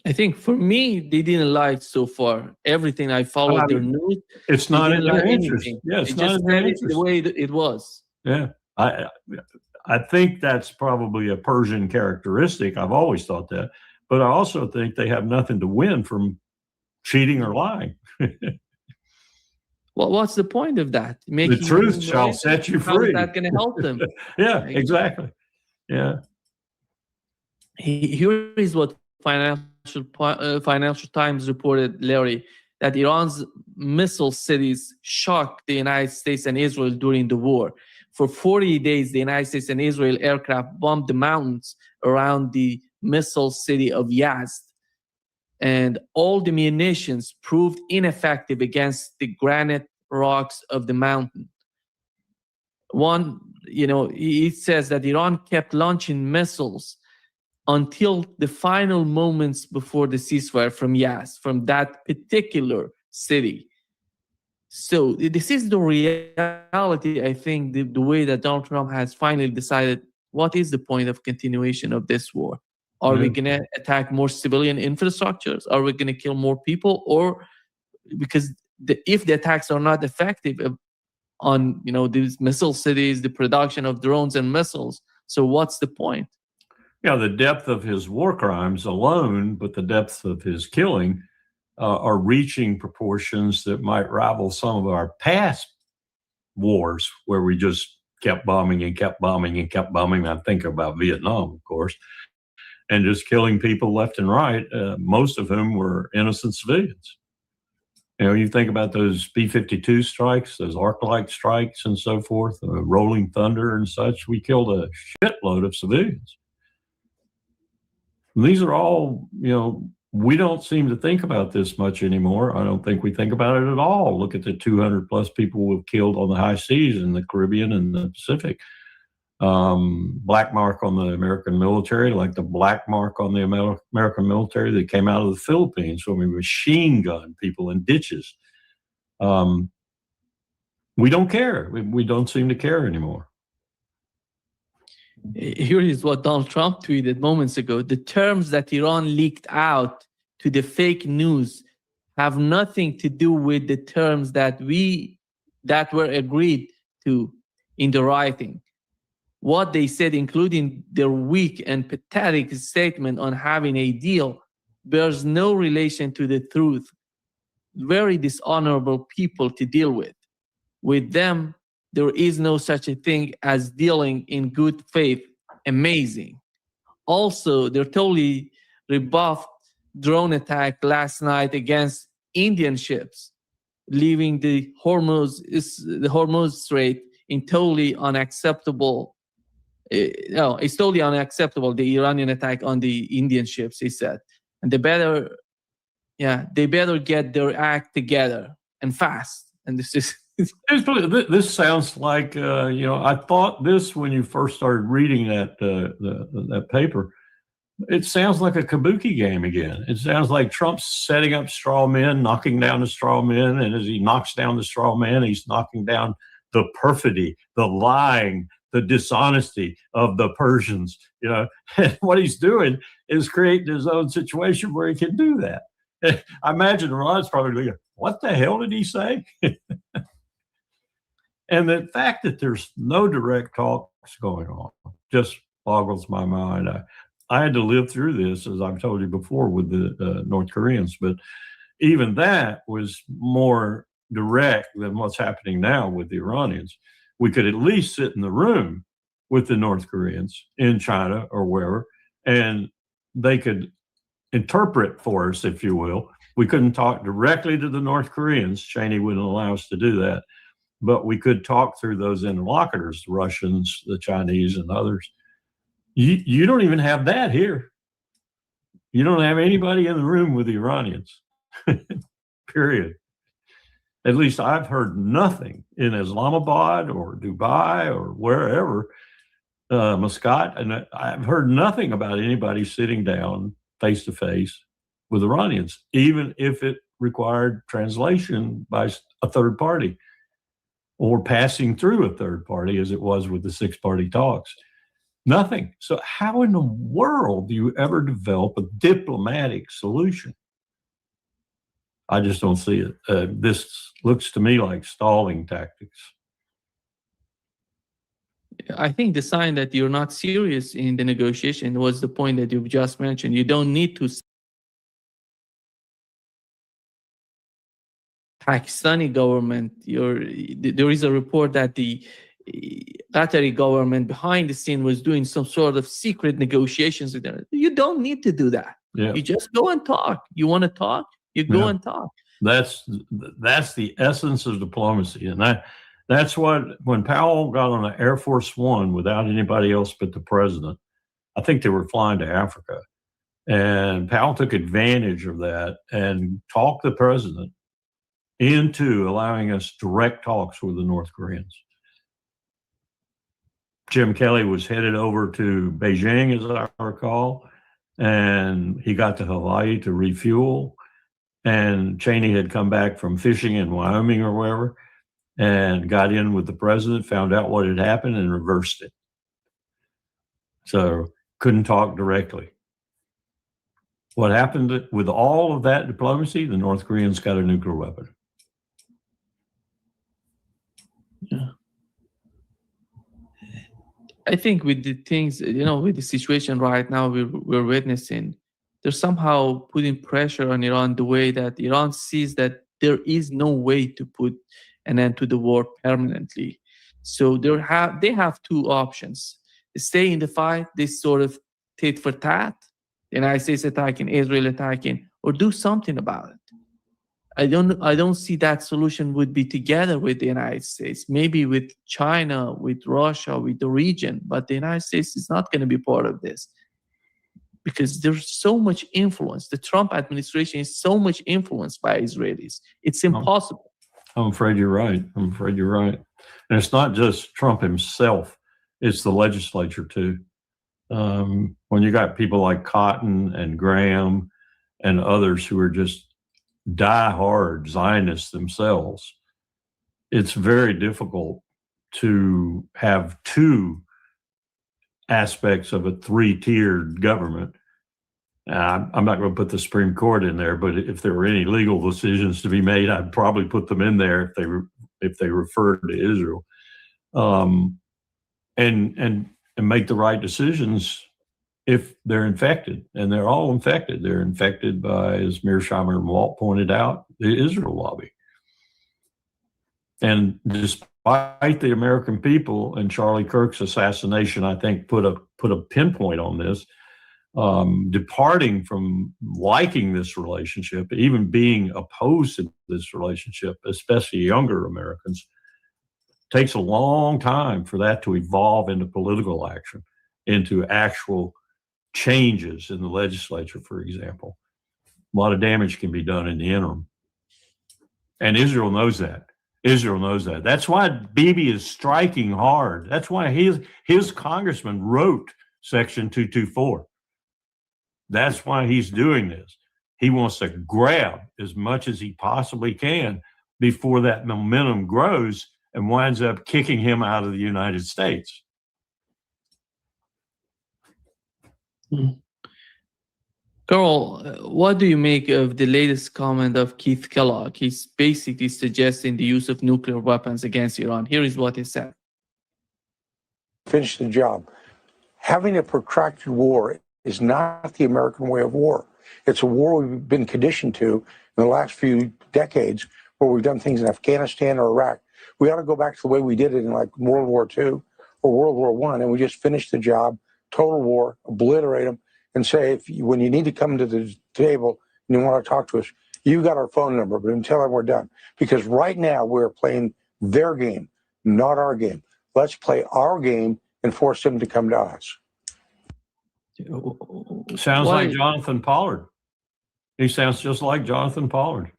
I think for me, they didn't lie so far. Everything I followed their news. It's not in their interest. Anything. Yeah, it's they not just in their said it interest. the way it was. Yeah, I think that's probably a Persian characteristic. I've always thought that, but I also think they have nothing to win from cheating or lying. Well, what's the point of that? The truth shall set you free. How is that going to help them? Yeah, exactly. Yeah. Here is what Financial Times reported, Larry, that Iran's missile cities shocked the United States and Israel during the war. For 40 days, the United States and Israel aircraft bombed the mountains around the missile city of Yazd. And all the munitions proved ineffective against the granite rocks of the mountain. It says that Iran kept launching missiles until the final moments before the ceasefire from Yazd, from that particular city. So this is the reality, I think, the way that Donald Trump has finally decided what is the point of continuation of this war. Are we going to attack more civilian infrastructures? Are we going to kill more people? Or because if the attacks are not effective on these missile cities, the production of drones and missiles, so what's the point? Yeah, the depth of his war crimes alone, but the depth of his killing are reaching proportions that might rival some of our past wars where we just kept bombing and kept bombing and kept bombing. I think about Vietnam, of course, and just killing people left and right, most of whom were innocent civilians. You think about those B-52 strikes, those arc-light strikes and so forth, rolling thunder and such. We killed a shitload of civilians. And these are all, we don't seem to think about this much anymore. I don't think we think about it at all. Look at the 200 plus people we've killed on the high seas in the Caribbean and the Pacific. Black mark on the American military, like the black mark on the American military that came out of the Philippines when we machine gun people in ditches. We don't care. We don't seem to care anymore. Here is what Donald Trump tweeted moments ago. The terms that Iran leaked out to the fake news have nothing to do with the terms that were agreed to in the writing. What they said, including their weak and pathetic statement on having a deal, bears no relation to the truth. Very dishonorable people to deal with. With them, there is no such a thing as dealing in good faith. Amazing. Also, they're totally rebuffed drone attack last night against Indian ships, leaving the Hormuz Strait in totally unacceptable. It's totally unacceptable, the Iranian attack on the Indian ships, he said. And they better get their act together and fast. And this sounds like, I thought this when you first started reading that paper. It sounds like a kabuki game again. It sounds like Trump's setting up straw men, knocking down the straw men. And as he knocks down the straw man, he's knocking down the perfidy, the lying, the dishonesty of the Persians. And what he's doing is creating his own situation where he can do that. I imagine Ron's probably going, what the hell did he say? And the fact that there's no direct talks going on just boggles my mind. I had to live through this, as I've told you before, with the North Koreans, but even that was more direct than what's happening now with the Iranians. We could at least sit in the room with the North Koreans in China or wherever, and they could interpret for us, if you will. We couldn't talk directly to the North Koreans. Cheney wouldn't allow us to do that. But we could talk through those interlocutors, the Russians, the Chinese, and others. You don't even have that here. You don't have anybody in the room with the Iranians, period. At least I've heard nothing in Islamabad or Dubai or wherever, Muscat, and I've heard nothing about anybody sitting down face to face with Iranians, even if it required translation by a third party or passing through a third party, as it was with the six-party talks. Nothing. So how in the world do you ever develop a diplomatic solution? I just don't see it. This looks to me like stalling tactics. I think the sign that you're not serious in the negotiation was the point that you've just mentioned. You don't need to. Pakistani government, there is a report that the Qatari government behind the scene was doing some sort of secret negotiations with them. You don't need to do that. Yeah. You just go and talk. You want to talk? You go and talk. That's the essence of diplomacy. And that's what, when Powell got on the Air Force One without anybody else but the president, I think they were flying to Africa. And Powell took advantage of that and talked the president into allowing us direct talks with the North Koreans. Jim Kelly was headed over to Beijing, as I recall, and he got to Hawaii to refuel. And Cheney had come back from fishing in Wyoming or wherever and got in with the president, found out what had happened, and reversed it. So couldn't talk directly. What happened with all of that diplomacy? The North Koreans got a nuclear weapon. Yeah. I think with the things, with the situation right now we're witnessing, they're somehow putting pressure on Iran the way that Iran sees that there is no way to put an end to the war permanently. So they have two options. Stay in the fight, this sort of tit for tat, the United States attacking, Israel attacking, or do something about it. I don't see that solution would be together with the United States, maybe with China, with Russia, with the region, but the United States is not going to be part of this because there's so much influence. The Trump administration is so much influenced by Israelis. It's impossible. I'm afraid you're right. I'm afraid you're right. And it's not just Trump himself. It's the legislature too. When you got people like Cotton and Graham and others who are just die-hard Zionists themselves, it's very difficult to have two aspects of a three-tiered government. I'm not going to put the Supreme Court in there, but if there were any legal decisions to be made, I'd probably put them in there if they referred to Israel, and make the right decisions if they're infected, and they're all infected. They're infected by, as Mearsheimer and Walt pointed out, the Israel lobby. And despite the American people and Charlie Kirk's assassination, I think put a pinpoint on this, departing from liking this relationship, even being opposed to this relationship, especially younger Americans, takes a long time for that to evolve into political action, into actual changes in the legislature, for example. A lot of damage can be done in the interim. And Israel knows that. Israel knows that. That's why Bibi is striking hard. That's why his congressman wrote Section 224. That's why he's doing this. He wants to grab as much as he possibly can before that momentum grows and winds up kicking him out of the United States. Carl, what do you make of the latest comment of Keith Kellogg? He's basically suggesting the use of nuclear weapons against Iran. Here is what he said. Finish the job. Having a protracted war is not the American way of war. It's a war we've been conditioned to in the last few decades, where we've done things in Afghanistan or Iraq. We ought to go back to the way we did it in like World War II or World War I, and we just finish the job, total war, obliterate them, and say, when you need to come to the table and you want to talk to us, you got our phone number, but until then we're done. Because right now we're playing their game, not our game. Let's play our game and force them to come to us. Sounds like Jonathan Pollard. He sounds just like Jonathan Pollard.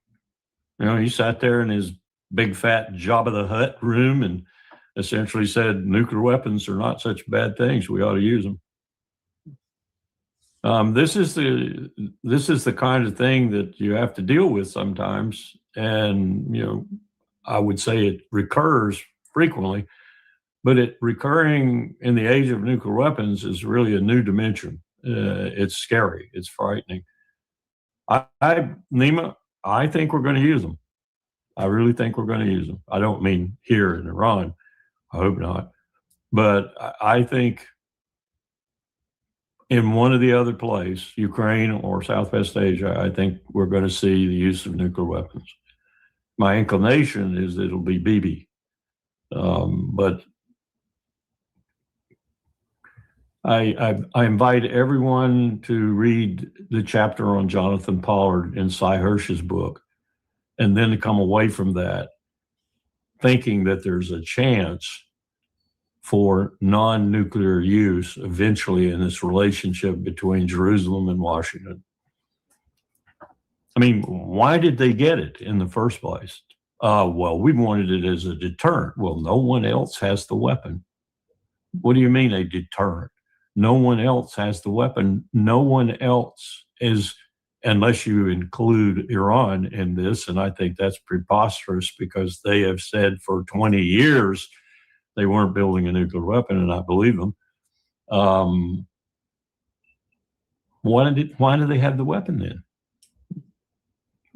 He sat there in his big fat Jabba the Hutt room and essentially said nuclear weapons are not such bad things. We ought to use them. This is the kind of thing that you have to deal with sometimes, and I would say it recurs frequently, but it recurring in the age of nuclear weapons is really a new dimension. It's scary. It's frightening. Nima, I think we're going to use them. I really think we're going to use them. I don't mean here in Iran. I hope not. But I think in one of the other places, Ukraine or Southwest Asia, I think we're going to see the use of nuclear weapons. My inclination is that it'll be BB. But I invite everyone to read the chapter on Jonathan Pollard in Cy Hirsch's book, and then to come away from that thinking that there's a chance for non-nuclear use eventually in this relationship between Jerusalem and Washington. I mean, why did they get it in the first place? Well, we wanted it as a deterrent. Well, no one else has the weapon. What do you mean a deterrent? No one else has the weapon. No one else is, unless you include Iran in this, and I think that's preposterous because they have said for 20 years they weren't building a nuclear weapon, and I believe them. Why do they have the weapon then?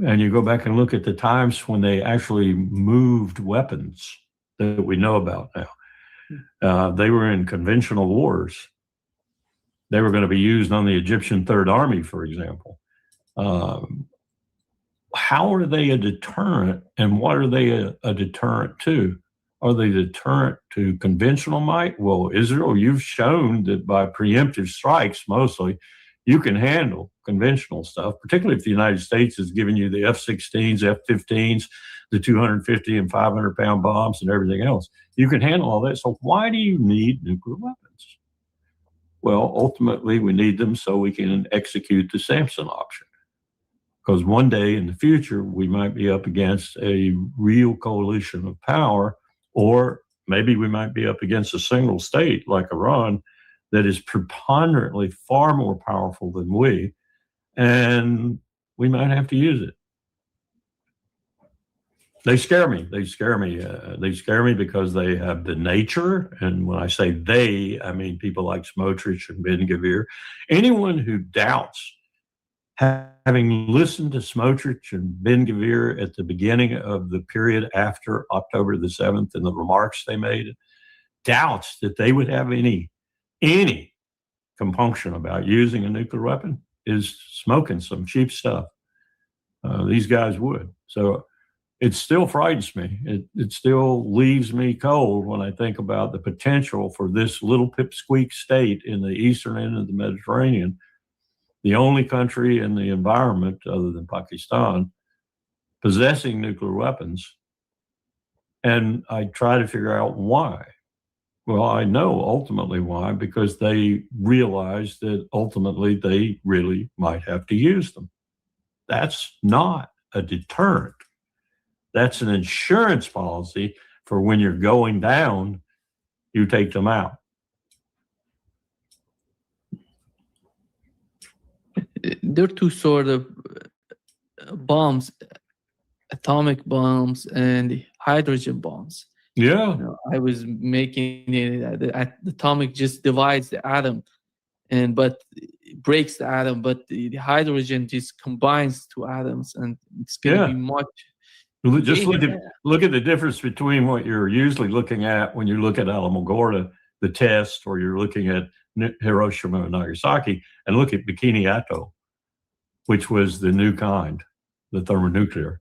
And you go back and look at the times when they actually moved weapons that we know about now. They were in conventional wars. They were going to be used on the Egyptian Third Army, for example. How are they a deterrent, and what are they a deterrent to? Are they a deterrent to conventional might? Well, Israel, you've shown that by preemptive strikes, mostly, you can handle conventional stuff, particularly if the United States has given you the F-16s, F-15s, the 250 and 500-pound bombs and everything else. You can handle all that. So why do you need nuclear weapons? Well, ultimately, we need them so we can execute the Samson option. Because one day in the future, we might be up against a real coalition of power, or maybe we might be up against a single state like Iran that is preponderantly far more powerful than we, and we might have to use it. They scare me. They scare me. They scare me because they have the nature, and when I say they, I mean people like Smotrich and Ben-Gvir. Anyone who doubts, having listened to Smotrich and Ben-Gvir at the beginning of the period after October the 7th and the remarks they made, doubts that they would have any compunction about using a nuclear weapon is smoking some cheap stuff. These guys would. So it still frightens me. It still leaves me cold when I think about the potential for this little pipsqueak state in the eastern end of the Mediterranean, the only country in the environment other than Pakistan possessing nuclear weapons. And I try to figure out why. Well, I know ultimately why, because they realize that ultimately they really might have to use them. That's not a deterrent. That's an insurance policy for when you're going down, you take them out. There are two sort of bombs, atomic bombs and hydrogen bombs. Yeah. I was making it, the atomic just divides the atom, but it breaks the atom, but the hydrogen just combines two atoms, and it's going to be much. Just look at the difference between what you're usually looking at when you look at Alamogordo, the test, or you're looking at Hiroshima and Nagasaki, and look at Bikini Atoll, which was the new kind, the thermonuclear.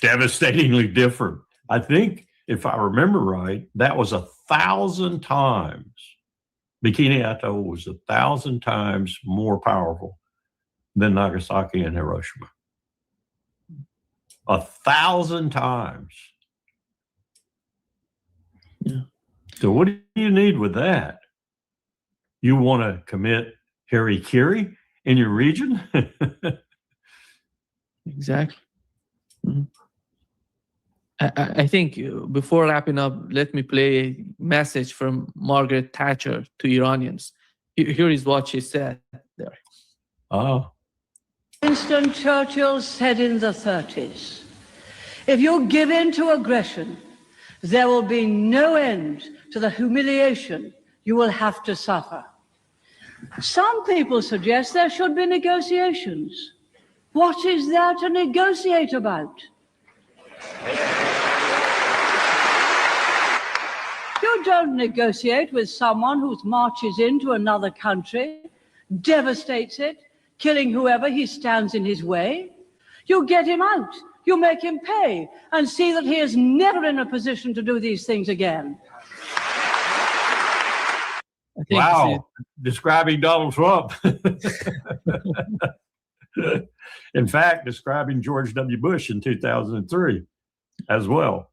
Devastatingly different. I think, if I remember right, that was 1,000 times. Bikini Atoll was 1,000 times more powerful than Nagasaki and Hiroshima. 1,000 times. Yeah. So what do you need with that? You want to commit harikiri in your region? Exactly. Mm-hmm. I think before wrapping up, let me play a message from Margaret Thatcher to Iranians. Here is what she said there. Oh, Winston Churchill said in the 30s, if you give in to aggression, there will be no end to the humiliation you will have to suffer. Some people suggest there should be negotiations. What is there to negotiate about? You don't negotiate with someone who marches into another country, devastates it, killing whoever he stands in his way. You get him out, you make him pay, and see that he is never in a position to do these things again. I think wow. Describing Donald Trump. In fact, describing George W. Bush in 2003 as well.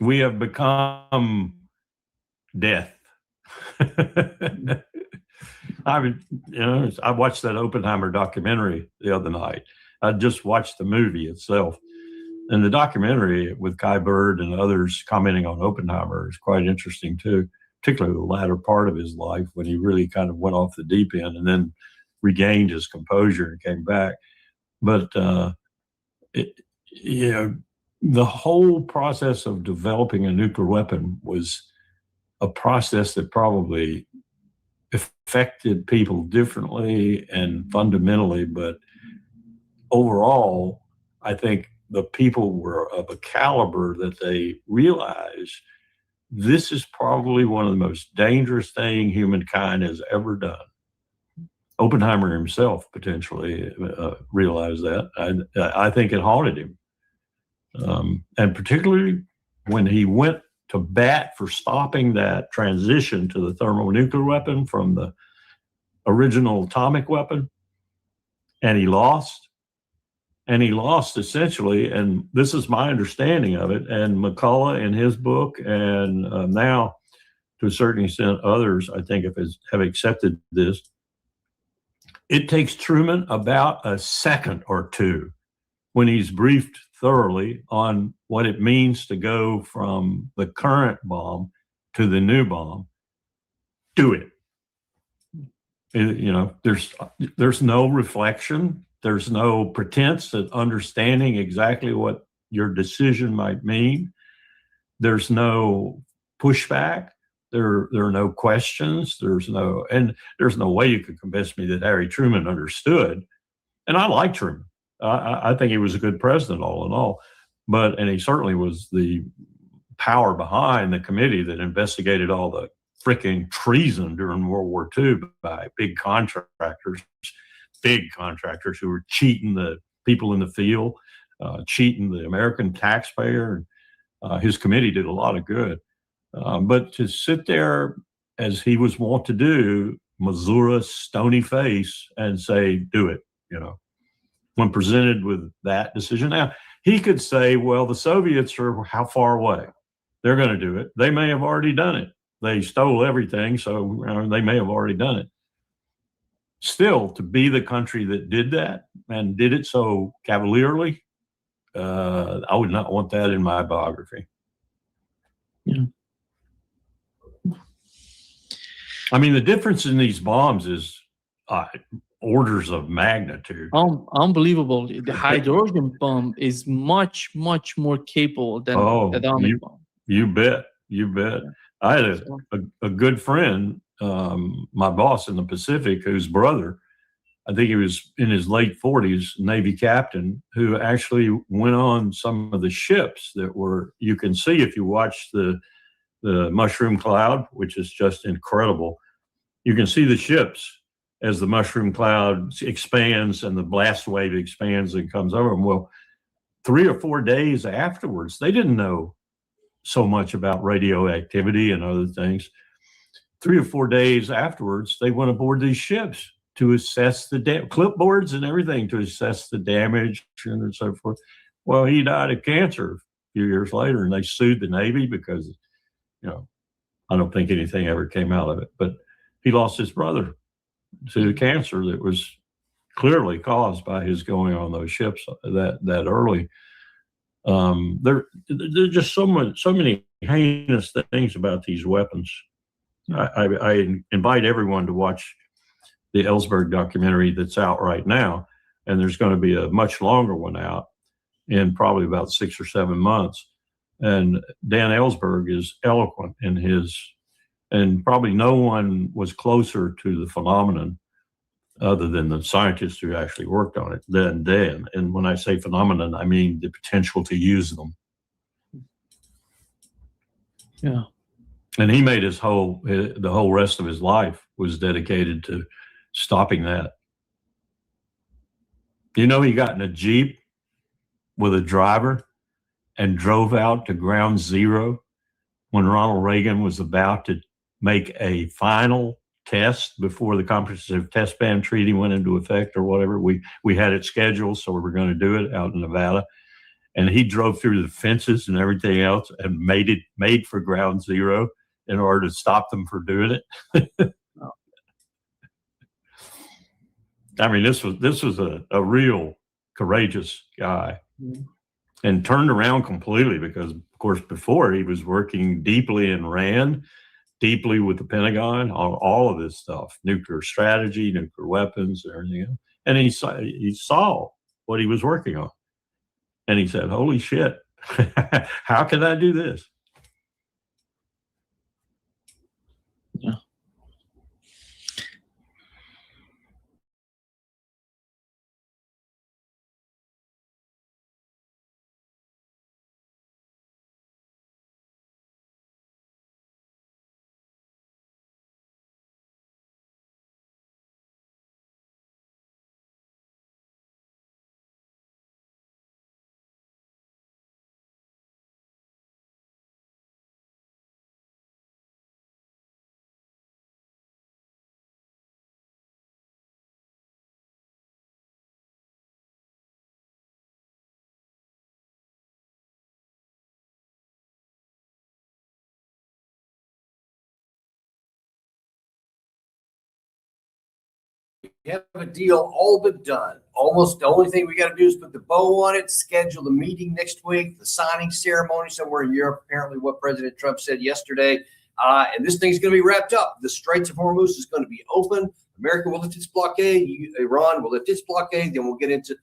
We have become death. I watched that Oppenheimer documentary the other night. I just watched the movie itself. And the documentary with Kai Bird and others commenting on Oppenheimer is quite interesting too, particularly the latter part of his life when he really kind of went off the deep end and then regained his composure and came back. But, the whole process of developing a nuclear weapon was a process that probably affected people differently and fundamentally, but overall, I think the people were of a caliber that they realized this is probably one of the most dangerous thing humankind has ever done. Oppenheimer himself potentially realized that. I think it haunted him. And particularly when he went to bat for stopping that transition to the thermonuclear weapon from the original atomic weapon, and he lost. And he lost essentially, and this is my understanding of it, and McCullough in his book, and now to a certain extent others, I think, have accepted this. It takes Truman about a second or two when he's briefed thoroughly on what it means to go from the current bomb to the new bomb. Do it. There's no reflection. There's no pretense at understanding exactly what your decision might mean. There's no pushback. There are no questions. There's no way you could convince me that Harry Truman understood. And I like Truman. I think he was a good president all in all. And he certainly was the power behind the committee that investigated all the freaking treason during World War II by big contractors who were cheating the people in the field, cheating the American taxpayer. His committee did a lot of good. But to sit there, as he was wont to do, Missouri stony face, and say, do it, when presented with that decision. Now, he could say, well, the Soviets are how far away? They're going to do it. They may have already done it. They stole everything, so they may have already done it. Still, to be the country that did that and did it so cavalierly, I would not want that in my biography. Yeah. I mean, the difference in these bombs is orders of magnitude. Unbelievable. The hydrogen bomb is much, much more capable than the atomic bomb. You bet. Yeah. I had a good friend, my boss in the Pacific, whose brother, I think he was in his late 40s, Navy captain, who actually went on some of the ships that were, you can see if you watch the mushroom cloud, which is just incredible. You can see the ships as the mushroom cloud expands and the blast wave expands and comes over them. Well, 3 or 4 days afterwards, they didn't know so much about radioactivity and other things. 3 or 4 days afterwards, they went aboard these ships to assess the clipboards and everything to assess the damage and so forth. Well, he died of cancer a few years later, and they sued the Navy because, I don't think anything ever came out of it, but he lost his brother to cancer that was clearly caused by his going on those ships that early. There's just so many heinous things about these weapons. I invite everyone to watch the Ellsberg documentary that's out right now, and there's going to be a much longer one out in probably about 6 or 7 months. And Dan Ellsberg is eloquent in his, and probably no one was closer to the phenomenon other than the scientists who actually worked on it than Dan. And when I say phenomenon, I mean the potential to use them. Yeah. And he made the whole rest of his life was dedicated to stopping that. You know, he got in a Jeep with a driver and drove out to Ground Zero when Ronald Reagan was about to make a final test before the Comprehensive Test Ban Treaty went into effect or whatever. We had it scheduled, so we were going to do it out in Nevada. And he drove through the fences and everything else and made for Ground Zero in order to stop them from doing it. I mean, this was a real courageous guy, and turned around completely because, of course, before he was working deeply in RAND, deeply with the Pentagon on all of this stuff, nuclear strategy, nuclear weapons, and everything else. And he saw what he was working on, and he said, "Holy shit, how can I do this?" Yeah. We have a deal all but done. Almost the only thing we got to do is put the bow on it, schedule the meeting next week, the signing ceremony somewhere in Europe, apparently what President Trump said yesterday. And this thing's going to be wrapped up. The Straits of Hormuz is going to be open. America will lift its blockade. Iran will lift its blockade. Then we'll get into,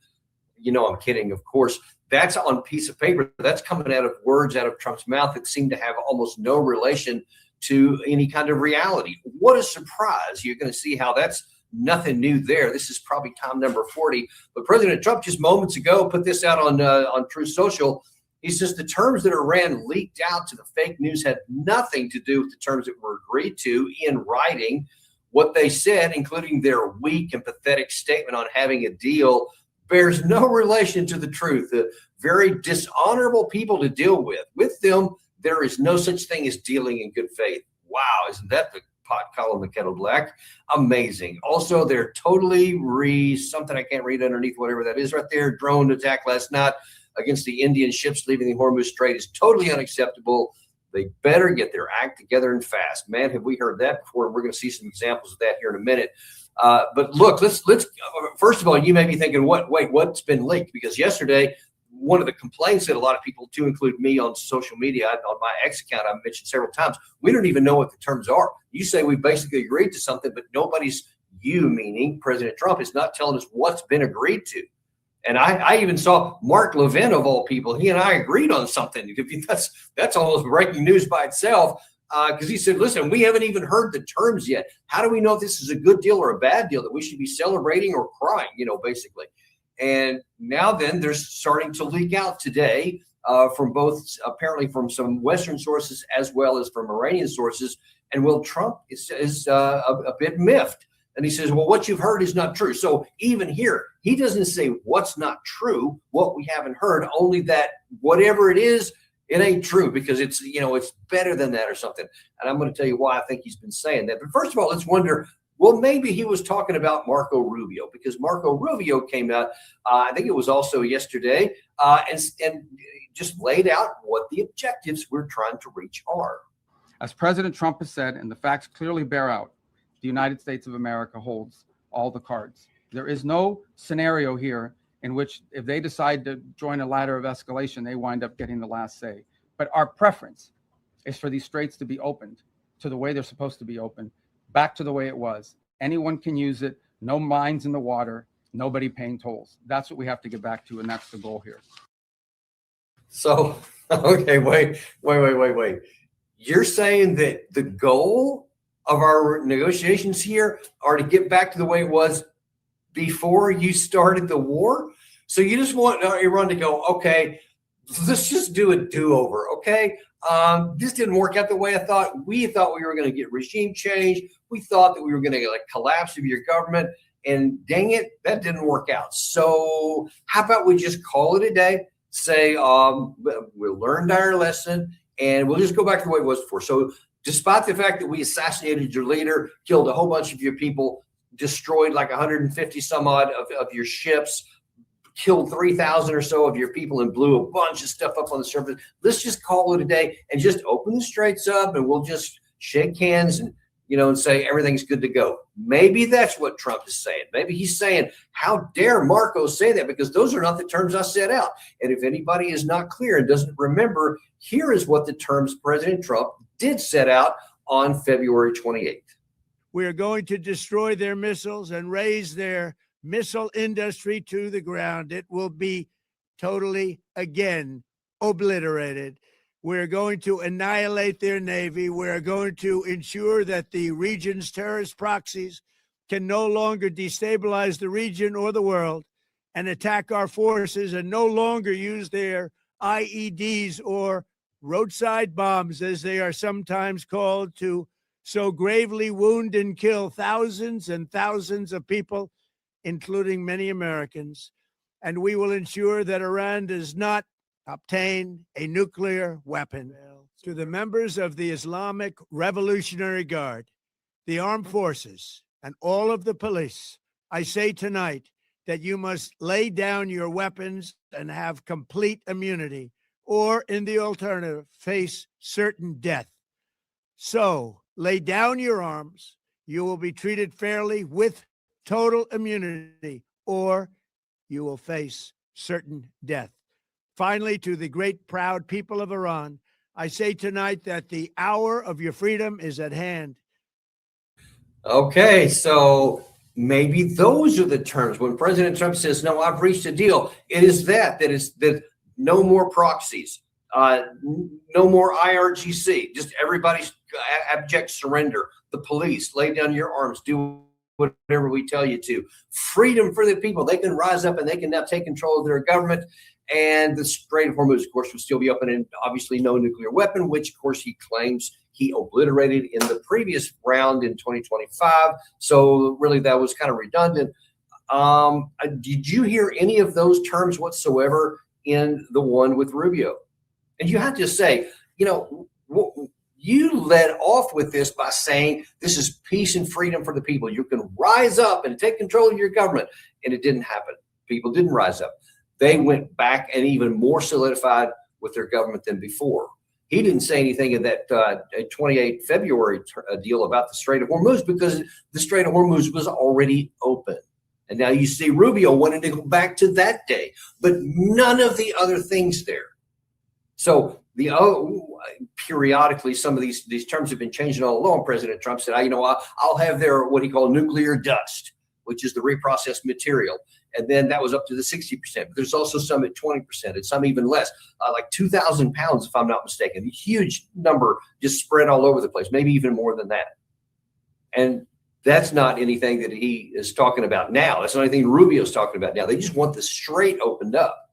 I'm kidding, of course. That's on a piece of paper. That's coming out of words out of Trump's mouth that seem to have almost no relation to any kind of reality. What a surprise. You're going to see how that's nothing new there. This is probably time number 40. But President Trump just moments ago put this out on Truth Social. He says the terms that Iran leaked out to the fake news had nothing to do with the terms that were agreed to in writing. What they said, including their weak and pathetic statement on having a deal, bears no relation to the truth. Very dishonorable people to deal with. With them, there is no such thing as dealing in good faith. Wow, isn't that the pot calling the kettle black? Amazing. Also, they're totally something I can't read underneath whatever that is right there. Drone attack last night against the Indian ships leaving the Hormuz Strait is totally unacceptable. They better get their act together and fast. Man, have we heard that before? We're going to see some examples of that here in a minute. But look, let's first of all, you may be thinking, what's been leaked? Because yesterday, one of the complaints that a lot of people, to include me on social media, on my X account, I've mentioned several times, we don't even know what the terms are. You say we basically agreed to something, but you, meaning President Trump, is not telling us what's been agreed to. And I even saw Mark Levin, of all people, he and I agreed on something. That's almost breaking news by itself, because he said, listen, we haven't even heard the terms yet. How do we know if this is a good deal or a bad deal that we should be celebrating or crying, basically? And now then they're starting to leak out today from both, apparently from some Western sources as well as from Iranian sources. And Trump is a bit miffed. And he says, well, what you've heard is not true. So even here, he doesn't say what's not true, what we haven't heard, only that whatever it is, it ain't true because it's better than that or something. And I'm going to tell you why I think he's been saying that. But first of all, let's wonder, well, maybe he was talking about Marco Rubio, because Marco Rubio came out, I think it was also yesterday, and just laid out what the objectives we're trying to reach are. As President Trump has said, and the facts clearly bear out, the United States of America holds all the cards. There is no scenario here in which if they decide to join a ladder of escalation, they wind up getting the last say. But our preference is for these straits to be opened to the way they're supposed to be open, back to the way it was. Anyone can use it, no mines in the water, nobody paying tolls. That's what we have to get back to, and that's the goal here. So, okay, wait. You're saying that the goal of our negotiations here are to get back to the way it was before you started the war? So you just want Iran to go, okay, let's just do a do-over, okay? This didn't work out the way I thought. We thought we were going to get regime change. We thought that we were going to get a collapse of your government. And dang it, that didn't work out. So how about we just call it a day, say we learned our lesson, and we'll just go back to the way it was before. So despite the fact that we assassinated your leader, killed a whole bunch of your people, destroyed like 150 some odd of your ships, killed 3,000 or so of your people, and blew a bunch of stuff up on the surface. Let's just call it a day and just open the straits up, and we'll just shake hands and, you know, and say everything's good to go. Maybe that's what Trump is saying. Maybe he's saying, how dare Marcos say that? Because those are not the terms I set out. And if anybody is not clear and doesn't remember, here is what the terms President Trump did set out on February 28th. We are going to destroy their missiles and raise their missile industry to the ground. It will be totally, again, obliterated. We're going to annihilate their Navy. We're going to ensure that the region's terrorist proxies can no longer destabilize the region or the world and attack our forces, and no longer use their IEDs or roadside bombs, as they are sometimes called, to so gravely wound and kill thousands and thousands of people, including many Americans. And we will ensure that Iran does not obtain a nuclear weapon. To the members of the Islamic Revolutionary Guard, the armed forces, and all of the police, I say tonight that you must lay down your weapons and have complete immunity, or in the alternative, face certain death. So lay down your arms. You will be treated fairly with total immunity, or you will face certain death. Finally, to the great, proud people of Iran, I say tonight that the hour of your freedom is at hand. Okay, so maybe those are the terms. When President Trump says, no, I've reached a deal, it is that no more proxies, no more IRGC, just everybody's abject surrender. The police, lay down your arms, do whatever we tell you to. Freedom for the people. They can rise up and they can now take control of their government. And the Strait of Hormuz, of course, will still be open, and obviously no nuclear weapon, which, of course, he claims he obliterated in the previous round in 2025. So really that was kind of redundant. Did you hear any of those terms whatsoever in the one with Rubio? And you have to say, you know, you led off with this by saying this is peace and freedom for the people. You can rise up and take control of your government. And it didn't happen. People didn't rise up. They went back and even more solidified with their government than before. He didn't say anything in that 28 February deal about the Strait of Hormuz, because the Strait of Hormuz was already open. And now you see Rubio wanting to go back to that day, but none of the other things there. So periodically, some of these terms have been changing all along. President Trump said, I'll have their what he called nuclear dust, which is the reprocessed material. And then that was up to the 60%. But there's also some at 20% and some even less, like 2,000 pounds, if I'm not mistaken. A huge number just spread all over the place, maybe even more than that. And that's not anything that he is talking about now. That's not anything Rubio's talking about now. They just want the strait opened up.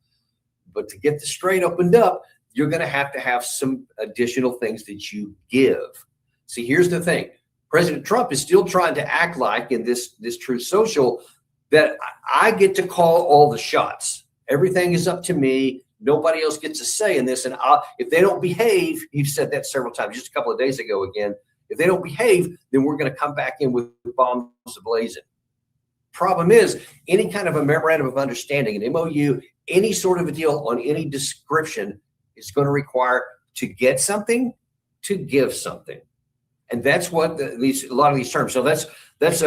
But to get the strait opened up, you're going to have some additional things that you give. See, here's the thing. President Trump is still trying to act like in this Truth Social that I get to call all the shots. Everything is up to me. Nobody else gets a say in this. And if they don't behave, you've said that several times, just a couple of days ago again, if they don't behave, then we're going to come back in with bombs ablazing. Problem is, any kind of a memorandum of understanding, an MOU, any sort of a deal on any description is going to require to get something, to give something. And that's what a lot of these terms. So That's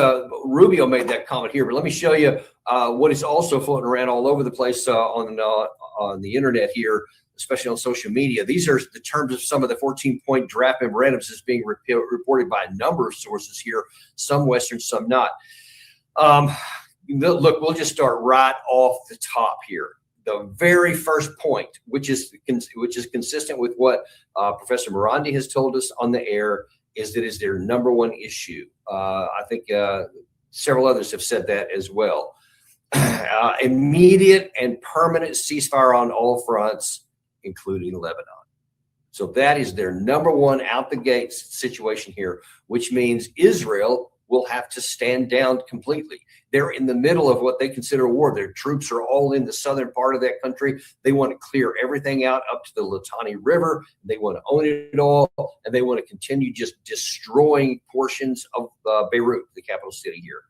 Rubio made that comment here, but let me show you what is also floating around all over the place on the internet here, especially on social media. These are the terms of some of the 14-point draft memorandums that's being reported by a number of sources here, some Western, some not. Look, we'll just start right off the top here. The very first point, which is consistent with what Professor Morandi has told us on the air, is that is their number one issue. I think several others have said that as well. Immediate and permanent ceasefire on all fronts, including Lebanon. So that is their number one out the gate situation here, which means Israel will have to stand down completely. They're in the middle of what they consider a war. Their troops are all in the southern part of that country. They want to clear everything out up to the Litani River. They want to own it all, and they want to continue just destroying portions of Beirut, the capital city here.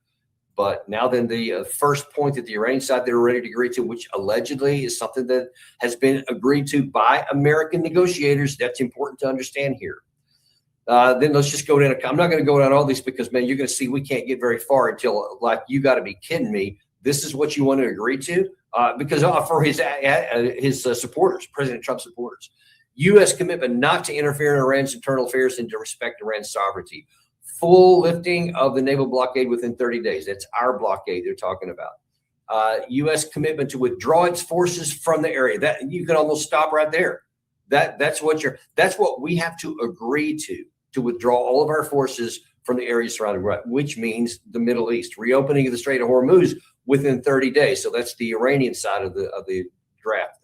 But now then, the first point that the Iranian side they're ready to agree to, which allegedly is something that has been agreed to by American negotiators. That's important to understand here. Then let's just go down. I'm not going to go down all these because, man, you're going to see we can't get very far until, like, you got to be kidding me. This is what you want to agree to? Because for his supporters, President Trump supporters, U.S. commitment not to interfere in Iran's internal affairs and to respect Iran's sovereignty. Full lifting of the naval blockade within 30 days. That's our blockade they're talking about. U.S. commitment to withdraw its forces from the area. That you can almost stop right there. That's what we have to agree to withdraw all of our forces from the area surrounding, which means the Middle East, reopening of the Strait of Hormuz within 30 days. So that's the Iranian side of the draft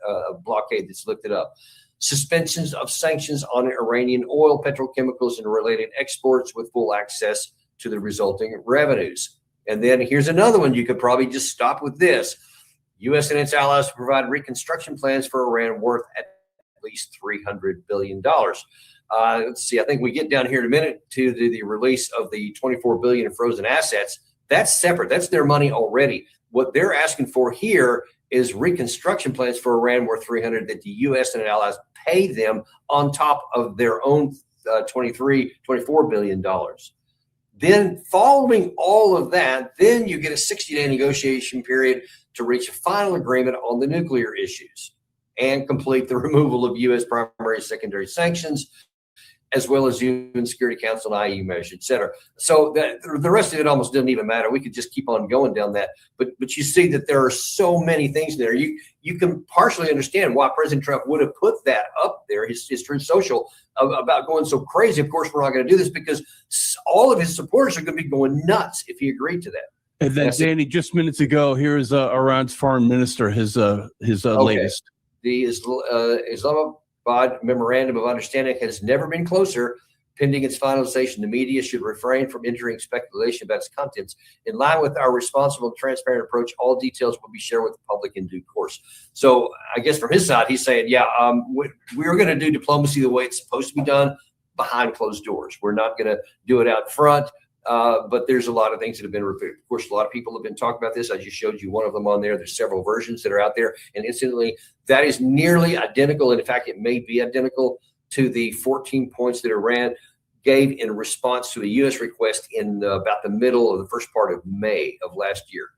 blockade that's lifted up. Suspensions of sanctions on Iranian oil, petrochemicals, and related exports with full access to the resulting revenues. And then here's another one. You could probably just stop with this. U.S. and its allies provide reconstruction plans for Iran worth at least $300 billion. Let's see. I think we get down here in a minute to the release of the $24 billion in frozen assets. That's separate. That's their money already. What they're asking for here is reconstruction plans for Iran worth $300 that the U.S. and its allies pay them on top of their own $24 billion. Then following all of that, then you get a 60-day negotiation period to reach a final agreement on the nuclear issues and complete the removal of U.S. primary and secondary sanctions, as well as UN Security Council and IU measures, et cetera. So the rest of it almost doesn't even matter. We could just keep on going down that. But you see that there are so many things there. You can partially understand why President Trump would have put that up there, his Truth Social, about going so crazy. Of course, we're not going to do this because all of his supporters are going to be going nuts if he agreed to that. And then, Danny, just minutes ago, here's Iran's foreign minister, his latest. The Islamabad Memorandum of Understanding has never been closer. Pending its finalization, the media should refrain from entering speculation about its contents. In line with our responsible and transparent approach, all details will be shared with the public in due course. So I guess from his side, he's saying, we're going to do diplomacy the way it's supposed to be done, behind closed doors. We're not going to do it out front. But there's a lot of things that have been repeated. Of course, a lot of people have been talking about this. I just showed you one of them on there. There's several versions that are out there. And incidentally, that is nearly identical. And in fact, it may be identical to the 14 points that Iran gave in response to a U.S. request in about the middle of the first part of May of last year,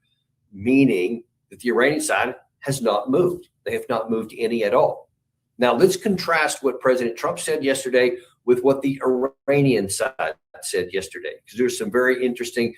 meaning that the Iranian side has not moved. They have not moved any at all. Now, let's contrast what President Trump said yesterday with what the Iranian side said yesterday, because there's some very interesting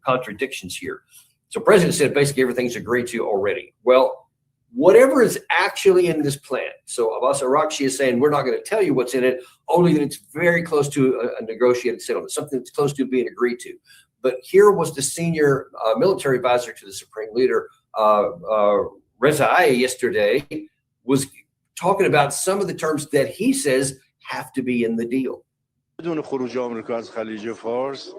contradictions here. So President said basically everything's agreed to already. Well, whatever is actually in this plan. So Abbas Araghchi is saying we're not going to tell you what's in it, only that it's very close to a negotiated settlement, something that's close to being agreed to. But here was the senior military advisor to the Supreme Leader, Rezai, yesterday, was talking about some of the terms that he says have to be in the deal. بدون خروج آمریکا از خلیج فارس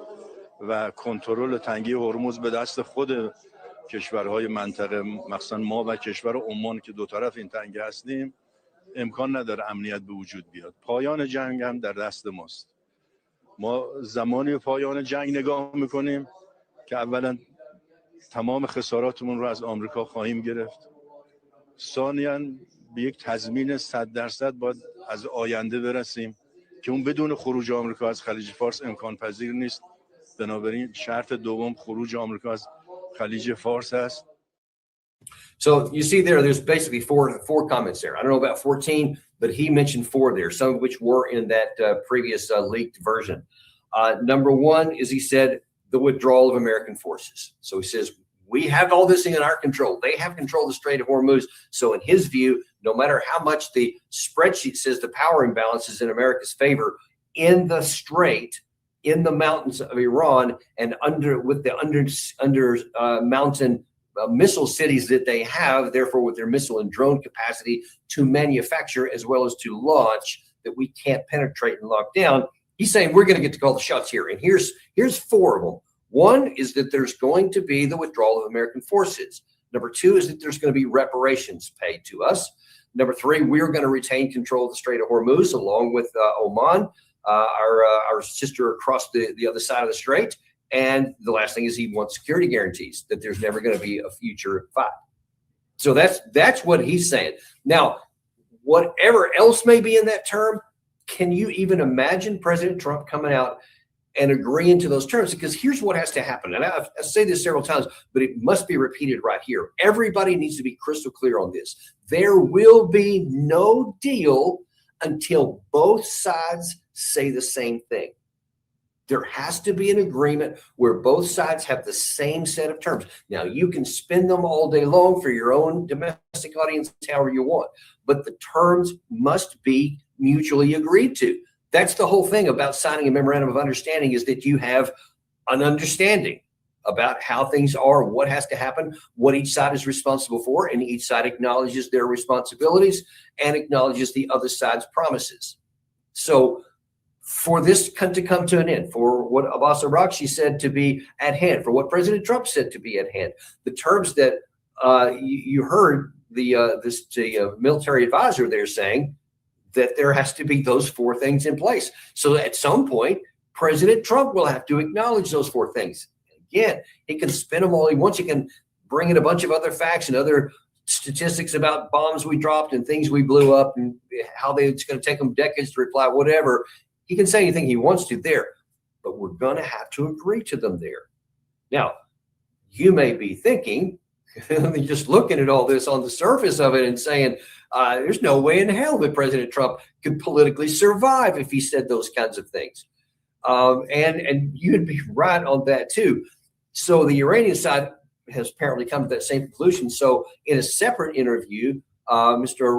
و کنترل تنگی هرمز به دست خود کشورهای منطقه، مثلا ما و کشور عمان که دو طرف این تنگه هستیم، امکان نداره امنیت به وجود بیاد. پایان جنگ هم در دست ماست. ما زمانی پایان جنگ نگاه میکنیم که اولا تمام خساراتمون رو از آمریکا خواهیم گرفت. ثانیاً به یک تضمین 100% باید از آینده برسیم که اون بدون خروج آمریکا از خلیج فارس امکان پذیر نیست. بنابراین شرط دوم خروج آمریکا از خلیج فارس است. So you see there's basically four comments there. I don't know about 14, but he mentioned 4 there, some of which were in that previous leaked version. Number 1 is, he said, the withdrawal of American forces. So he says, we have all this thing in our control. They have control of the Strait of Hormuz. So in his view, no matter how much the spreadsheet says the power imbalance is in America's favor, in the strait, in the mountains of Iran, and with the mountain missile cities that they have, therefore with their missile and drone capacity to manufacture as well as to launch, that we can't penetrate and lock down. He's saying we're going to get to call the shots here. And here's 4 of them. 1 is that there's going to be the withdrawal of American forces. Number 2 is that there's going to be reparations paid to us. Number 3, we're going to retain control of the Strait of Hormuz along with Oman, our sister across the other side of the strait. And the last thing is he wants security guarantees that there's never going to be a future fight. So that's what he's saying. Now, whatever else may be in that term, can you even imagine President Trump coming out and agreeing to those terms? Because here's what has to happen. And I say this several times, but it must be repeated right here. Everybody needs to be crystal clear on this. There will be no deal until both sides say the same thing. There has to be an agreement where both sides have the same set of terms. Now, you can spin them all day long for your own domestic audience, however you want, but the terms must be mutually agreed to. That's the whole thing about signing a memorandum of understanding, is that you have an understanding about how things are, what has to happen, what each side is responsible for, and each side acknowledges their responsibilities and acknowledges the other side's promises. So for this to come to an end, for what Abbas Araghchi said to be at hand, for what President Trump said to be at hand, the terms that you heard the military advisor there saying, that there has to be those 4 things in place. So at some point, President Trump will have to acknowledge those 4 things. Again, he can spin them all he wants. He can bring in a bunch of other facts and other statistics about bombs we dropped and things we blew up and how it's going to take them decades to reply, whatever. He can say anything he wants to there, but we're going to have to agree to them there. Now, you may be thinking, just looking at all this on the surface of it and saying, there's no way in hell that President Trump could politically survive if he said those kinds of things. And you'd be right on that too. So the Iranian side has apparently come to that same conclusion. So in a separate interview, Mr.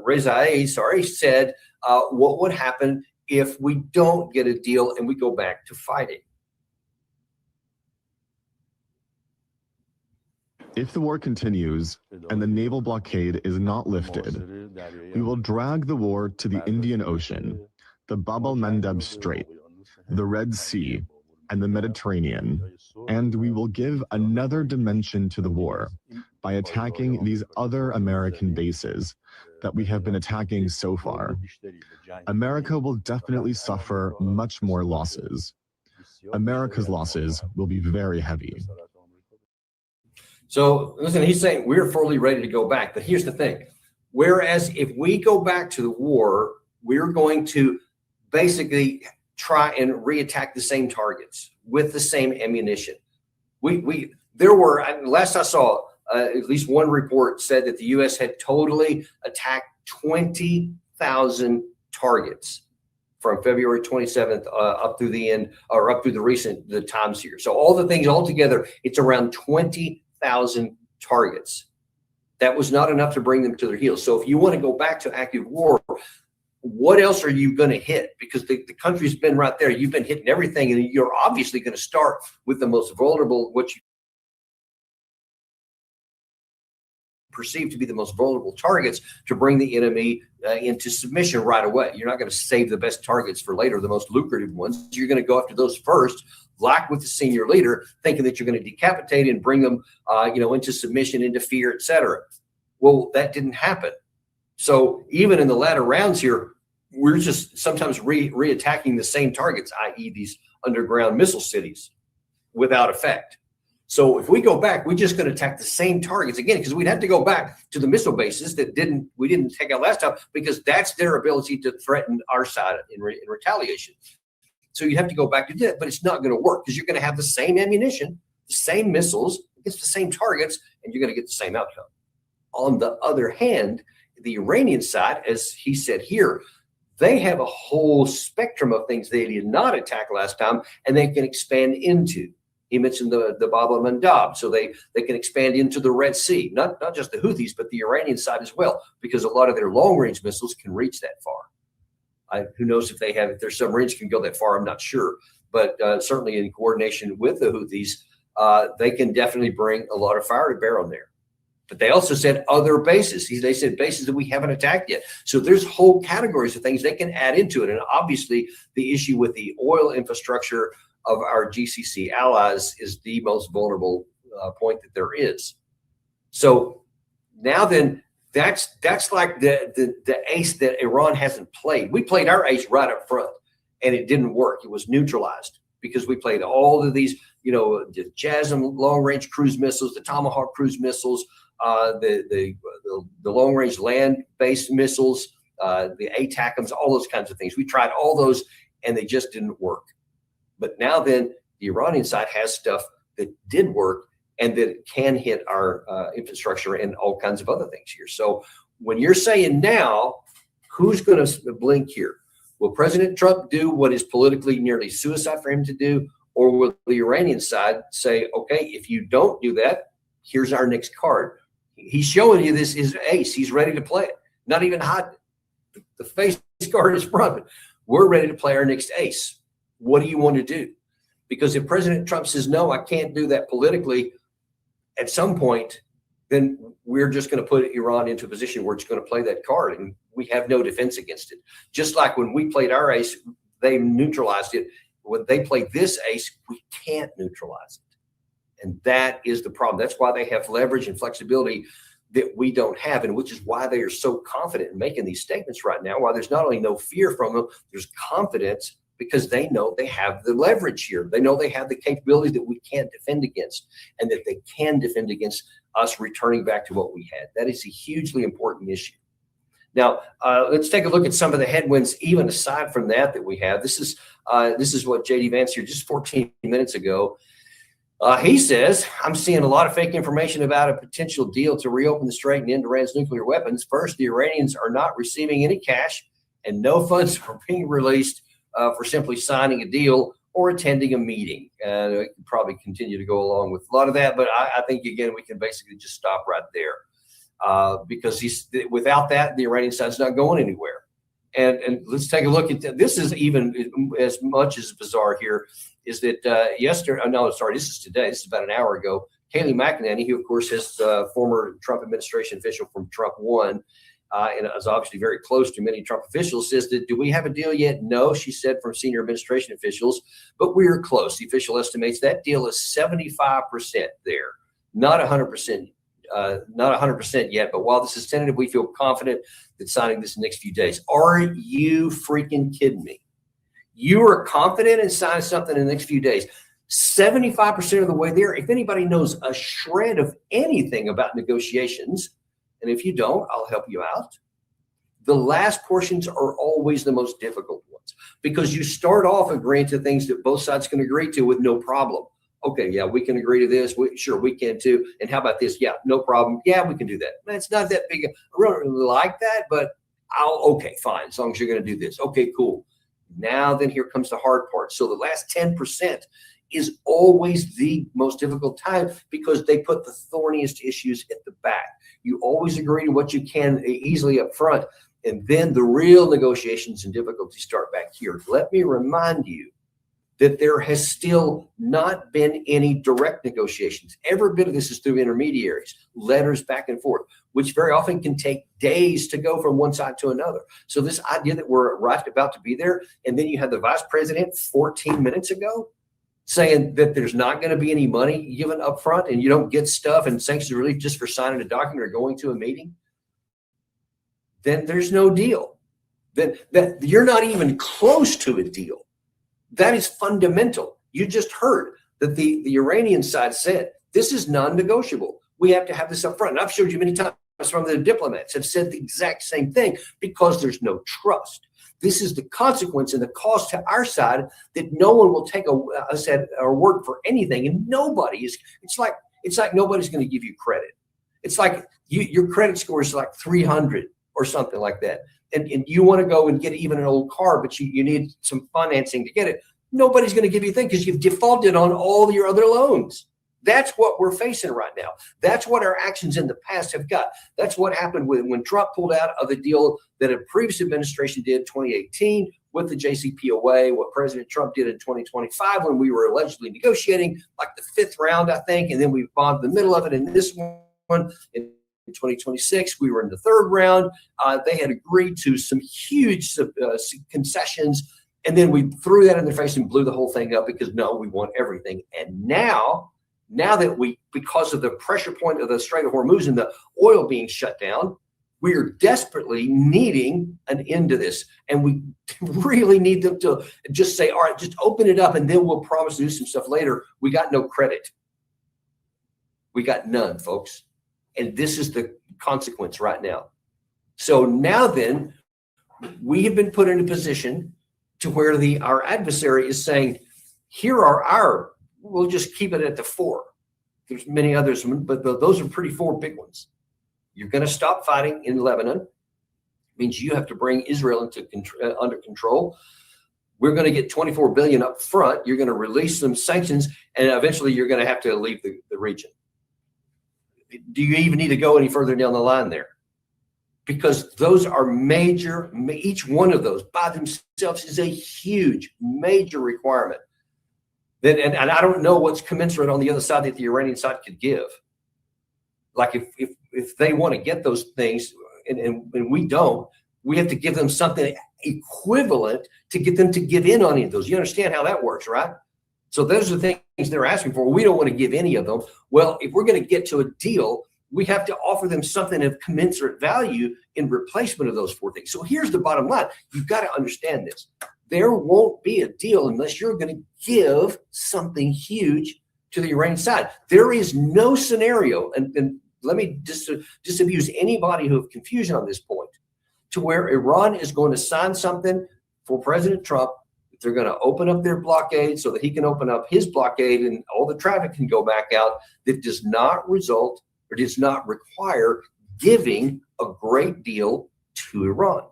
Rezai said, what would happen if we don't get a deal and we go back to fighting? If the war continues and the naval blockade is not lifted, we will drag the war to the Indian Ocean, the Bab el-Mandeb Strait, the Red Sea, and the Mediterranean, and we will give another dimension to the war by attacking these other American bases that we have been attacking so far. America will definitely suffer much more losses. America's losses will be very heavy. So listen, he's saying we're fully ready to go back. But here's the thing. Whereas if we go back to the war, we're going to basically try and reattack the same targets with the same ammunition. There were, last I saw, at least one report said that the U.S. had totally attacked 20,000 targets from February 27th up through the end, or up through the times here. So all the things all together, it's around 20,000 targets. That was not enough to bring them to their heels. So if you want to go back to active war, what else are you going to hit? Because the country's been right there. You've been hitting everything, and you're obviously going to start with the most vulnerable, what you perceive to be the most vulnerable targets, to bring the enemy into submission right away. You're not going to save the best targets for later, the most lucrative ones. You're going to go after those first, like with the senior leader, thinking that you're going to decapitate and bring them, into submission, into fear, etc. Well, that didn't happen. So even in the latter rounds here, we're just sometimes reattacking the same targets, i.e. these underground missile cities, without effect. So if we go back, we're just going to attack the same targets again, because we'd have to go back to the missile bases that we didn't take out last time, because that's their ability to threaten our side in retaliation. So you have to go back to that, but it's not going to work because you're going to have the same ammunition, the same missiles against the same targets, and you're going to get the same outcome. On the other hand, the Iranian side, as he said here, they have a whole spectrum of things they did not attack last time, and they can expand into. He mentioned the Bab al-Mandab, so they can expand into the Red Sea, not just the Houthis, but the Iranian side as well, because a lot of their long-range missiles can reach that far. Who knows if their submarines can go that far? I'm not sure, but certainly in coordination with the Houthis, they can definitely bring a lot of fire to bear on there. But they also said other bases. They said bases that we haven't attacked yet. So there's whole categories of things they can add into it. And obviously, the issue with the oil infrastructure of our GCC allies is the most vulnerable point that there is. So now then, that's like the ace that Iran hasn't played. We played our ace right up front, and it didn't work. It was neutralized because we played all of these, the JASSM long-range cruise missiles, the Tomahawk cruise missiles, the long-range land-based missiles, the ATACMs, all those kinds of things. We tried all those, and they just didn't work. But now then, the Iranian side has stuff that did work and that can hit our infrastructure and all kinds of other things here. So when you're saying now, who's going to blink here? Will President Trump do what is politically nearly suicide for him to do? Or will the Iranian side say, okay, if you don't do that, here's our next card. He's showing you this is ace. He's ready to play it. Not even hiding it. The face card is front. We're ready to play our next ace. What do you want to do? Because if President Trump says, no, I can't do that politically, at some point, then we're just going to put Iran into a position where it's going to play that card, and we have no defense against it. Just like when we played our ace, they neutralized it. When they play this ace, we can't neutralize it. And that is the problem. That's why they have leverage and flexibility that we don't have, and which is why they are so confident in making these statements right now. Why there's not only no fear from them, there's confidence because they know they have the leverage here. They know they have the capability that we can't defend against, and that they can defend against us returning back to what we had. That is a hugely important issue. Now, let's take a look at some of the headwinds, even aside from that we have. This is what J.D. Vance here just 14 minutes ago. He says, I'm seeing a lot of fake information about a potential deal to reopen the strait and end Iran's nuclear weapons. First, the Iranians are not receiving any cash, and no funds are being released for simply signing a deal or attending a meeting. And we can probably continue to go along with a lot of that, but I think, again, we can basically just stop right there. Because without that, the Iranian side's not going anywhere. And let's take a look at this. Is even as much as bizarre here is that this is today. This is about an hour ago. Kayleigh McEnany, who of course is former Trump administration official from Trump 1, and is obviously very close to many Trump officials, says that, do we have a deal yet? No, she said, from senior administration officials, but we are close. The official estimates that deal is 75% there, not 100%. Not 100% yet, but while this is tentative, we feel confident that signing this in the next few days. Are you freaking kidding me? You are confident in signing something in the next few days. 75% of the way there. If anybody knows a shred of anything about negotiations, and if you don't, I'll help you out. The last portions are always the most difficult ones because you start off agreeing to things that both sides can agree to with no problem. Okay, yeah, we can agree to this. Sure, we can too. And how about this? Yeah, no problem. Yeah, we can do that. Man, it's not that big. I don't really like that, but okay, fine. As long as you're going to do this. Okay, cool. Now then here comes the hard part. So the last 10% is always the most difficult time because they put the thorniest issues at the back. You always agree to what you can easily up front, and then the real negotiations and difficulties start back here. Let me remind you that there has still not been any direct negotiations. Every bit of this is through intermediaries, letters back and forth, which very often can take days to go from one side to another. So this idea that we're right about to be there, and then you have the vice president 14 minutes ago saying that there's not going to be any money given up front and you don't get stuff and sanctions relief just for signing a document or going to a meeting, then there's no deal. Then you're not even close to a deal. That is fundamental. You just heard that the Iranian side said, this is non-negotiable. We have to have this up front. And I've showed you many times from the diplomats have said the exact same thing, because there's no trust. This is the consequence and the cost to our side, that no one will take a word for anything, and nobody is. It's like nobody's going to give you credit. It's like your credit score is like 300 or something like that, and you want to go and get even an old car, but you need some financing to get it. Nobody's going to give you a thing because you've defaulted on all your other loans. That's what we're facing right now. That's what our actions in the past have got. That's what happened when Trump pulled out of the deal that a previous administration did in 2018 with the JCPOA, what President Trump did in 2025 when we were allegedly negotiating like the 5th round, I think, and then we bombed the middle of it in this one. In 2026, we were in the 3rd round. They had agreed to some huge concessions, and then we threw that in their face and blew the whole thing up because, no, we want everything. And now that because of the pressure point of the Strait of Hormuz and the oil being shut down, we are desperately needing an end to this. And we really need them to just say, all right, just open it up and then we'll promise to do some stuff later. We got no credit. We got none, folks. And this is the consequence right now. So now then, we have been put in a position to where our adversary is saying, here are we'll just keep it at the 4. There's many others, but those are 4 big ones. You're going to stop fighting in Lebanon. It means you have to bring Israel into under control. We're going to get $24 billion up front. You're going to release some sanctions, and eventually you're going to have to leave the region. Do you even need to go any further down the line there? Because those are major. Each one of those by themselves is a huge, major requirement. And I don't know what's commensurate on the other side that the Iranian side could give. Like if they want to get those things and we don't, we have to give them something equivalent to get them to give in on any of those. You understand how that works, right? So those are the things they're asking for. We don't want to give any of them. Well, if we're going to get to a deal, we have to offer them something of commensurate value in replacement of those 4 things. So here's the bottom line. You've got to understand this. There won't be a deal unless you're going to give something huge to the Iranian side. There is no scenario, and let me disabuse anybody who have confusion on this point, to where Iran is going to sign something for President Trump. They're going to open up their blockade so that he can open up his blockade and all the traffic can go back out. That does not result or does not require giving a great deal to Iran.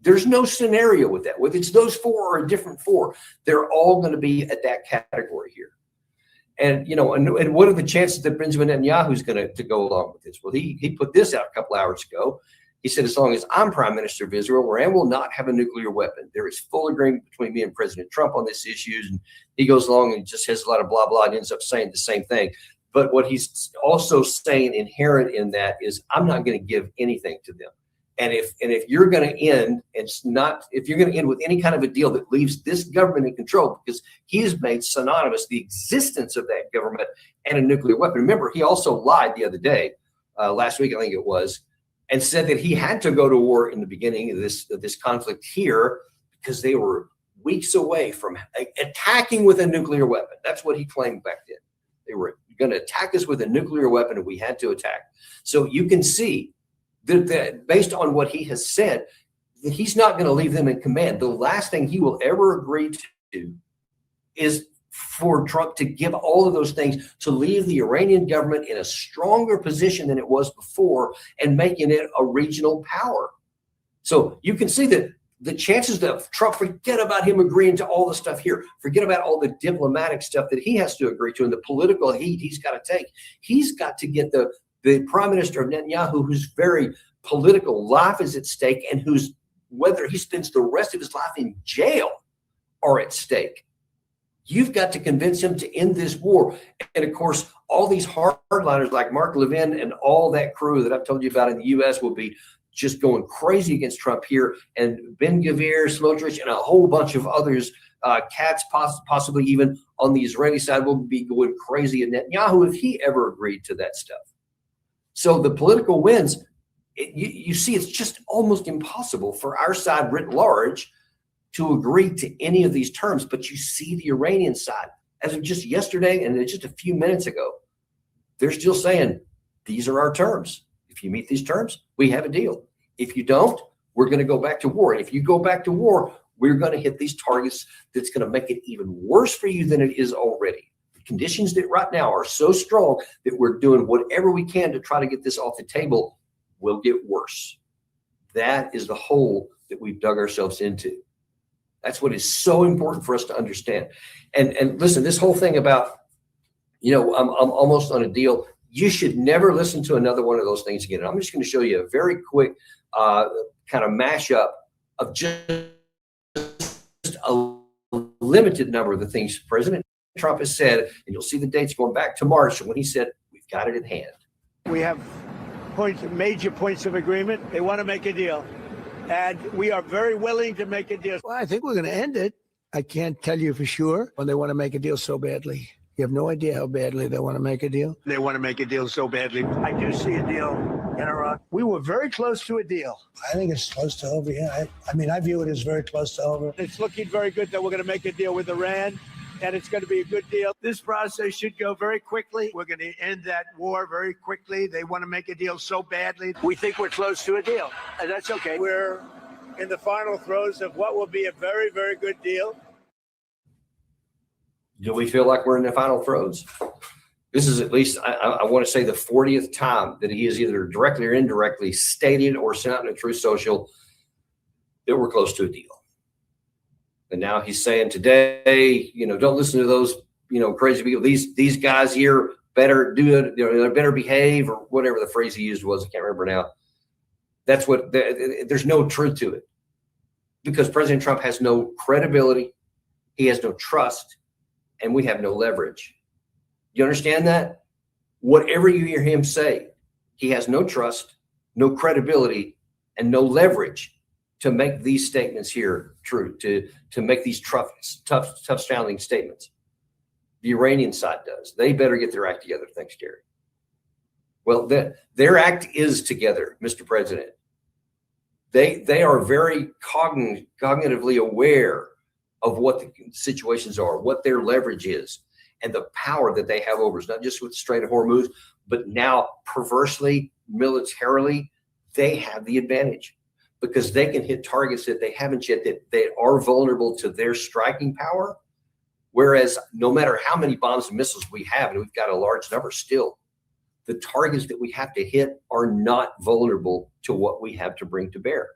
There's no scenario with that. Whether it's those 4 or a different 4, they're all going to be at that category here. And and what are the chances that Benjamin Netanyahu is going to go along with this? Well, he put this out a couple hours ago. He said, as long as I'm Prime Minister of Israel, Iran will not have a nuclear weapon. There is full agreement between me and President Trump on this issue. And he goes along and just has a lot of blah, blah, and ends up saying the same thing. But what he's also saying inherent in that is, I'm not going to give anything to them. And if you're going to end, if you're going to end with any kind of a deal that leaves this government in control, because he has made synonymous the existence of that government and a nuclear weapon. Remember, he also lied the other day, last week I think it was, and said that he had to go to war in the beginning of this conflict here because they were weeks away from attacking with a nuclear weapon. That's what he claimed back then. They were going to attack us with a nuclear weapon and we had to attack. So you can see that based on what he has said, that he's not going to leave them in command. The last thing he will ever agree to is for Trump to give all of those things, to leave the Iranian government in a stronger position than it was before and making it a regional power. So you can see that the chances that Trump, forget about him agreeing to all the stuff here, forget about all the diplomatic stuff that he has to agree to and the political heat he's got to take. He's got to get the Prime Minister of Netanyahu, whose very political life is at stake and whose whether he spends the rest of his life in jail are at stake. You've got to convince him to end this war. And of course, all these hardliners like Mark Levin and all that crew that I've told you about in the U.S. will be just going crazy against Trump here. And Ben-Gvir, Smotrich, and a whole bunch of others, Katz possibly even on the Israeli side, will be going crazy at Netanyahu if he ever agreed to that stuff. So the political wins, you see, it's just almost impossible for our side writ large to agree to any of these terms. But you see the Iranian side, as of just yesterday and just a few minutes ago, they're still saying, these are our terms. If you meet these terms, we have a deal. If you don't, we're going to go back to war. And if you go back to war, we're going to hit these targets that's going to make it even worse for you than it is already. The conditions that right now are so strong that we're doing whatever we can to try to get this off the table will get worse. That is the hole that we've dug ourselves into. That's what is so important for us to understand. And listen, this whole thing about, I'm almost on a deal. You should never listen to another one of those things again. And I'm just going to show you a very quick kind of mashup of just a limited number of the things President Trump has said. And you'll see the dates going back to March when he said, we've got it in hand. We have major points of agreement. They want to make a deal. And we are very willing to make a deal. Well, I think we're going to end it. I can't tell you for sure when they want to make a deal so badly. You have no idea how badly they want to make a deal. They want to make a deal so badly. I do see a deal in Iraq. We were very close to a deal. I think it's close to over, yeah. I view it as very close to over. It's looking very good that we're going to make a deal with Iran, and it's going to be a good deal. This process should go very quickly. We're going to end that war very quickly. They want to make a deal so badly. We think we're close to a deal, and that's okay. We're in the final throes of what will be a very, very good deal. Do we feel like we're in the final throes? This is at least, I want to say, the 40th time that he has either directly or indirectly stated or sent out in a Truth Social that we're close to a deal. And now he's saying today, don't listen to those, crazy people. These guys here better do it, they better behave, or whatever the phrase he used was. I can't remember now. That's what, there's no truth to it. Because President Trump has no credibility, he has no trust, and we have no leverage. You understand that? Whatever you hear him say, he has no trust, no credibility, and no leverage to make these statements here true, to make these tough sounding statements. The Iranian side does. They better get their act together. Thanks, Gary. Well, their act is together, Mr. President. They are very cognitively aware of what the situations are, what their leverage is, and the power that they have over us, not just with the Strait of Hormuz, but now perversely, militarily, they have the advantage because they can hit targets that they haven't yet, that they are vulnerable to their striking power. Whereas no matter how many bombs and missiles we have, and we've got a large number still, the targets that we have to hit are not vulnerable to what we have to bring to bear.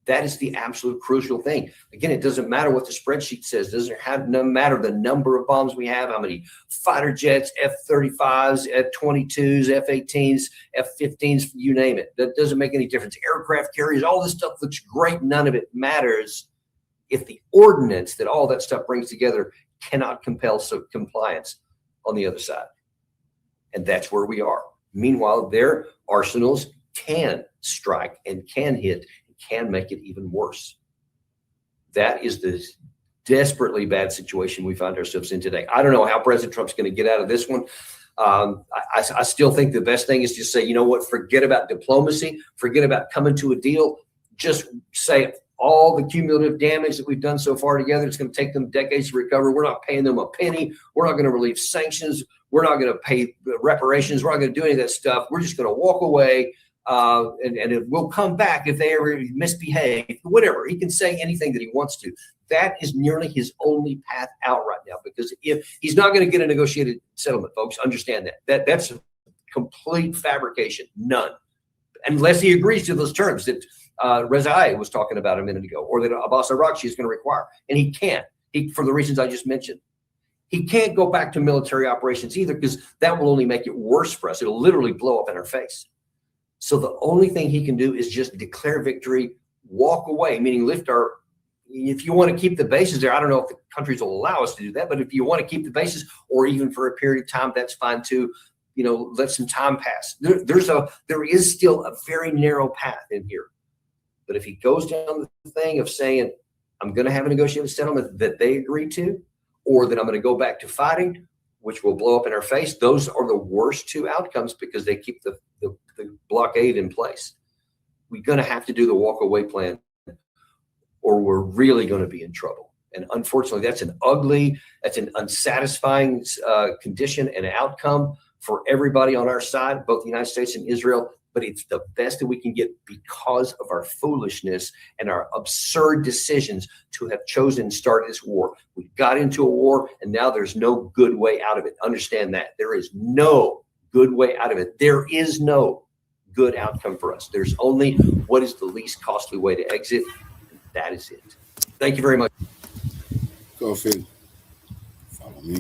That is the absolute crucial thing. Again, it doesn't matter what the spreadsheet says. It doesn't matter the number of bombs we have, how many fighter jets, F-35s, F-22s, F-18s, F-15s, you name it. That doesn't make any difference. Aircraft carriers, all this stuff looks great. None of it matters if the ordinance that all that stuff brings together cannot compel compliance on the other side. And that's where we are. Meanwhile, their arsenals can strike and can hit, can make it even worse. That is the desperately bad situation we find ourselves in today. I don't know how President Trump's going to get out of this one. I still think the best thing is just say, you know what, forget about diplomacy, forget about coming to a deal. Just say all the cumulative damage that we've done so far together, it's going to take them decades to recover. We're not paying them a penny. We're not going to relieve sanctions. We're not going to pay reparations. We're not going to do any of that stuff. We're just going to walk away. And it will come back if they ever misbehave, whatever. He can say anything that he wants to. That is nearly his only path out right now, because if he's not going to get a negotiated settlement, folks, understand that's a complete fabrication. None. Unless he agrees to those terms that Reza was talking about a minute ago, or that Abbas Araghchi is going to require. And he can't, for the reasons I just mentioned. He can't go back to military operations either, because that will only make it worse for us. It'll literally blow up in our face. So the only thing he can do is just declare victory, walk away, meaning if you want to keep the bases there, I don't know if the countries will allow us to do that, but if you want to keep the bases, or even for a period of time, that's fine too. Let some time pass. There is still a very narrow path in here. But if he goes down the thing of saying, I'm going to have a negotiated settlement that they agree to, or that I'm going to go back to fighting, which will blow up in our face, those are the worst two outcomes, because they keep the blockade in place. We're going to have to do the walk away plan, or we're really going to be in trouble. And unfortunately, that's an unsatisfying condition and outcome for everybody on our side, both the United States and Israel. but it's the best that we can get because of our foolishness and our absurd decisions to have chosen to start this war. We got into a war, and now there's no good way out of it. Understand that. There is no good way out of it. There is no good outcome for us. There's only what is the least costly way to exit. That is it. Thank you very much. Go, Phil. Follow me.